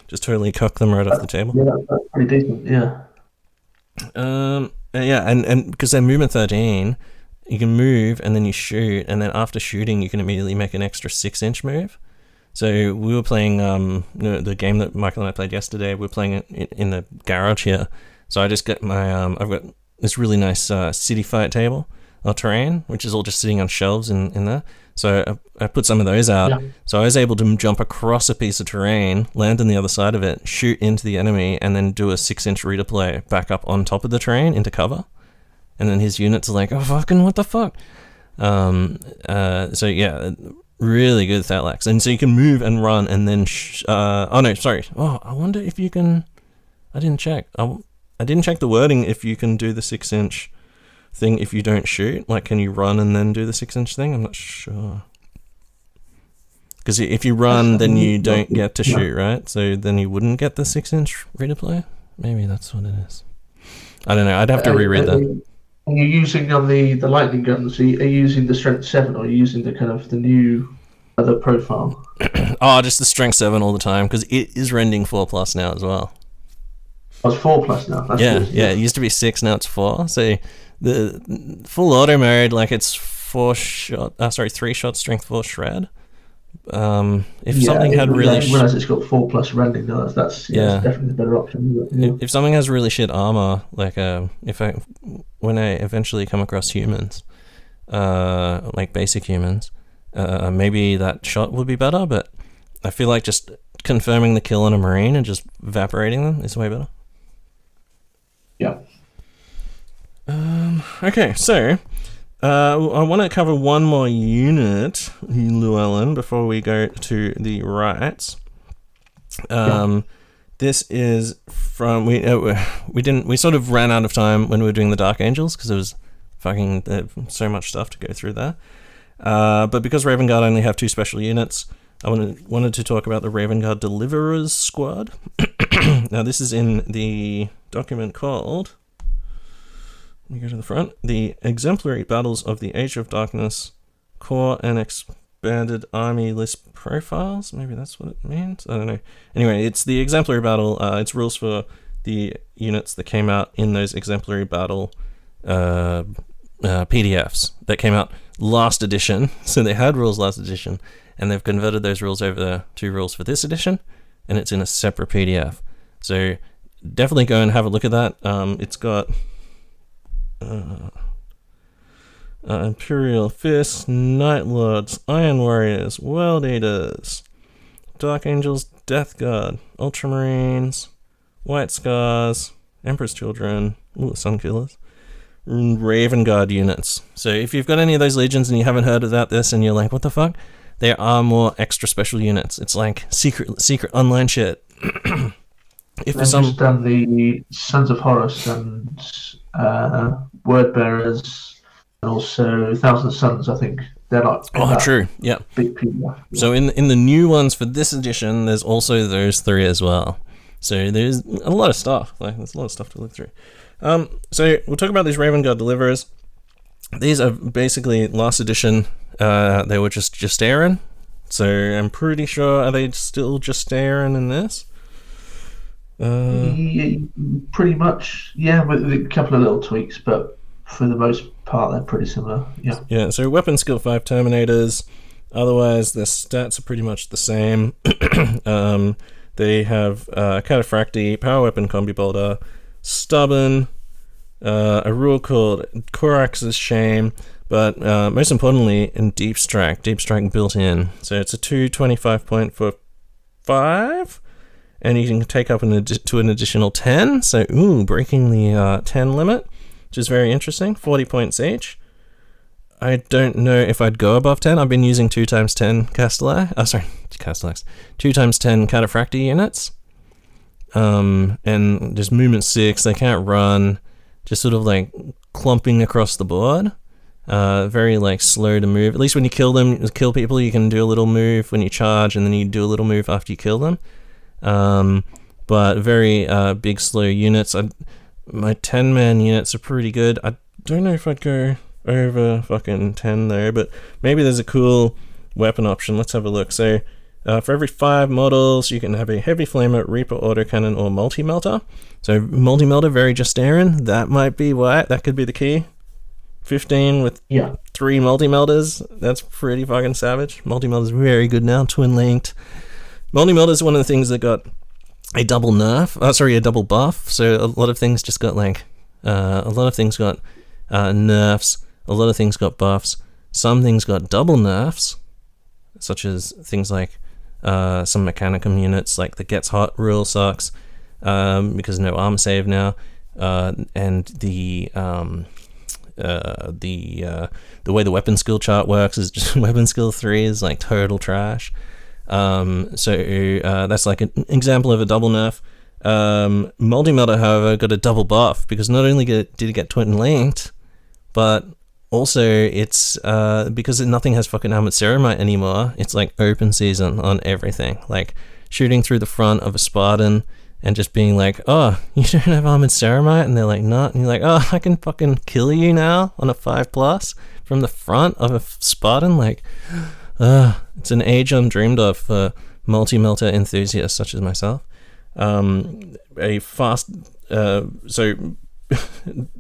Just totally cock them right off the table. Yeah, that's pretty decent. Yeah. And because they're movement 13, you can move and then you shoot, and then after shooting, you can immediately make an extra 6-inch move. So we were playing the game that Michael and I played yesterday. We're playing it in the garage here. So I just got I've got this really nice city fight table or terrain, which is all just sitting on shelves in there. So I put some of those out. Yeah. So I was able to jump across a piece of terrain, land on the other side of it, shoot into the enemy, and then do a 6-inch redeploy back up on top of the terrain into cover. And then his units are like, oh fucking what the fuck. Really good Thalax. And so you can move and run and then... I wonder if you can... I didn't check. I didn't check the wording if you can do the 6-inch thing if you don't shoot. Like, can you run and then do the 6-inch thing? I'm not sure. Because if you run, then you don't get to shoot, right? So then you wouldn't get the 6-inch redeploy? Maybe that's what it is. I don't know. I'd have to reread that. Are you using on the lightning guns? Are you using the strength 7, or are you using the kind of the new other profile? Just the strength 7 all the time, because it is rending 4+ now as well. Oh, it's 4+ now. That's good. It used to be 6, now it's 4. So the full auto mode, like it's 3 shot strength 4 shred. If something had really, I realize it's got 4+ rending now. That's definitely the better option. Yeah. If something has really shit armor, like when I eventually come across humans, like basic humans, maybe that shot would be better. But I feel like just confirming the kill on a marine and just evaporating them is way better. Yeah. Okay, so. I want to cover one more unit, Llewellyn, before we go to the rights. This is from we sort of ran out of time when we were doing the Dark Angels because there was fucking so much stuff to go through there. But because Raven Guard only have 2 special units, I wanted to talk about the Raven Guard Deliverers Squad. Now, this is in the document called, let me go to the front, the Exemplary Battles of the Age of Darkness Core and Expanded Army List Profiles. Maybe that's what it means. I don't know. Anyway, it's the Exemplary Battle. It's rules for the units that came out in those Exemplary Battle PDFs that came out last edition. So they had rules last edition, and they've converted those rules over to rules for this edition, and it's in a separate PDF. So definitely go and have a look at that. It's got Imperial Fists, Night Lords, Iron Warriors, World Eaters, Dark Angels, Death Guard, Ultramarines, White Scars, Emperor's Children, Sun Killers, Raven Guard units. So if you've got any of those legions and you haven't heard about this and you're like, what the fuck? There are more extra special units. It's like secret online shit. If for some just done the Sons of Horus and Word Bearers, and also Thousand Suns, I think they're like true, yeah, big PDF. Yeah. So in the new ones for this edition, there's also those three as well. So there's a lot of stuff. Like there's a lot of stuff to look through. So we'll talk about these Raven Guard Deliverers. These are basically last edition. They were just Justaerin. So I'm pretty sure, are they still Justaerin in this? Yeah, pretty much, yeah, with a couple of little tweaks, but for the most part, they're pretty similar. Yeah. Yeah. So weapon skill 5 Terminators. Otherwise, their stats are pretty much the same. They have Cataphracti, Power Weapon Combi Bolter, Stubborn, a rule called Corax's Shame, but most importantly, in Deep Strike built in. So it's a 225 point for 5. And you can take up to an additional 10. So, breaking the 10 limit, which is very interesting. 40 points each. I don't know if I'd go above 10. I've been using 2x10 Castellax. 2x10 Cataphracti units. And just movement 6. They can't run. Just sort of like clumping across the board. Very like slow to move. At least when you kill people, you can do a little move when you charge, and then you do a little move after you kill them. But very big slow units. My 10-man units are pretty good. I don't know if I'd go over fucking 10 though, but maybe there's a cool weapon option. Let's have a look. So for every 5 models, you can have a heavy flamer, reaper, autocannon, or multi-melter. So multi-melter, very Justaerin. That might be why. That could be the key. 15 with 3 multi-melters. That's pretty fucking savage. Multi-melter's very good now. Twin-linked. Multi-melter is one of the things that got a double a double buff. So a lot of things just got nerfs. A lot of things got buffs. Some things got double nerfs, such as things like some Mechanicum units, like the Gets Hot rule sucks because no armor save now, and the way the weapon skill chart works is just weapon skill 3 is like total trash. So that's like an example of a double nerf. Multi-melter, however, got a double buff because not only did it get twin linked, but also it's because nothing has fucking armored ceramite anymore. It's like open season on everything, like shooting through the front of a Spartan and just being like, oh, you don't have armored ceramite, and they're like, not, and you're like, oh, I can fucking kill you now on a 5+ from the front of a Spartan, like. It's an age undreamed of for multi-melter enthusiasts such as myself. A fast,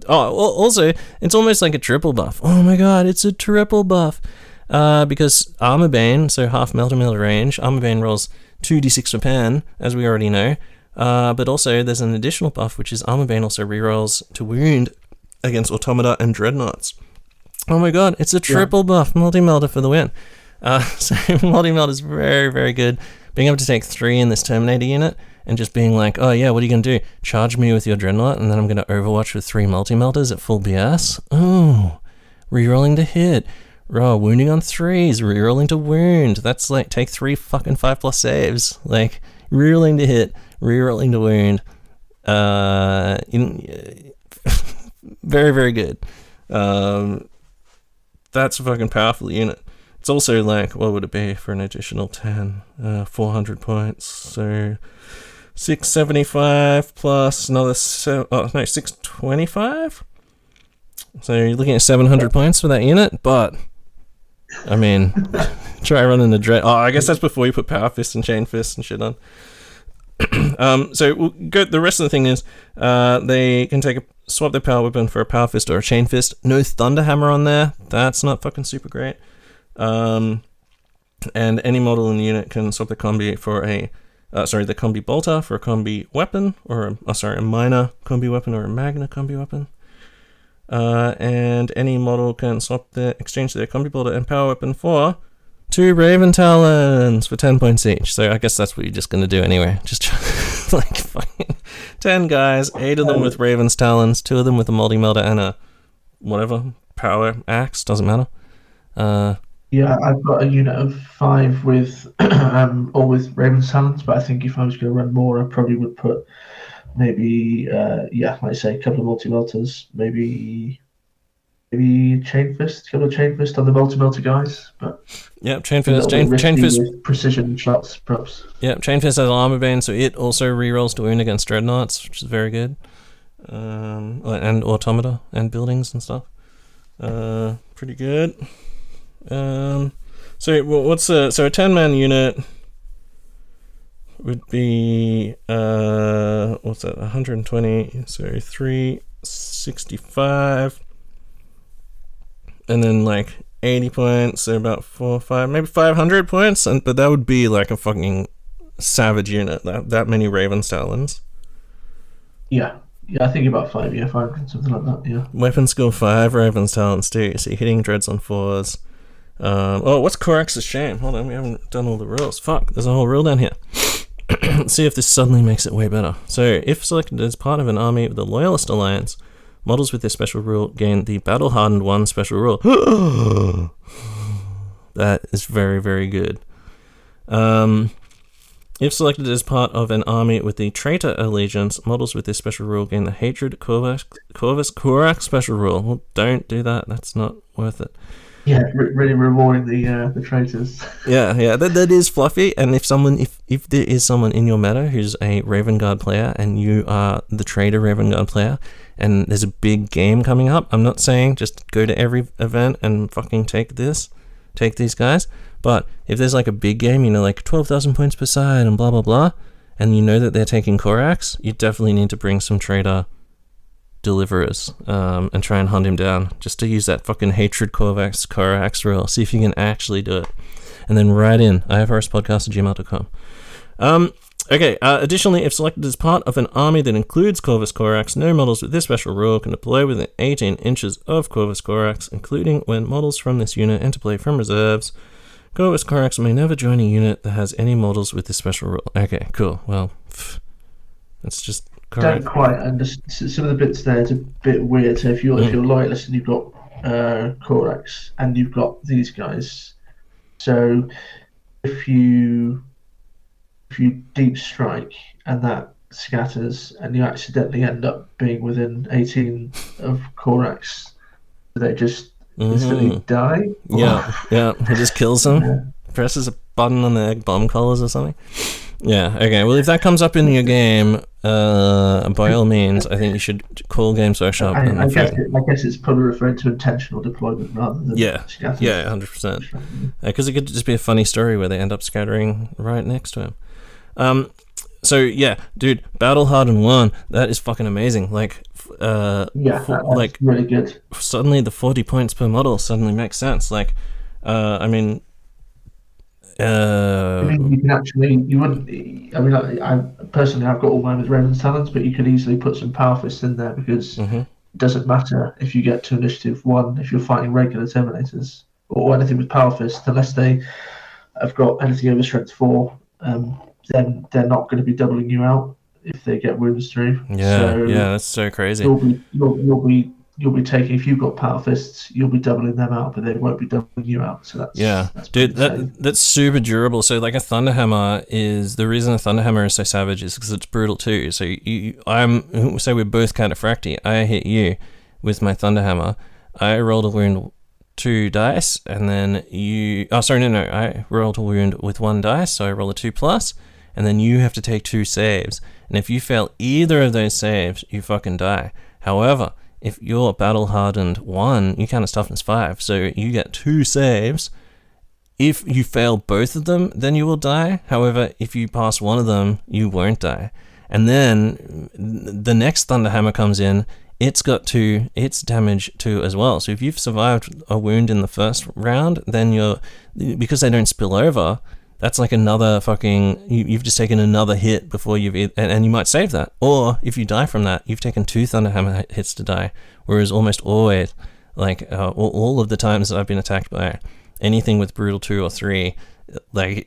also, it's almost like a triple buff. Oh my god, it's a triple buff. Because Armor Bane, so half melter range, Armor Bane rolls 2d6 for pen, as we already know. But also there's an additional buff, which is Armor Bane also rerolls to wound against Automata and Dreadnoughts. Oh my god, it's a triple buff, multi-melter for the win. So multi-melt is very, very good. Being able to take 3 in this Terminator unit and just being like, oh yeah, what are you going to do? Charge me with your Dreadnought and then I'm going to Overwatch with 3 multi-melters at full BS? Oh, rerolling to hit. Raw, wounding on 3s, rerolling to wound. That's like, take 3 fucking 5+ saves. Like, rerolling to hit, rerolling to wound. Very, very good. That's a fucking powerful unit. It's also like, what would it be for an additional 10? 400 points. So 675 plus another 625. So you're looking at 700 points for that unit, but I mean, try running the dread. Oh, I guess that's before you put power fists and chain fists and shit on. So we'll go. The rest of the thing is, they can swap their power weapon for a power fist or a chain fist. No Thunderhammer on there. That's not fucking super great. And any model in the unit can swap the combi for the combi bolter for a combi weapon, or a minor combi weapon or a magna combi weapon. And any model can exchange their combi bolter and power weapon for 2 Raven Talons for 10 points each. So I guess that's what you're just going to do anyway. Just like fucking 10 guys, 8 of them with Raven's Talons, 2 of them with a multi-melter and a whatever, power axe, doesn't matter. Yeah, I've got a unit of 5 with all with Raven's Talons, but I think if I was going to run more, I probably would put maybe, like I say, a couple of multi-melters, maybe chain fist, a couple of chain fist on the multi-melter guys, but yeah, chain fist with precision shots, props. Yeah, chain fist has armor bane, so it also rerolls to wound against dreadnoughts, which is very good. And automata and buildings and stuff. Pretty good. So what's a 10-man unit would be 120, so 365, and then like 80 points, so about 5 maybe 500 points, but that would be like a fucking savage unit, that many Raven's Talons. Yeah, I think about 500, something like that, yeah. Weapon skill 5 Raven's Talons too, so you're hitting dreads on 4s. What's Corax's shame? Hold on, we haven't done all the rules. Fuck, there's a whole rule down here. Let's see if this suddenly makes it way better. So, if selected as part of an army with the Loyalist Alliance, models with this special rule gain the Battle Hardened 1 special rule. That is very, very good. If selected as part of an army with the Traitor Allegiance, models with this special rule gain the Hatred Corax special rule. Well, don't do that. That's not worth it. Yeah, really rewarding the traitors. Yeah, that is fluffy. And if there is someone in your meta who's a Raven Guard player and you are the traitor Raven Guard player, and there's a big game coming up, I'm not saying just go to every event and fucking take these guys. But if there's like a big game, like 12,000 points per side and blah blah blah, and you know that they're taking Corax, you definitely need to bring some traitor deliverers and try and hunt him down, just to use that fucking hatred Corax rule. See if you can actually do it, and then write in eyeofhoruspodcast@gmail.com. Additionally, if selected as part of an army that includes Corvus Corax, no models with this special rule can deploy within 18 inches of Corvus Corax, including when models from this unit enter play from reserves. Corvus Corax may never join a unit that has any models with this special rule. Okay, cool. Well, that's just correct. Don't quite understand. Some of the bits there is a bit weird. So if you're loyalist and you've got Corax and you've got these guys, so if you deep strike and that scatters and you accidentally end up being within 18 of Corax, they just instantly die? Yeah, he just kills them, presses a button on the egg bomb collars or something. Yeah, okay, well if that comes up in your game, by all means, I think you should call Games Workshop. I guess it's probably referring to intentional deployment rather than scattering. Yeah, 100%. Because it could just be a funny story where they end up scattering right next to him. So yeah, dude, Battle Hardened 1, that is fucking amazing. Like, that's really good. Suddenly the 40 points per model suddenly makes sense. Like, I mean, you can actually, I personally, I've got all mine with Raven's Talons, but you could easily put some Power Fists in there because it doesn't matter if you get to Initiative 1, if you're fighting regular Terminators or anything with Power Fists, unless they have got anything over Strength 4, then they're not going to be doubling you out if they get wounds through. Yeah, that's so crazy. You'll be taking, if you've got Power Fists, you'll be doubling them out, but they won't be doubling you out. So that's dude, that's super durable. So like a Thunderhammer the reason a Thunderhammer is so savage is because it's brutal too. So say we're both counterfracty. I hit you with my Thunderhammer. I rolled a wound 2 dice, and then you... Oh, sorry, no. I rolled a wound with 1 dice, so I roll a 2+, and then you have to take 2 saves. And if you fail either of those saves, you fucking die. However, if you're battle-hardened 1, you count as toughness 5, so you get 2 saves. If you fail both of them, then you will die. However, if you pass one of them, you won't die. And then the next Thunderhammer comes in, it's got its damage 2 as well. So if you've survived a wound in the first round, then because they don't spill over, that's like another fucking... You've just taken another hit before and you might save that. Or if you die from that, you've taken 2 Thunderhammer hits to die. Whereas almost always, like all of the times that I've been attacked by anything with Brutal 2 or 3, like,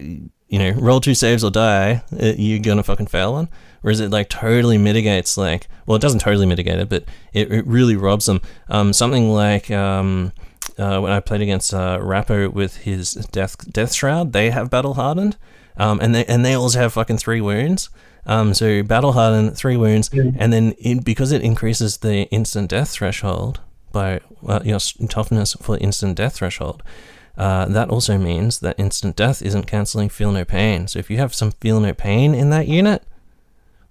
roll 2 saves or die, you're gonna fucking fail one. Whereas it like totally mitigates, like... Well, it doesn't totally mitigate it, but it really robs them. Something like... when I played against Rappo with his Death Shroud, they have Battle Hardened, and they also have fucking 3 wounds. So Battle Hardened, 3 wounds, and then because it increases the instant death threshold by your toughness for instant death threshold, that also means that instant death isn't cancelling Feel No Pain. So if you have some Feel No Pain in that unit,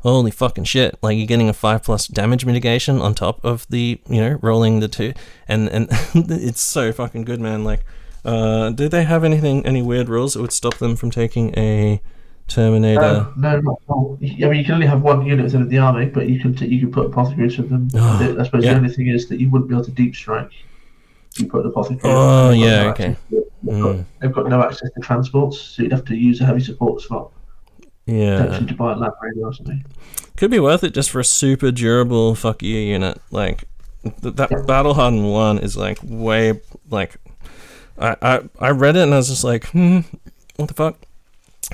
holy fucking shit, like you're getting a 5+ damage mitigation on top of the, rolling the 2, and it's so fucking good, man. Like, do they have any weird rules that would stop them from taking a Terminator? No, not at all. I mean, you can only have 1 unit within the army, but you can put apothecaries with them. I suppose the only thing is that you wouldn't be able to deep strike. You put an apothecary. Oh, yeah, okay. They've got no access to transports, so you'd have to use a heavy support slot. Yeah. To buy a lab radio or something. Could be worth it just for a super durable fuck you unit. Like that Battle Hardened 1 is like way like I read it and I was just like, what the fuck?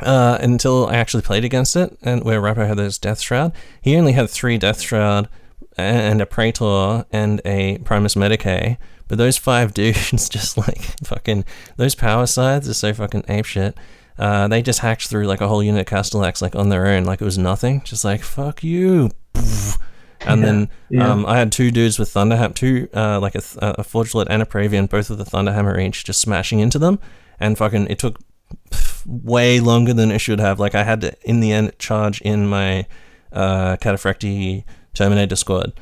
Until I actually played against it, and where Rappo had those Death Shroud. He only had 3 Death Shroud and a Praetor and a Primus Medicae, but those 5 dudes just like fucking... Those power scythes are so fucking apeshit. They just hacked through like a whole unit of Castellax like on their own, like it was nothing, just like fuck you. And then I had 2 dudes with Thunderhammer, like a Forgelet and a Pravian, both with the Thunderhammer each, just smashing into them, and fucking it took way longer than it should have. Like I had to in the end charge in my Cataphracti Terminator squad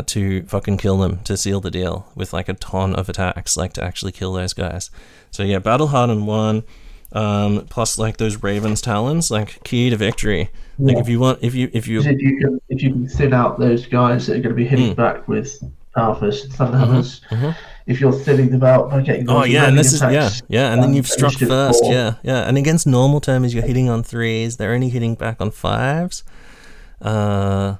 to fucking kill them, to seal the deal with like a ton of attacks, like to actually kill those guys. So yeah, Battle Hardened 1. Plus like those Raven's Talons, like key to victory. Like if you can thin out those guys that are going to be hitting back with Alphas, Thunderhammers, if you're thinning them out by getting and this attacks, and then you've struck first, and against normal terms you're hitting on 3s, they're only hitting back on 5s. And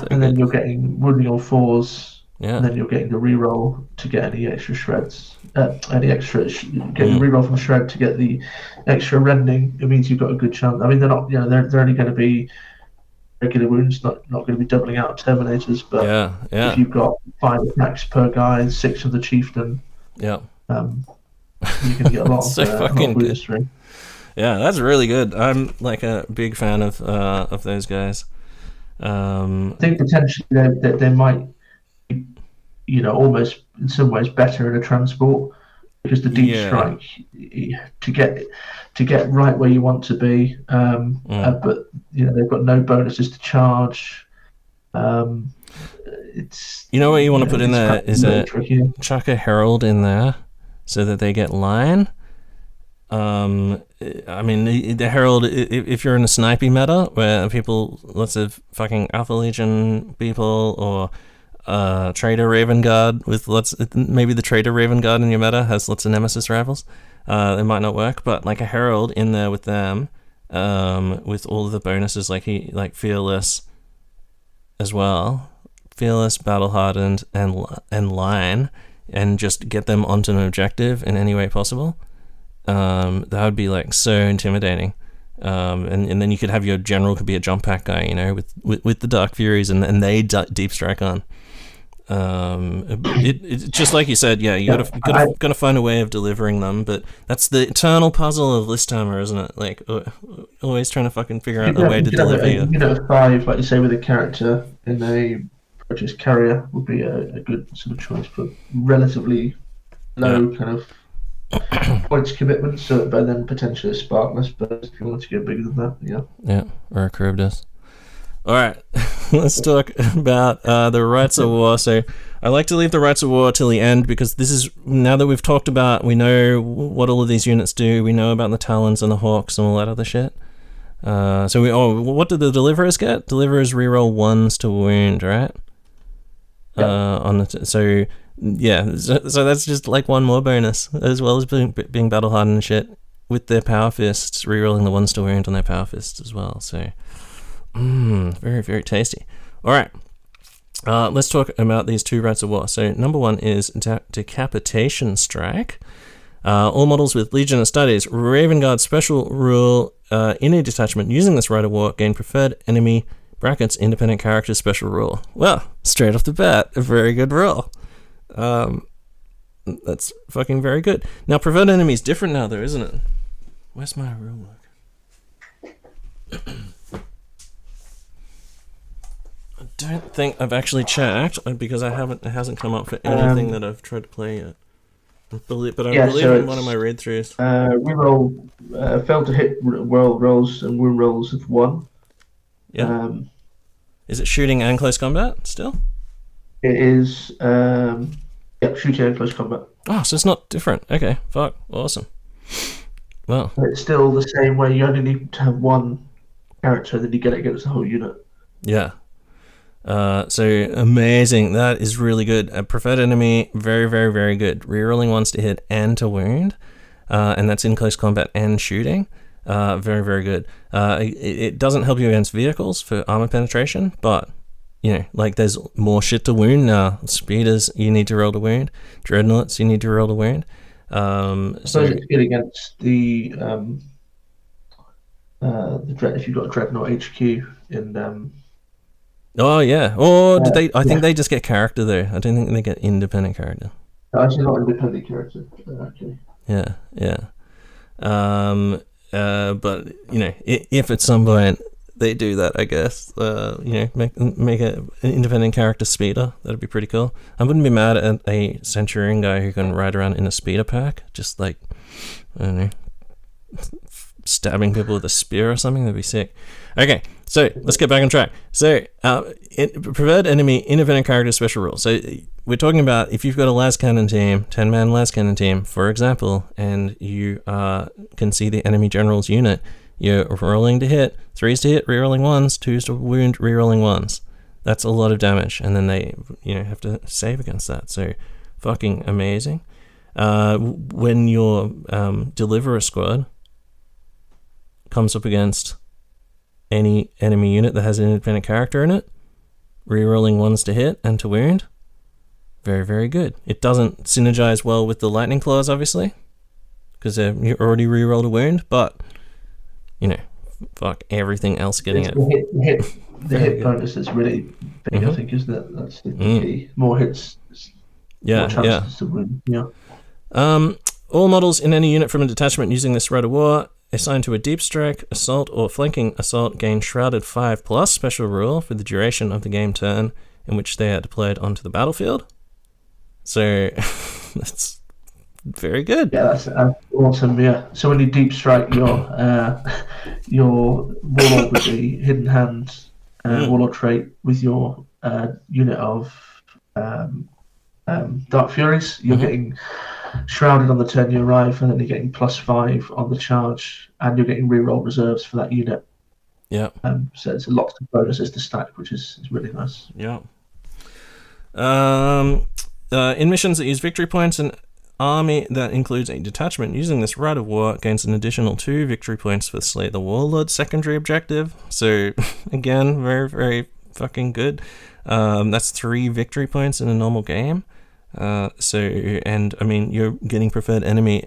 then you're getting wounding on 4s. And then you're getting the reroll to get any extra shreds. Getting the reroll from shred to get the extra rending. It means you've got a good chance. I mean, they're not. They're only going to be regular wounds, not going to be doubling out Terminators. But if you've got 5 attacks per guy, 6 of the chieftain, you can get a lot. So fucking good. Yeah, that's really good. I'm like a big fan of those guys. I think potentially they might. Almost in some ways better in a transport, because the deep strike to get right where you want to be, but they've got no bonuses to charge. It's what you want to put in there is chuck a herald in there so that they get line. I mean the herald, if you're in a snipey meta where lots of fucking Alpha Legion people, or Trader Raven Guard with maybe the Trader Raven Guard in your meta has lots of Nemesis rivals. It might not work, but like a Herald in there with them, with all of the bonuses, like Fearless as well, Fearless, Battle Hardened, and Line, and just get them onto an objective in any way possible. That would be like so intimidating. And then you could have your general could be a jump pack guy, with the Dark Furies, and they deep strike on. It's just like you said, you gotta find a way of delivering them, but that's the eternal puzzle of Listhammer, isn't it? Like always trying to fucking figure out the way to deliver you. 5, like you say, with a character in a Purchase Carrier would be a good sort of choice for relatively low kind of points commitment, but then potentially a Sparkless, but if you want to go bigger than that, Yeah, or a Charybdis. Alright, let's talk about the Rites of War. So I like to leave the Rites of War till the end, because this is, now that we've talked about, we know what all of these units do, we know about the Talons and the Hawks and all that other shit. What did the Deliverers get? Deliverers reroll 1s to wound, right? Yep. So that's just like one more bonus, as well as being battle hardened and shit, with their power fists, rerolling the 1s to wound on their power fists as well. So, very, very tasty. All right, let's talk about these 2 Rites of War. So number 1 is Decapitation Strike. All models with Legion of Studies, Raven Guard special rule in a detachment using this Rite of War gain preferred enemy brackets independent character special rule. Well, straight off the bat, a very good rule. That's fucking very good. Now, preferred enemy is different now, though, isn't it? Where's my rule book? I don't think I've actually checked, because it hasn't come up for anything that I've tried to play yet. But I believe in one of my read throughs. Reroll fail to hit rolls and wound rolls of 1. Yeah. Is it shooting and close combat still? It is shooting and close combat. Oh, so it's not different. Okay, fuck, awesome. Well, it's still the same way. You only need to have 1 character, then you get it against the whole unit. Yeah. So amazing. That is really good. A preferred enemy, very, very, very good. Rerolling 1s to hit and to wound, and that's in close combat and shooting. Very, very good. It doesn't help you against vehicles for armor penetration, but there's more shit to wound now. Speeders, you need to roll to wound. Dreadnoughts, you need to roll to wound. So it's good against the if you've got a Dreadnought HQ in. Oh yeah. Or did they? I think they just get character though. I don't think they get independent character. No, actually, not independent character. Actually. Yeah. But if at some point they do that, I guess make an independent character speeder. That'd be pretty cool. I wouldn't be mad at a Centurion guy who can ride around in a speeder pack, just like I don't know, stabbing people with a spear or something. That'd be sick. Okay, so let's get back on track. So, preferred enemy independent character special rule. So we're talking about if you've got a las cannon team, 10-man las cannon team, for example, and you can see the enemy general's unit, you're rolling to hit, 3s to hit, rerolling 1s, 2s to wound, rerolling 1s. That's a lot of damage, and then they have to save against that. So fucking amazing. When your Deliverer squad comes up against any enemy unit that has an independent character in it, rerolling 1s to hit and to wound, very, very good. It doesn't synergize well with the lightning claws, obviously, because you already rerolled a wound, but fuck everything else getting it. The hit bonus is really big, I think, isn't it? That's the key. More hits, more chances to win. Yeah. All models in any unit from a detachment using this Rite of War assigned to a deep strike, assault, or flanking assault gain Shrouded 5+ special rule for the duration of the game turn in which they are deployed onto the battlefield. So that's very good. Yeah, that's awesome. Yeah. So when you deep strike your warlord with the hidden hand warlord trait with your unit of Dark Furies, you're getting shrouded on the turn you arrive, and then you're getting +5 on the charge, and you're getting reroll reserves for that unit. Yeah. So it's lots of bonuses to stack, which is really nice. Yeah. In missions that use victory points, an army that includes a detachment using this Rite of War gains an additional 2 victory points for Slay the Warlord secondary objective. So again, very, very fucking good. That's 3 victory points in a normal game. You're getting preferred enemy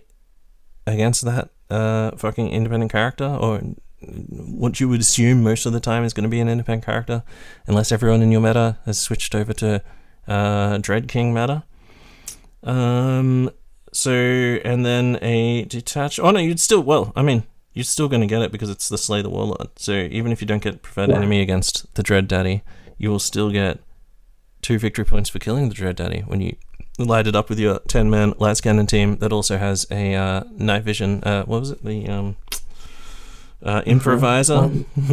against that fucking independent character, or what you would assume most of the time is going to be an independent character, unless everyone in your meta has switched over to Dread King meta. And then a detach. Oh no, you're still going to get it because it's the Slay the Warlord. So even if you don't get preferred enemy against the Dread Daddy, you will still get 2 victory points for killing the Dread Daddy when you light it up with your 10-man light cannon team that also has a night vision. What was it? The improviser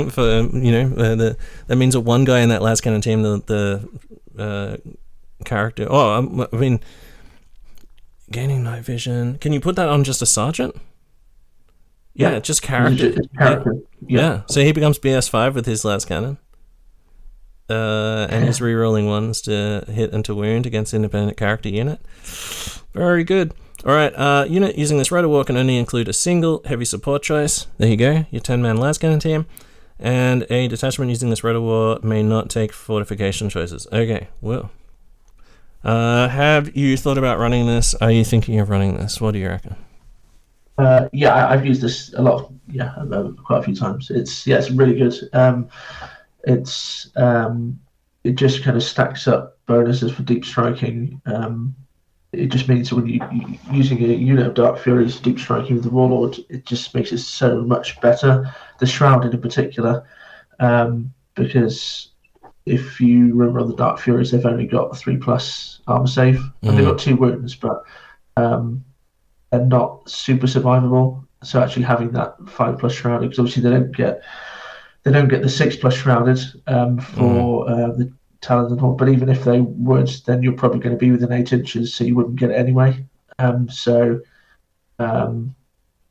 for that means that one guy in that last cannon team, the character. I mean, gaining night vision. Can you put that on just a sergeant? Yeah, just character. Yeah. So he becomes BS5 with his last cannon. And he's re-rolling ones to hit and to wound against independent character unit. Very good. Alright, unit using this Rite of War can only include a single heavy support choice. There you go, your 10-man lascannon team. And a detachment using this Rite of War may not take fortification choices. Okay, well. Have you thought about running this? Are you thinking of running this? What do you reckon? Yeah, I've used this a lot. Quite a few times. It's really good. It just kind of stacks up bonuses for deep striking. It just means when you're using a unit of Dark Furies deep striking with the Warlord, it just makes it so much better. The Shrouded in particular, because if you remember on the Dark Furies, they've only got 3+ armor save, and they've got 2 wounds, but they're not super survivable. So actually having that 5+ Shrouded, because obviously they don't get the 6+ Shrouded for the Talons and Horde, but even if they would, then you're probably going to be within 8 inches, so you wouldn't get it anyway.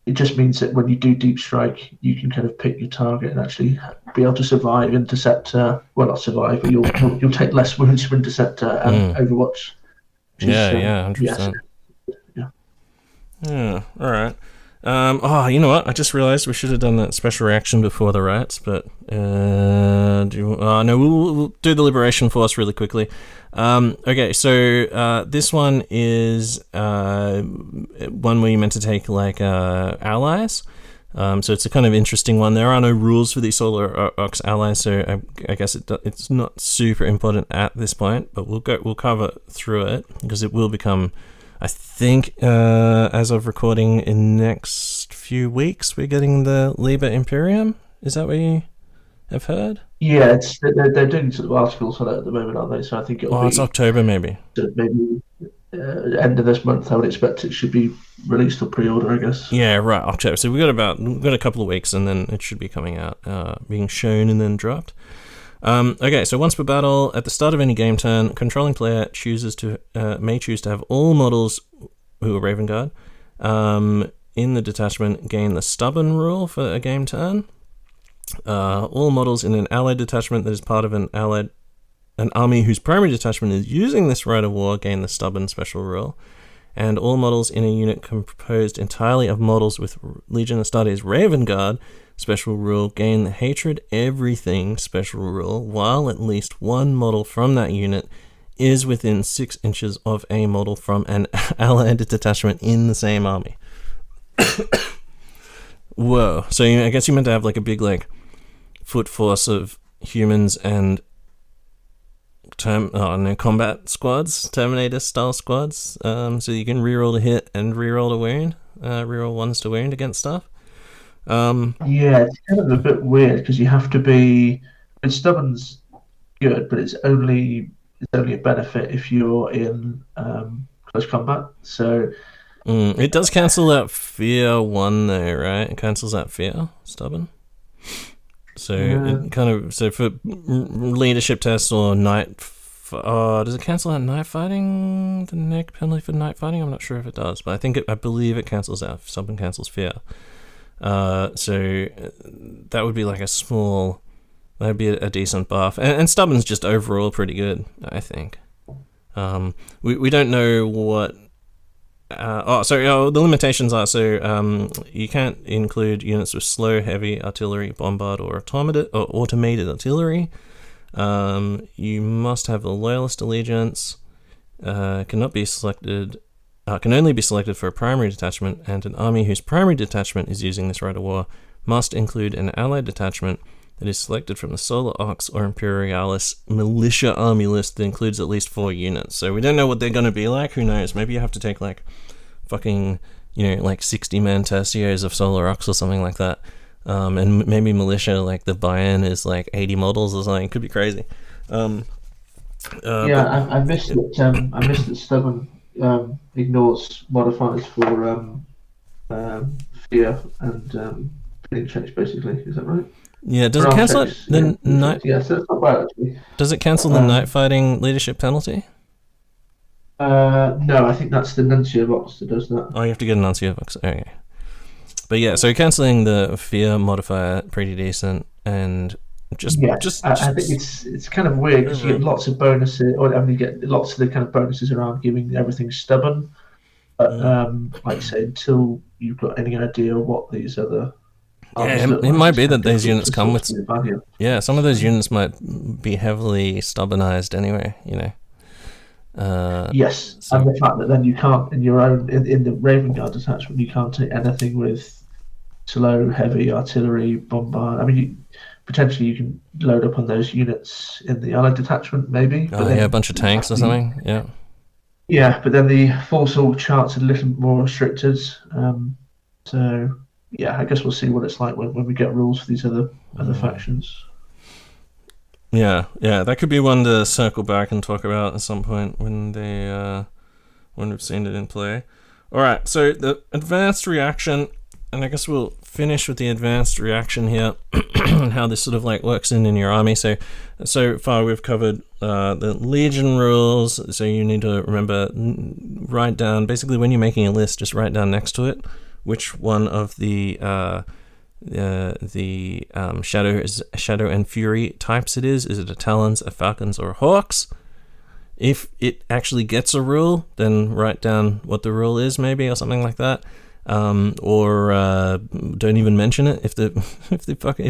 It just means that when you do deep strike, you can kind of pick your target and actually be able to survive Interceptor. Well, not survive, but you'll take less wounds from Interceptor and Overwatch. Yeah, 100%. Yeah, all right. You know what? I just realized we should have done that special reaction before the riots, but no, we'll do the Liberation Force really quickly. Okay, so this one is one where you're meant to take like allies. So it's a kind of interesting one. There are no rules for these Solar Ox allies, so I guess it's not super important at this point. But we'll cover through it because it will become. I think as of recording in next few weeks, we're getting the Liber Imperium. Is that what you have heard? Yeah, they're doing sort of articles for that at the moment, aren't they? So I think it'll be... it's October maybe. Maybe end of this month, I would expect it should be released or pre-order, I guess. Yeah, right, October. So we've got a couple of weeks and then it should be coming out, being shown and then dropped. Okay, so once per battle, at the start of any game turn, controlling player may choose to have all models who are Raven Guard in the detachment gain the stubborn rule for a game turn. All models in an allied detachment that is part of an army whose primary detachment is using this Rite of War gain the stubborn special rule. And all models in a unit composed entirely of models with Legion Astartes Raven Guard special rule gain the Hatred Everything special rule, while at least one model from that unit is within 6 inches of a model from an allied detachment in the same army. Whoa. So I guess you meant to have like a big like foot force of humans and combat squads, Terminator style squads, so you can reroll to hit and reroll to wound, reroll ones to wound against stuff. Yeah, it's kind of a bit weird because you have to be. Stubborn's good, but it's only a benefit if you're in close combat. So it does cancel out fear 1 though, right? It cancels out fear, stubborn. So it kind of for leadership tests or night. Does it cancel out night fighting? The neck penalty for night fighting? I'm not sure if it does, but I believe it cancels out. Stubborn cancels fear. So that would be like that'd be a decent buff, and stubborn's just overall pretty good, I think. We don't know what. The limitations are you can't include units with slow, heavy artillery, bombard, or automated artillery. You must have the loyalist allegiance. Cannot be selected. Can only be selected for a primary detachment, and an army whose primary detachment is using this Rite of War must include an allied detachment that is selected from the Solar Ox or Imperialis militia army list that includes at least 4 units. So we don't know what they're going to be like. Who knows? Maybe you have to take like fucking, like 60-man tercios of Solar Ox or something like that. And maybe militia, like the buy-in is like 80 models or something. Could be crazy. I missed it. I missed that stubborn ignores modifiers for fear and feeling checks. Basically, is that right? Yeah, does it cancel it? Yeah, so it's not bad actually. Does it cancel the night fighting leadership penalty? No, I think that's the nuncio box that does that. Oh, you have to get a nuncio box. Okay. But yeah, so cancelling the fear modifier, pretty decent, and I think it's kind of weird because you get lots of bonuses, you get lots of the kind of bonuses around giving everything stubborn. But like I say, until you've got any idea what these other it might be that these units come with some of those units might be heavily stubbornized anyway, you know. Yes, so, and the fact that then you can't in your own in the Raven Guard detachment you can't take anything with slow, heavy artillery, bombard. I mean, potentially you can load up on those units in the allied detachment, maybe. A bunch of tanks or something. Yeah. Yeah, but then the force org charts are a little more restricted. So yeah, I guess we'll see what it's like when we get rules for these other factions. Yeah, that could be one to circle back and talk about at some point when we've seen it in play. All right, so the advanced reaction, and I guess we'll finish with the advanced reaction here and how this sort of like works in your army. So far we've covered the Legion rules. So you need to remember, write down basically when you're making a list, just write down next to it which one of the shadow and fury types it is. Is it a Talons, a Falcons, or a Hawks? If it actually gets a rule, then write down what the rule is, maybe, or something like that. Or don't even mention it. If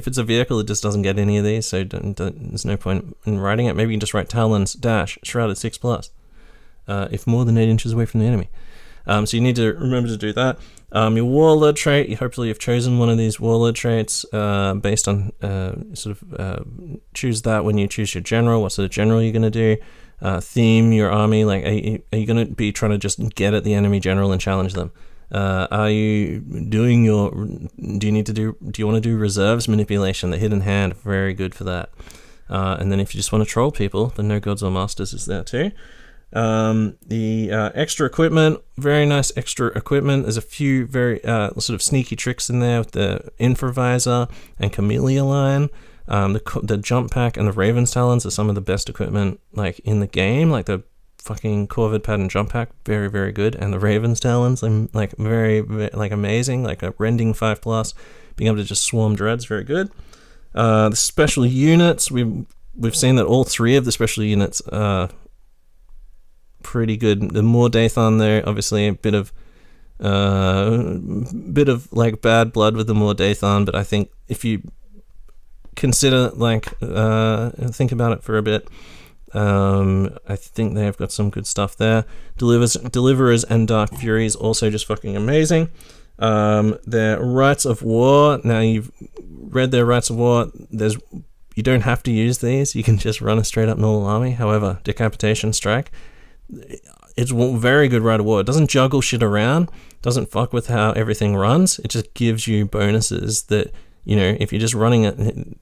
it's a vehicle, it just doesn't get any of these, so there's no point in writing it. Maybe you can just write Talons dash shrouded 6+, if more than 8 inches away from the enemy. So you need to remember to do that. Your warlord trait, hopefully you've chosen one of these warlord traits based on choose that when you choose your general, what sort of general you're going to do. Theme your army, like are you going to be trying to just get at the enemy general and challenge them? Do you want to do reserves manipulation, the hidden hand, very good for that. And then if you just want to troll people, the No Gods or Masters is there too. The extra equipment, very nice extra equipment. There's a few very sort of sneaky tricks in there with the Infravisor and Camellia line. The jump pack and the Raven's Talons are some of the best equipment like in the game, like the fucking Corvid pattern jump pack, very, very good. And the Raven's Talons, like very, very like amazing, like a rending 5+, being able to just swarm dreads, very good. The special units, we've seen that all 3 of the special units are pretty good. The Mordathon there, obviously a bit of like bad blood with the Mordathon, but I think if you consider think about it for a bit, I think they have got some good stuff there. Deliverers and Dark Furies also just fucking amazing. Their Rites of War, now you've read their Rites of War, you don't have to use these, you can just run a straight up normal army. However, Decapitation Strike, it's a very good Rite of War. It doesn't juggle shit around, doesn't fuck with how everything runs, it just gives you bonuses that, you know, if you're just running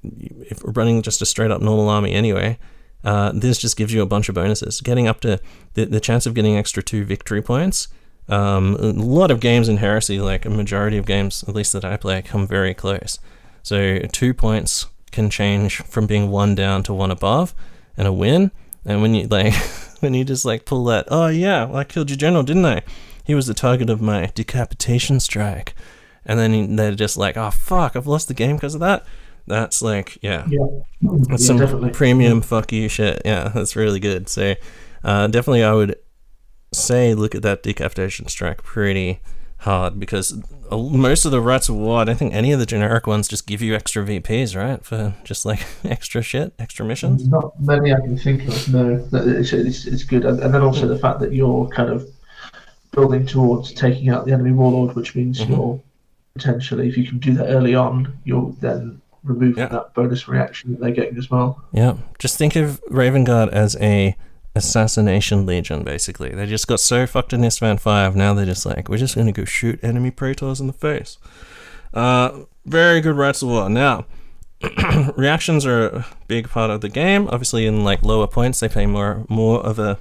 just a straight up normal army anyway, this just gives you a bunch of bonuses. Getting up to the chance of getting extra 2 victory points. A lot of games in Heresy, like a majority of games, at least that I play, come very close. So 2 points can change from being 1 down to 1 above, and a win. And when you when you just pull that, oh yeah, well, I killed your general, didn't I? He was the target of my decapitation strike. And then they're just like, oh fuck, I've lost the game because of that. That's that's some definitely premium fuck you shit. Yeah, that's really good. So definitely I would say look at that decapitation strike pretty hard, because most of the Rites of War, I don't think any of the generic ones just give you extra VPs, right? For just extra shit, extra missions. Not many I can think of. No, it's good, and then also the fact that you're kind of building towards taking out the enemy warlord, which means you're potentially, if you can do that early on, you'll then remove that bonus reaction that they're getting as well. Yeah, just think of Raven Guard as a assassination legion, basically. They just got so fucked in Istvan 5, now they're just we're just going to go shoot enemy praetors in the face. Very good Rites of War. Now, reactions are a big part of the game. Obviously, in like lower points, they play more of a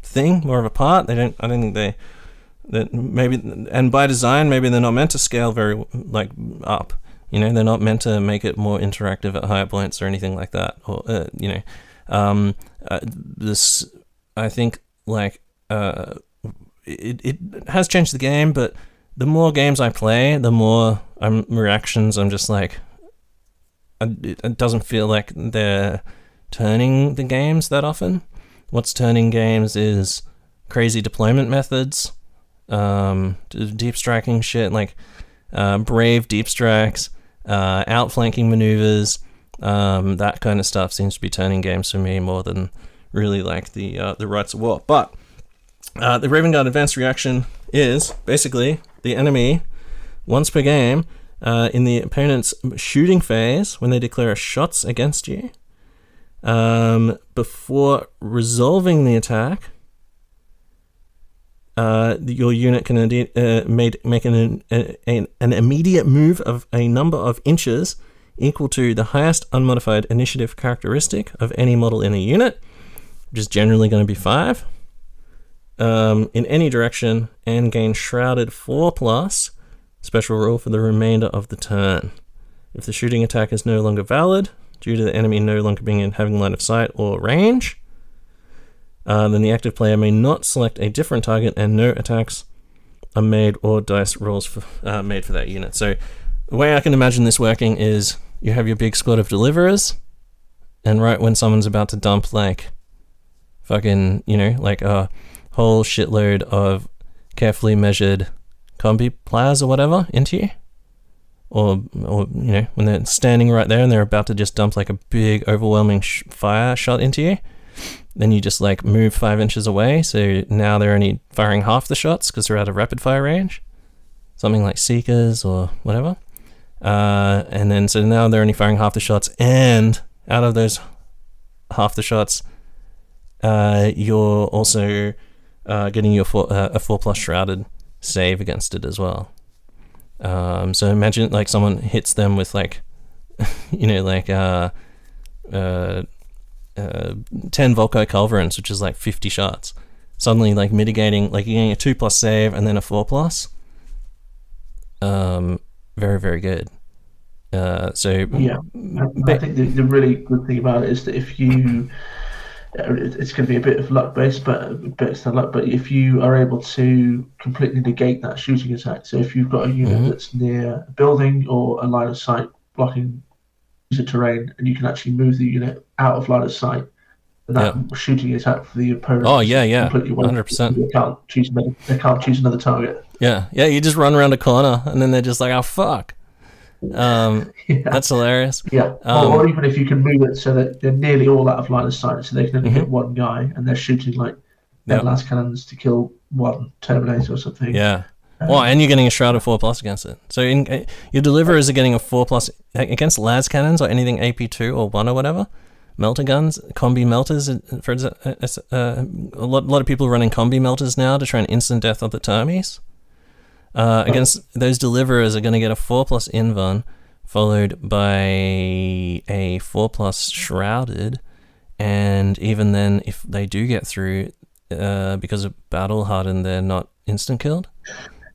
thing, more of a part. I don't think that maybe, and by design, maybe they're not meant to scale very like up. You know, they're not meant to make it more interactive at higher points or anything like that. Or this, I think, like it has changed the game, but the more games I play, the more reactions. I'm just like, it doesn't feel like they're turning the games that often. What's turning games is crazy deployment methods, deep striking shit, like brave deep strikes, outflanking maneuvers, that kind of stuff seems to be turning games for me more than really like the rights of war. But the Raven Guard advanced reaction is basically the enemy once per game in the opponent's shooting phase when they declare shots against you. Before resolving the attack, your unit can make an immediate move of a number of inches equal to the highest unmodified initiative characteristic of any model in a unit, which is generally going to be 5, in any direction, and gain Shrouded 4+, special rule for the remainder of the turn. If the shooting attack is no longer valid, due to the enemy no longer having line of sight or range, then the active player may not select a different target, and no attacks are made or dice rolls made for that unit. So the way I can imagine this working is you have your big squad of deliverers, and right when someone's about to dump like fucking, like a whole shitload of carefully measured combi pliers or whatever into you, or when they're standing right there and they're about to just dump like a big overwhelming fire shot into you, then you just like move 5 inches away, so now they're only firing half the shots because they're out of rapid fire range, something like Seekers or whatever, and then so now they're only firing half the shots, and out of those half the shots, you're also getting your a 4+ shrouded save against it as well. So imagine like someone hits them with like 10 Volko Culverins, which is like 50 shots, suddenly like mitigating, like you're getting a 2+ save and then a 4+. Very, very good. So yeah, I think the really good thing about it is that if you, it's going to be a bit of luck based, but if you are able to completely negate that shooting attack, so if you've got a unit that's near a building or a line of sight blocking user terrain, and you can actually move the unit out of line of sight, and that shooting attack for the opponent. Oh yeah, completely 100%. They can't choose another target. Yeah. You just run around a corner, and then they're just like, oh fuck. That's hilarious. Yeah, or even if you can move it so that they're nearly all out of line of sight, so they can only hit one guy, and they're shooting like las cannons to kill one Terminator or something. Yeah. Well, and you're getting a Shroud of 4+ against it. So your deliverers are getting a 4+ against las cannons or anything AP2 or 1 or whatever. Melter guns, combi melters. For a lot of people running combi melters now to try and instant death other termies. Against those deliverers are going to get a 4+ invuln, followed by a 4+ shrouded, and even then, if they do get through, because of battle hardened, they're not instant killed.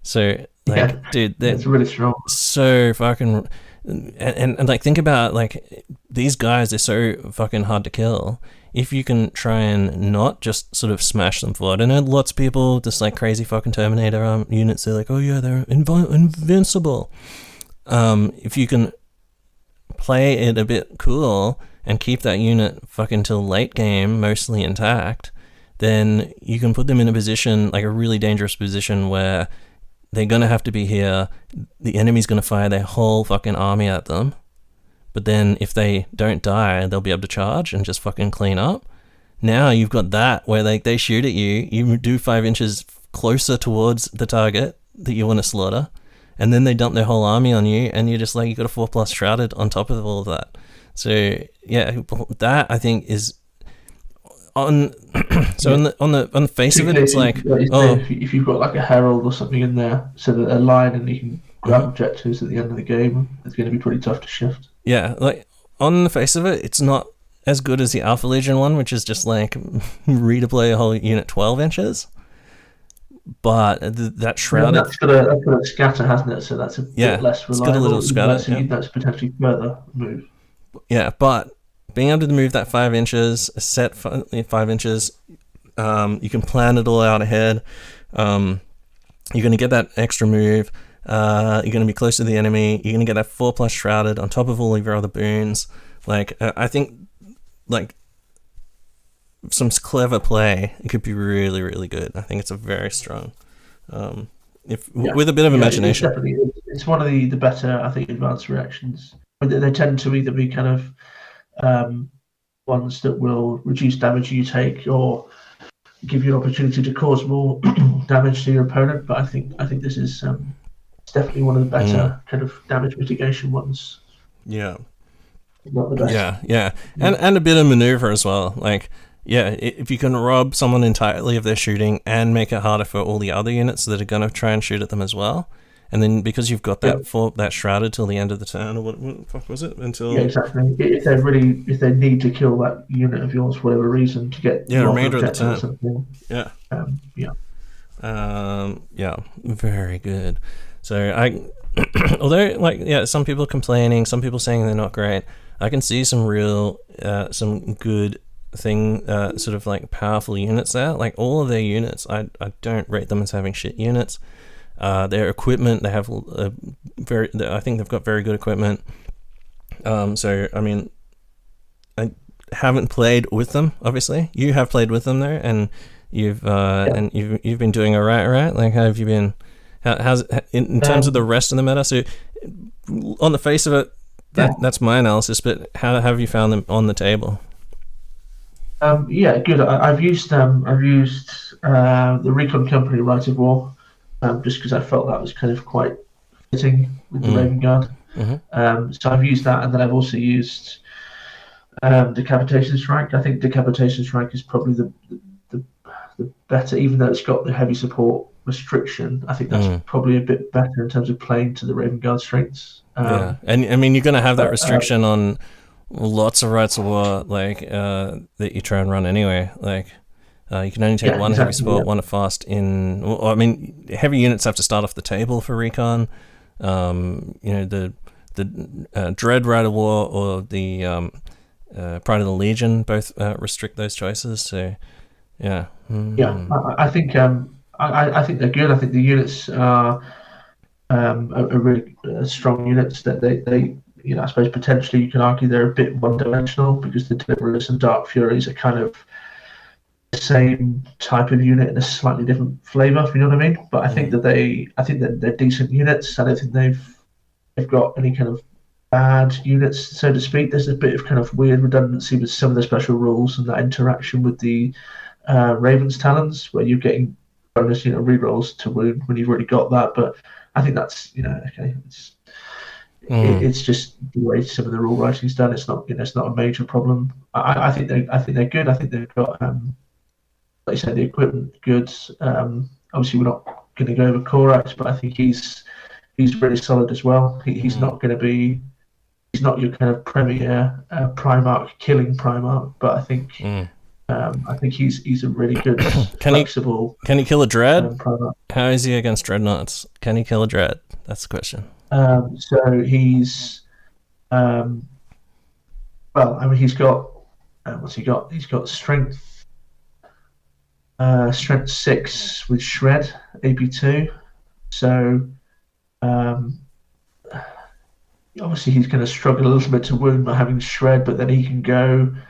So, like, dude, that's really strong. So fucking, and like, think about like these guys. They're so fucking hard to kill. If you can try and not just sort of smash them forward. I know lots of people, just like crazy fucking Terminator units, they're like, oh yeah, they're invincible. If you can play it a bit cool and keep that unit fucking till late game mostly intact, then you can put them in a position, like a really dangerous position, where they're going to have to be here. The enemy's going to fire their whole fucking army at them. But then if they don't die, they'll be able to charge and just fucking clean up. Now you've got that where they shoot at you, you do 5 inches closer towards the target that you want to slaughter, and then they dump their whole army on you, and you're just like, you got a 4+ shrouded on top of all of that. So yeah, that I think is on. So on the face of it, it's like, if you've got like a herald or something in there, so that a line and you can grab objectives at the end of the game, it's going to be pretty tough to shift. Yeah, like on the face of it, it's not as good as the Alpha Legion one, which is just like redeploy a whole unit 12 inches. But that shrouded... That's got a scatter, hasn't it? So that's a bit less reliable. It's got a little scatter. So that's potentially further move. Yeah, but being able to move that 5 inches, set 5 inches, you can plan it all out ahead. You're going to get that extra move. You're going to be close to the enemy. You're going to get that 4+ shrouded on top of all of your other boons. Like, I think, like, some clever play, it could be really, really good. I think it's a very strong, with a bit of imagination. It's one of the better, I think, advanced reactions. They tend to either be kind of ones that will reduce damage you take or give you an opportunity to cause more damage to your opponent. But I think this is it's definitely one of the better kind of damage mitigation ones. Yeah. Not the best. Yeah. And a bit of maneuver as well. Like, yeah, if you can rob someone entirely of their shooting and make it harder for all the other units that are going to try and shoot at them as well, and then because you've got that shrouded till the end of the turn, or what the fuck was it? Yeah, exactly. If they need to kill that unit of yours for whatever reason to get remainder of the turn. Or something. Yeah, very good. So although some people are complaining, some people saying they're not great, I can see some real some good sort of like powerful units there. Like all of their units, I don't rate them as having shit units. Their equipment, they have I think they've got very good equipment. So I mean, I haven't played with them. Obviously, you have played with them though, and you've been doing all right. Like, how have you been? How's in terms of the rest of the meta? So on the face of it, that's my analysis. But how have you found them on the table? Good. I've used the Recon Company Right of War, just because I felt that was kind of quite fitting with the Raven Guard. Mm-hmm. So I've used that, and then I've also used Decapitation Strike. I think Decapitation Strike is probably the better, even though it's got the heavy support restriction. I think that's probably a bit better in terms of playing to the Raven Guard strengths. And I mean, you're going to have that restriction on lots of Rights of War, like that you try and run anyway. Like you can only take one heavy support, one fast in. Well, I mean, heavy units have to start off the table for recon. The Dread Right of War or the Pride of the Legion both restrict those choices. So yeah. I think I think they're good. I think the units are really strong units. That they I suppose potentially you can argue they're a bit one-dimensional because the Deliverers and Dark Furies are kind of the same type of unit in a slightly different flavour, if you know what I mean. But I think that they're decent units. I don't think they've got any kind of bad units, so to speak. There's a bit of kind of weird redundancy with some of the special rules and that interaction with the Raven's Talons, where you're getting bonus rerolls to wound when you've already got that. But I think that's okay. It's just the way some of the rule writing's done. It's not it's not a major problem. I think they're good. I think they've got like you said, the equipment good. Obviously we're not going to go over Corax, but I think he's really solid as well. He's not going to be. He's not your kind of premier Primarch killing Primarch, but I think he's a really good flexible. Can he kill a Dread? How is he against Dreadnoughts? Can he kill a Dread? That's the question. So he's well, I mean, he's got what's he got? He's got strength 6 with shred AP2. So obviously he's going to struggle a little bit to wound by having shred, but then he can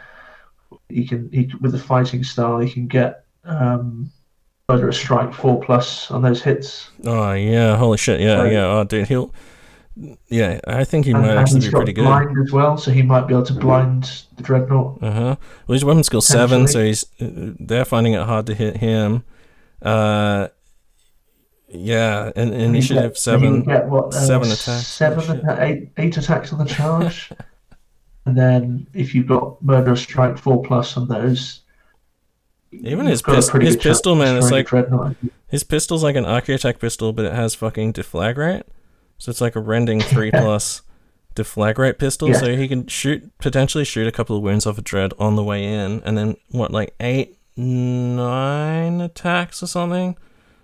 with the fighting style he can get a strike 4+ on those hits. Oh yeah, holy shit, yeah. Oh dude, I think he might actually be pretty good. Blind as well, so he might be able to blind the Dreadnought. Well, his weapon skill 7, so they're finding it hard to hit him. And initiative 7. Get 7 attacks. 8 attacks on the charge. And then if you've got Murderous Strike 4+ on those. Even his pistol, man, it's like his pistol's like an Archaeotech pistol, but it has fucking deflag rate, so it's like a rending 3+, deflagrate pistol, Yeah. so he can potentially shoot a couple of wounds off a dread on the way in, and then what, like 8, 9 attacks or something?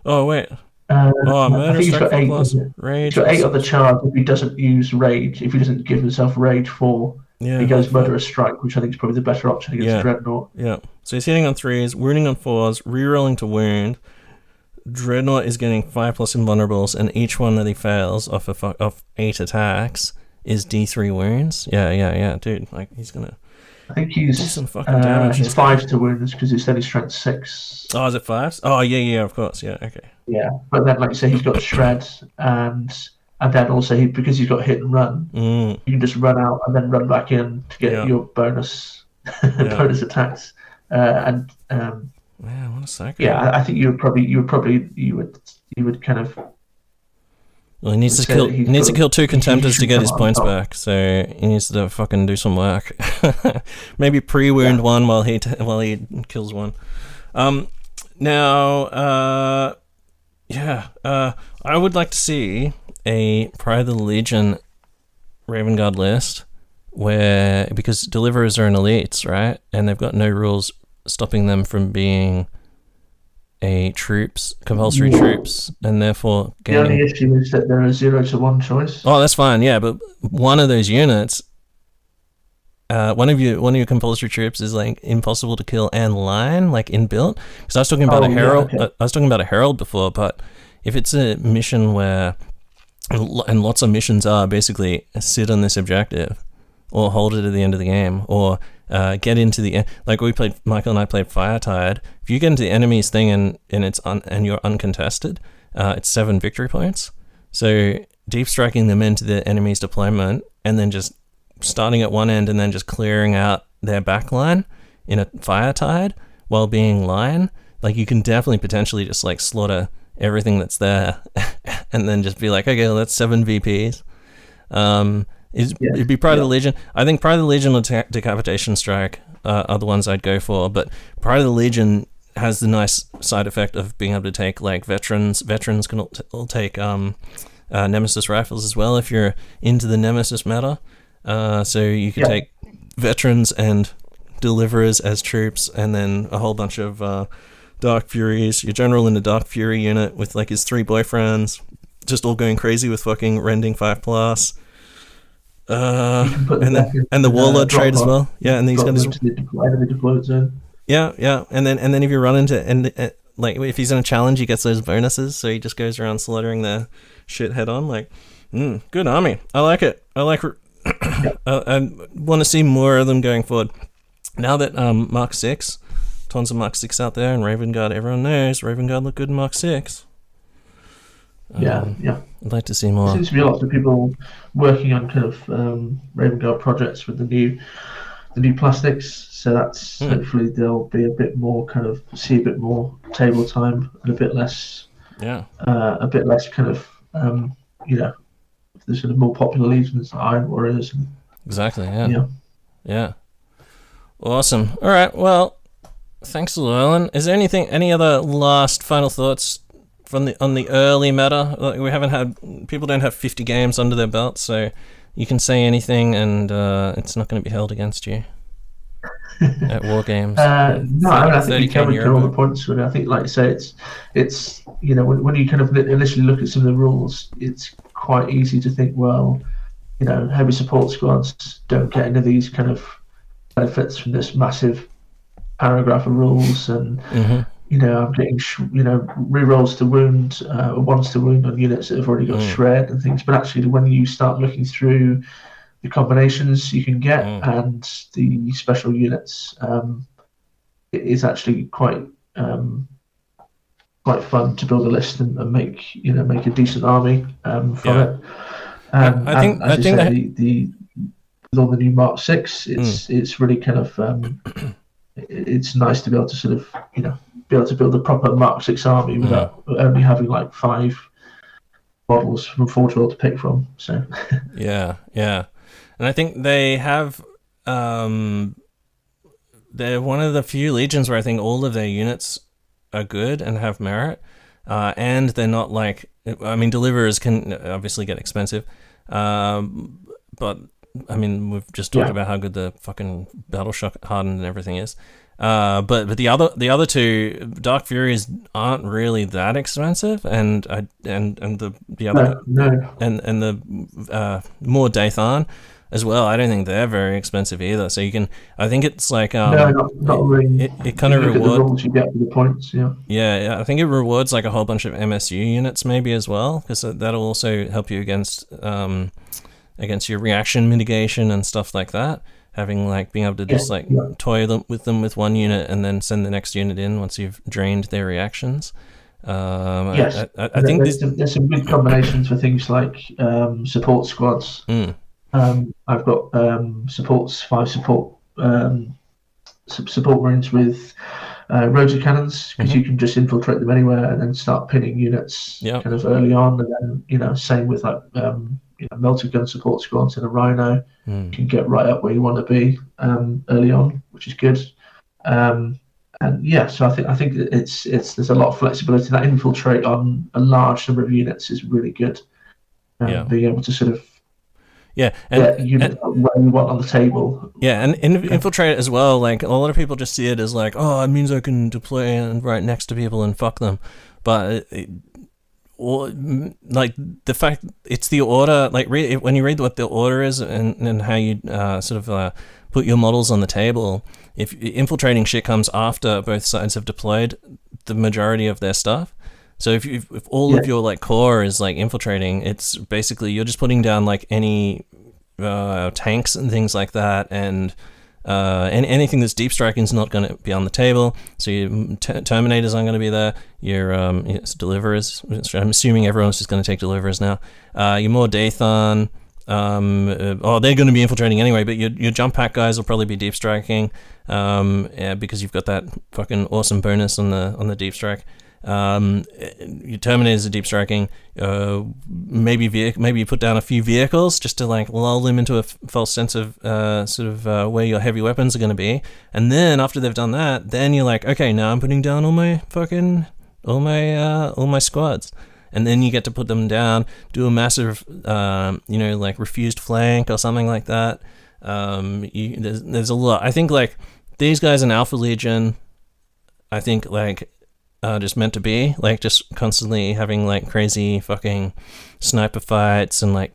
Oh wait. I Murder, think he's strike got 8. plus rage. He's got 8 on the charge if he doesn't use rage. If he doesn't give himself rage 4, he goes murderous strike, which I think is probably the better option against Dreadnought. Yeah. So he's hitting on 3s, wounding on 4s, rerolling to wound. Dreadnought is getting 5+ invulnerables, and each one that he fails off 8 attacks is D3 wounds. Yeah, dude. Like, he's gonna. I think he's do some fucking damage. He's 5 to wounds because it's only strength 6. Oh, is it 5s? Oh, yeah, of course. Yeah, okay. Yeah, but then, like you say, he's got shred, and then also because he's got hit and run, you can just run out and then run back in to get your bonus bonus attacks. Man, what a psycho. Yeah, I think you would kind of. Well, he needs to kill 2 contemptors to get his points back, so he needs to fucking do some work. Maybe pre-wound one while he kills one. I would like to see a Pride of the Legion Raven Guard list where, because deliverers are in elites, right, and they've got no rules stopping them from being compulsory troops, and therefore gaining... The only issue is that they're a 0 to 1 choice. Oh, that's fine, yeah, but one of those units, one of your compulsory troops is like impossible to kill and line, like inbuilt. Because I was talking about a herald. Yeah, okay. I was talking about a herald before, but if it's a mission where, and lots of missions are basically sit on this objective, or hold it at the end of the game, or get into the, like Michael and I played Firetide. If you get into the enemy's thing and you're uncontested, it's 7 victory points. So deep striking them into the enemy's deployment, and then just starting at one end and then just clearing out their back line in a Firetide while being line, like you can definitely potentially just like slaughter everything that's there and then just be like, okay, well, that's 7 VPs. It'd be Pride of the Legion. I think Pride of the Legion or Decapitation Strike are the ones I'd go for, but Pride of the Legion has the nice side effect of being able to take like veterans. Veterans can all take Nemesis rifles as well if you're into the Nemesis meta. So you could take veterans and deliverers as troops, and then a whole bunch of Dark Furies. Your general in the Dark Fury unit with like his 3 boyfriends, just all going crazy with fucking rending 5+. And the Warlord trait as well. Yeah, and he's got his deployment zone. Yeah, and then if you run into like if he's in a challenge, he gets those bonuses. So he just goes around slaughtering the shit head on. Like, good army. I like it. I want to see more of them going forward. Now that Mark 6, tons of Mark 6 out there, and Raven Guard, everyone knows Raven Guard look good in Mark 6. I'd like to see more. There seems to be lots of people working on kind of Raven Guard projects with the new plastics. So that's hopefully there'll be a bit more kind of see a bit more table time and a bit less kind of the sort of more popular legions, Iron Warriors. Exactly. Yeah. Awesome. All right. Well, thanks, Llewellyn. Is there any other last final thoughts on the early meta? Like, we haven't had, people don't have 50 games under their belt, so you can say anything and it's not going to be held against you at war games. No, I think you covered all the points. I think, like you say, it's when you kind of initially look at some of the rules, it's quite easy to think, well, heavy support squads don't get any of these kind of benefits from this massive paragraph of rules, and I'm getting rerolls to wound, ones to wound on units that have already got shred and things. But actually, when you start looking through the combinations you can get and the special units, it is actually quite fun to build a list and make a decent army from it. I think with all the new Mark 6, it's really kind of it's nice to be able to sort of be able to build a proper Mark 6 army without only having like 5 models from Forge World to pick from. So yeah, and I think they have they're one of the few legions where I think all of their units are good and have merit, and they're not like, I mean, deliverers can obviously get expensive, but I mean, we've just talked Yeah. about how good the fucking battle shock hardened and everything is. But the other two Dark Furies aren't really that expensive, and the other No. and the more Dathan as well. I don't think they're very expensive either. So you can, I think it's like No, not really. It kind of Look at the rewards. rules you get for the points. Yeah. Yeah, I think it rewards like a whole bunch of MSU units maybe as well, because that'll also help you against your reaction mitigation and stuff like that. Having like being able to just toy them with one unit and then send the next unit in once you've drained their reactions. Yes, I think there's some good combinations for things like support squads. I've got five support marines with rotor cannons, because you can just infiltrate them anywhere and then start pinning units kind of early on, and then same with like melter gun support squads in a rhino. You can get right up where you want to be early on, which is good. And yeah, so I think it's there's a lot of flexibility. That infiltrate on a large number of units is really good. Being able to sort of get units where you want on the table. Yeah, and infiltrate as well. Like a lot of people just see it as like, oh, it means I can deploy and right next to people and fuck them, but like the fact it's the order, like when you read what the order is and how you put your models on the table, if infiltrating shit comes after both sides have deployed the majority of their stuff. So if all of your like core is like infiltrating, it's basically you're just putting down like any tanks and things like that, and anything that's deep striking is not going to be on the table. So your Terminators aren't going to be there. Your Deliverers, I'm assuming everyone's just going to take Deliverers now. Your more Dathan, they're going to be infiltrating anyway, but your jump pack guys will probably be deep striking, because you've got that fucking awesome bonus on the deep strike. Your Terminators are deep striking. Maybe you put down a few vehicles just to like lull them into a false sense of where your heavy weapons are going to be, and then after they've done that, then you're like, okay, now I'm putting down all my squads, and then you get to put them down, do a massive like refused flank or something like that. There's a lot. I think like these guys in Alpha Legion, I think like just meant to be like just constantly having like crazy fucking sniper fights and like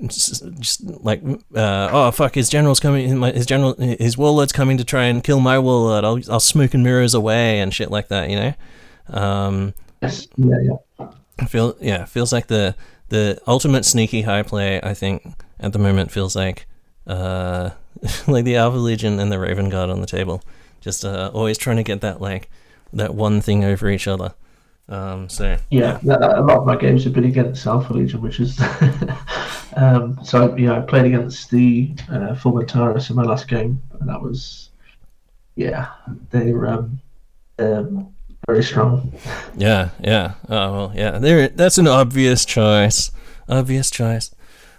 just like oh fuck, his general's coming, his warlord's coming to try and kill my warlord, I'll smoke and mirrors away and shit like that, Yes. Feels like the ultimate sneaky high play, I think at the moment feels like like the Alpha Legion and the Raven Guard on the table, just always trying to get that like that one thing over each other. A lot of my games have been against Alpha Legion, which is I played against the Fulmentaris in my last game, and that was they were very strong. That's an obvious choice.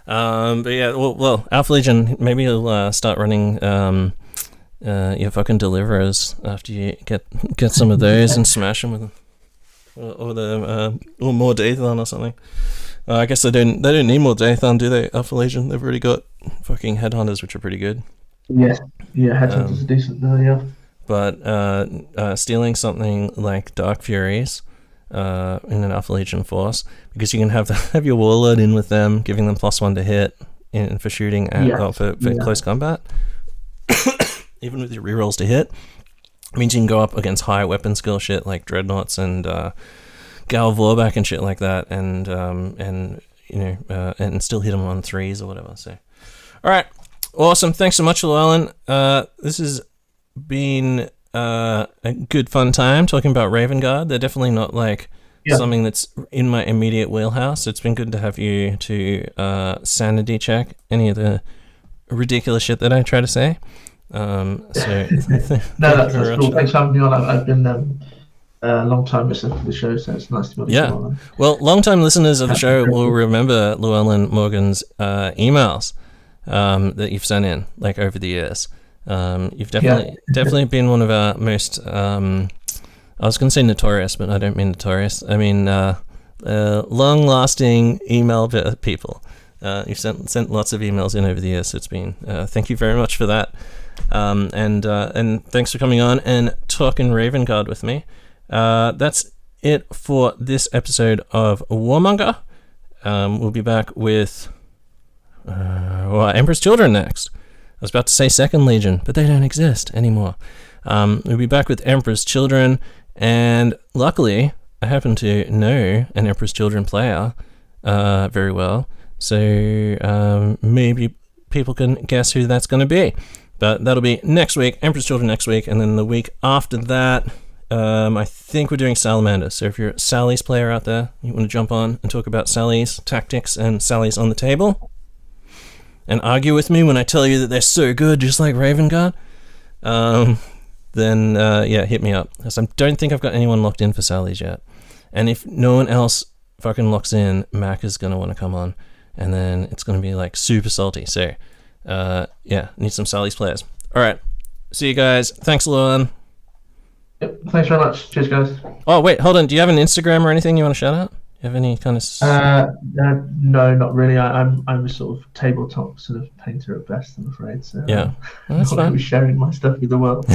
But yeah, well Alpha Legion, maybe you'll start running your fucking Deliverers after you get some of those and smash them with them, or more Dathan or something. I guess they don't need more Dathan, do they? Alpha Legion, they've already got fucking Headhunters, which are pretty good. Headhunters are decent now, But stealing something like Dark Furies in an Alpha Legion force, because you can have your Warlord in with them, giving them +1 to hit for shooting and for close combat. Even with your rerolls to hit, means you can go up against high weapon skill shit like Dreadnoughts and Gal Vorback and shit like that, and still hit them on 3s or whatever. So, all right, awesome. Thanks so much, Llewellyn. This has been a good fun time talking about Raven Guard. They're definitely not like something that's in my immediate wheelhouse. It's been good to have you to sanity check any of the ridiculous shit that I try to say. That's cool. Thanks for having me on. I've been a long time listener to the show, so it's nice to be on. Well, long time listeners of the show will remember Llewellyn Morgan's emails that you've sent in like over the years. You've definitely been one of our most I was going to say notorious, but I don't mean notorious. I mean long-lasting email people. You've sent lots of emails in over the years, so it's been thank you very much for that. And thanks for coming on and talking Raven Guard with me. That's it for this episode of Warmonger. We'll be back with Emperor's Children next. I was about to say Second Legion, but they don't exist anymore. We'll be back with Emperor's Children, and luckily I happen to know an Emperor's Children player very well, so maybe people can guess who that's going to be. But that'll be next week, Emperor's Children next week, and then the week after that, I think we're doing Salamander. So if you're a Sally's player out there, you want to jump on and talk about Sally's tactics and Sally's on the table, and argue with me when I tell you that they're so good, just like Raven Guard, then hit me up. Because I don't think I've got anyone locked in for Sally's yet. And if no one else fucking locks in, Mac is going to want to come on, and then it's going to be like super salty. So need some Sally's players. All right, see you guys. Thanks a lot. Yep, thanks very much. Cheers, guys. Oh wait, hold on. Do you have an Instagram or anything you want to shout out? You have any kind of? No, not really. I'm a sort of tabletop sort of painter at best, I'm afraid. So yeah, that's I'm not going to be sharing my stuff with the world.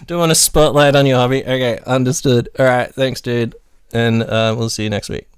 Don't want to spotlight on your hobby. Okay, understood. All right, thanks, dude, and we'll see you next week.